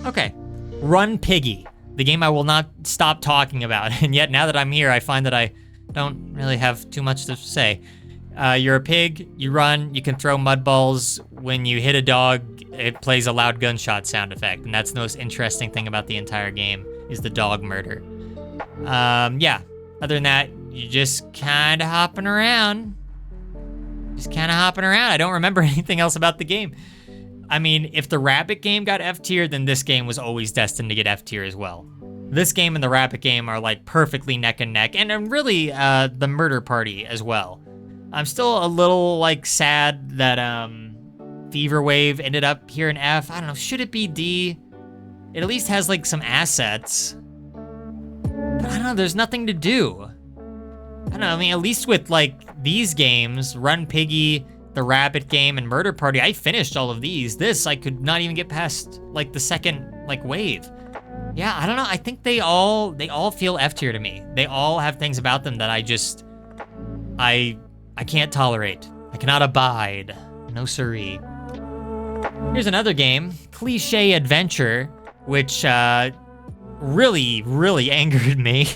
Okay, Run Piggy, the game I will not stop talking about, and yet now that I'm here, I find that I don't really have too much to say. You're a pig, you run, you can throw mud balls. When you hit a dog, it plays a loud gunshot sound effect, and that's the most interesting thing about the entire game, is the dog murder. Yeah, other than that, you're just kind of hopping around. I don't remember anything else about the game. I mean, if the Rabbit game got F tier, then this game was always destined to get F tier as well. This game and the Rabbit game are like perfectly neck and neck, and really the Murder Party as well. I'm still a little like sad that Feverwave ended up here in F. I don't know, should it be D? It at least has like some assets. But I don't know, there's nothing to do. I don't know, I mean, at least with like these games, Run Piggy, the Rabbit game, and Murder Party, I finished all of these. This, I could not even get past like the second like wave. Yeah, I don't know, I think they all feel F tier to me. They all have things about them that I can't tolerate. I cannot abide. No siree. Here's another game, Cliche Adventure, which really, really angered me.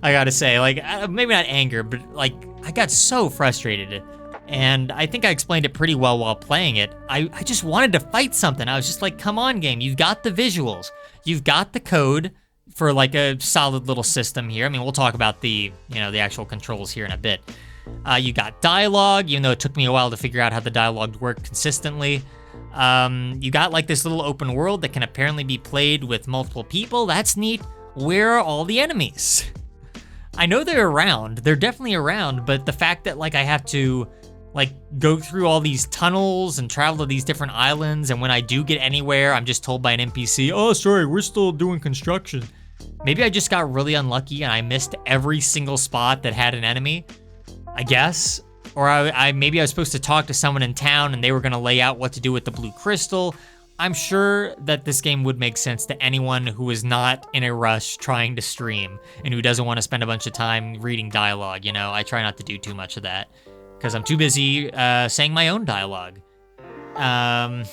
I gotta say, like, maybe not anger, but like, I got so frustrated. And I think I explained it pretty well while playing it. I just wanted to fight something. I was just like, come on, game. You've got the visuals. You've got the code for like a solid little system here. I mean, we'll talk about the actual controls here in a bit. You got dialogue, even though it took me a while to figure out how the dialogue worked consistently. You got like this little open world that can apparently be played with multiple people. That's neat. Where are all the enemies? I know they're around. They're definitely around, but the fact that like I have to like go through all these tunnels and travel to these different islands, and when I do get anywhere, I'm just told by an NPC, oh, sorry, we're still doing construction. Maybe I just got really unlucky and I missed every single spot that had an enemy. I guess. Or maybe I was supposed to talk to someone in town and they were gonna lay out what to do with the blue crystal. I'm sure that this game would make sense to anyone who is not in a rush trying to stream and who doesn't want to spend a bunch of time reading dialogue. You know, I try not to do too much of that because I'm too busy saying my own dialogue. Well,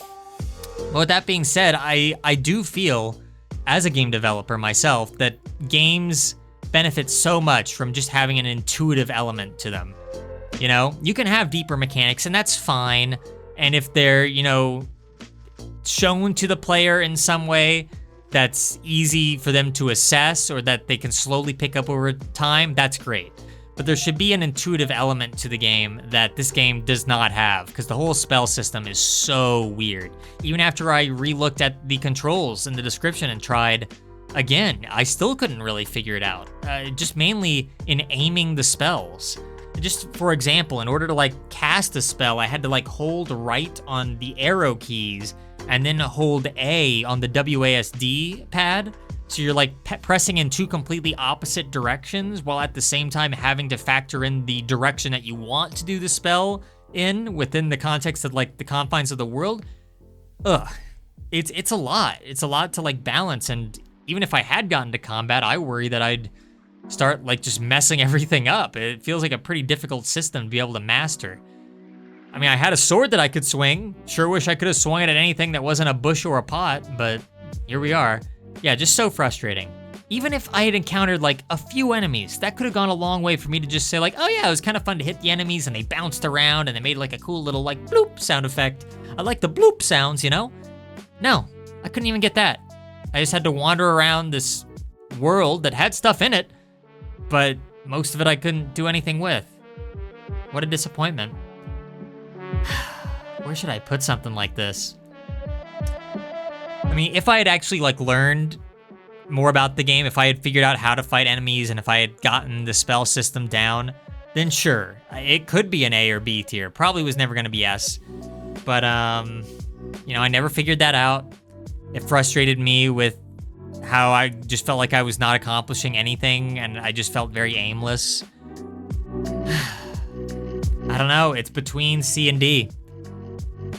with that being said, I do feel, as a game developer myself, that games benefit so much from just having an intuitive element to them. You know, you can have deeper mechanics, and that's fine. And if they're, you know, shown to the player in some way that's easy for them to assess or that they can slowly pick up over time, that's great. But there should be an intuitive element to the game that this game does not have, because the whole spell system is so weird. Even after I re-looked at the controls in the description and tried again, I still couldn't really figure it out. Just mainly in aiming the spells. Just for example, in order to like cast a spell, I had to like hold right on the arrow keys and then hold A on the WASD pad. So you're like pressing in two completely opposite directions while at the same time having to factor in the direction that you want to do the spell in within the context of like the confines of the world. Ugh, it's a lot. It's a lot to like balance. And even if I had gotten to combat, I worry that I'd start like just messing everything up. It feels like a pretty difficult system to be able to master. I mean, I had a sword that I could swing. Sure wish I could have swung it at anything that wasn't a bush or a pot, but here we are. Yeah, just so frustrating. Even if I had encountered like a few enemies, that could have gone a long way for me to just say like, oh yeah, it was kind of fun to hit the enemies and they bounced around and they made like a cool little like bloop sound effect. I like the bloop sounds, you know? No, I couldn't even get that. I just had to wander around this world that had stuff in it, but most of it I couldn't do anything with. What a disappointment. Where should I put something like this? I mean, if I had actually like learned more about the game, if I had figured out how to fight enemies and if I had gotten the spell system down, then sure, it could be an A or B tier. Probably was never gonna be S. But, you know, I never figured that out. It frustrated me with how I just felt like I was not accomplishing anything and I just felt very aimless. I don't know, it's between C and D.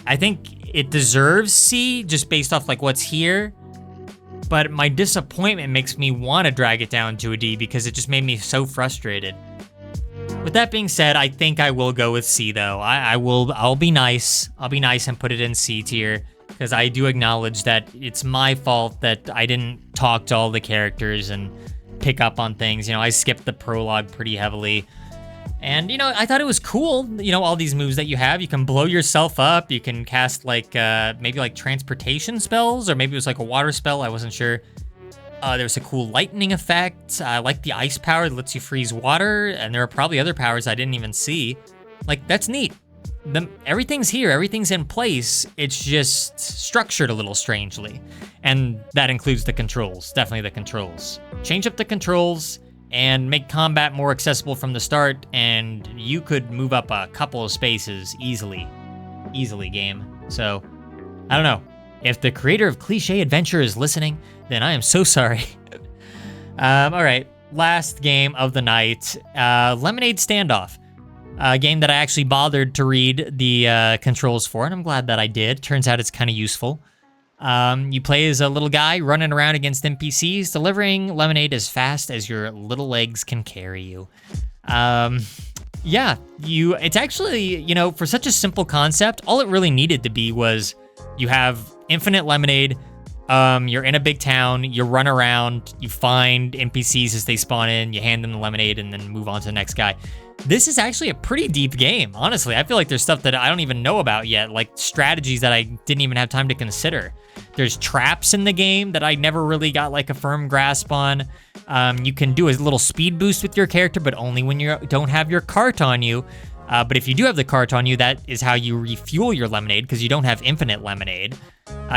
I think it deserves C just based off like what's here, but my disappointment makes me want to drag it down to a D because it just made me so frustrated. With that being said, I think I will go with C though. I'll be nice. I'll be nice and put it in C tier because I do acknowledge that it's my fault that I didn't talk to all the characters and pick up on things. You know, I skipped the prologue pretty heavily. And, you know, I thought it was cool, you know, all these moves that you have. You can blow yourself up. You can cast, like, maybe, like, transportation spells, or maybe it was, like, a water spell. I wasn't sure. There was a cool lightning effect. I like the ice power that lets you freeze water, and there are probably other powers I didn't even see. Like, that's neat. Everything's here. Everything's in place. It's just structured a little strangely. And that includes the controls. Definitely the controls. Change up the controls and make combat more accessible from the start, and you could move up a couple of spaces easily. Easily, game. So, I don't know. If the creator of Cliché Adventure is listening, then I am so sorry. All right, last game of the night, Lemonade Standoff. A game that I actually bothered to read the controls for, and I'm glad that I did. Turns out it's kind of useful. You play as a little guy running around against NPCs, delivering lemonade as fast as your little legs can carry you. Yeah, it's actually, you know, for such a simple concept, all it really needed to be was you have infinite lemonade, you're in a big town, you run around, you find NPCs as they spawn in, you hand them the lemonade, and then move on to the next guy. This is actually a pretty deep game, honestly. I feel like there's stuff that I don't even know about yet, like strategies that I didn't even have time to consider. There's traps in the game that I never really got like a firm grasp on. You can do a little speed boost with your character, but only when you don't have your cart on you. But if you do have the cart on you, that is how you refuel your lemonade because you don't have infinite lemonade.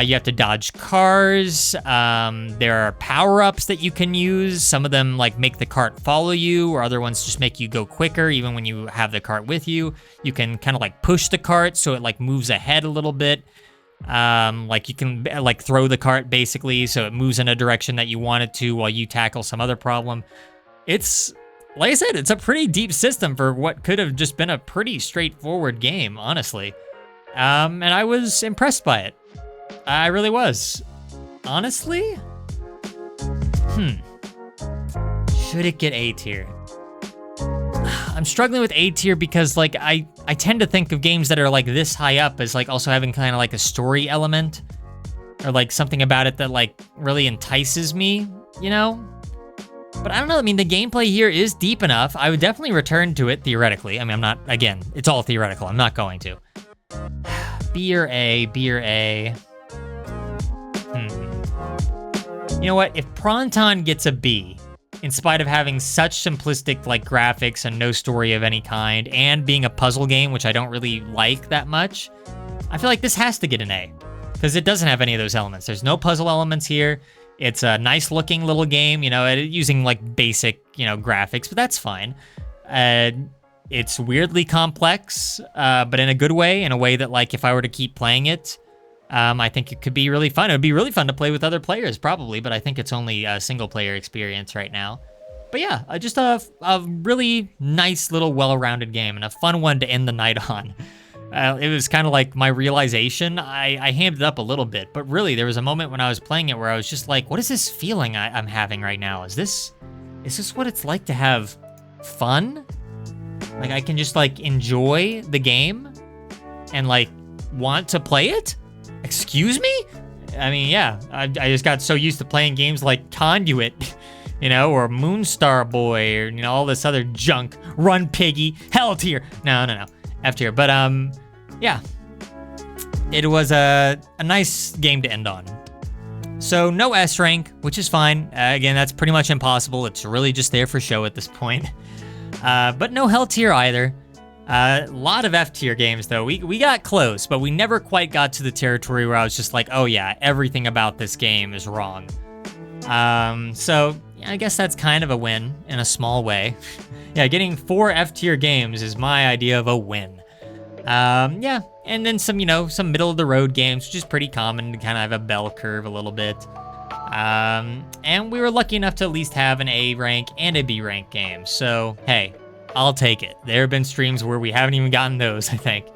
You have to dodge cars. There are power-ups that you can use. Some of them like make the cart follow you, or other ones just make you go quicker even when you have the cart with you. You can kind of like push the cart so it like moves ahead a little bit. Like you can like throw the cart basically so it moves in a direction that you want it to while you tackle some other problem. It's like I said, it's a pretty deep system for what could have just been a pretty straightforward game, honestly. And I was impressed by it. I really was. Honestly? Should it get A tier? I'm struggling with A tier because like I tend to think of games that are like this high up as like also having kind of like a story element or like something about it that like really entices me, you know? But I don't know, I mean, the gameplay here is deep enough. I would definitely return to it theoretically. I mean, I'm not, again, it's all theoretical. I'm not going to. B or A, B or A. You know what? If Pronton gets a B, in spite of having such simplistic like graphics and no story of any kind, and being a puzzle game, which I don't really like that much, I feel like this has to get an A, because it doesn't have any of those elements. There's no puzzle elements here. It's a nice looking little game, you know, using like basic, you know, graphics, but that's fine. It's weirdly complex, but in a good way, in a way that like if I were to keep playing it, I think it could be really fun. It would be really fun to play with other players, probably, but I think it's only a single-player experience right now. But yeah, just a really nice little well-rounded game and a fun one to end the night on. It was kind of like my realization. I hammed it up a little bit, but really, there was a moment when I was playing it where I was just like, what is this feeling I'm having right now? Is this what it's like to have fun? Like, I can just, like, enjoy the game and, like, want to play it? Excuse me? I mean, yeah, I just got so used to playing games like Conduit, you know, or Moonstar Boy, or, you know, all this other junk. Run Piggy, Hell tier. No, F tier. But, yeah, it was a nice game to end on. So no S rank, which is fine. Again, that's pretty much impossible. It's really just there for show at this point. But no Hell tier either. A lot of F tier games though. We got close, but we never quite got to the territory where I was just like, oh yeah, everything about this game is wrong. So yeah, I guess that's kind of a win in a small way. Yeah, getting 4 F tier games is my idea of a win. Yeah, and then some, you know, some middle of the road games, which is pretty common to kind of have a bell curve a little bit. And we were lucky enough to at least have an A rank and a B rank game. So, hey, I'll take it. There have been streams where we haven't even gotten those, I think.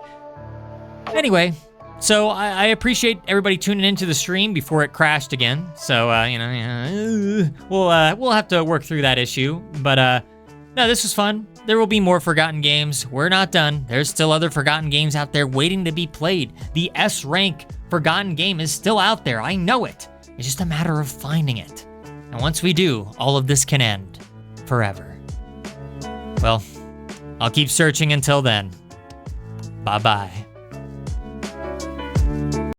Anyway, so I appreciate everybody tuning into the stream before it crashed again. So, you know, we'll have to work through that issue. But, no, this was fun. There will be more forgotten games. We're not done. There's still other forgotten games out there waiting to be played. The S rank forgotten game is still out there. I know it. It's just a matter of finding it. And once we do, all of this can end forever. Well, I'll keep searching until then. Bye-bye.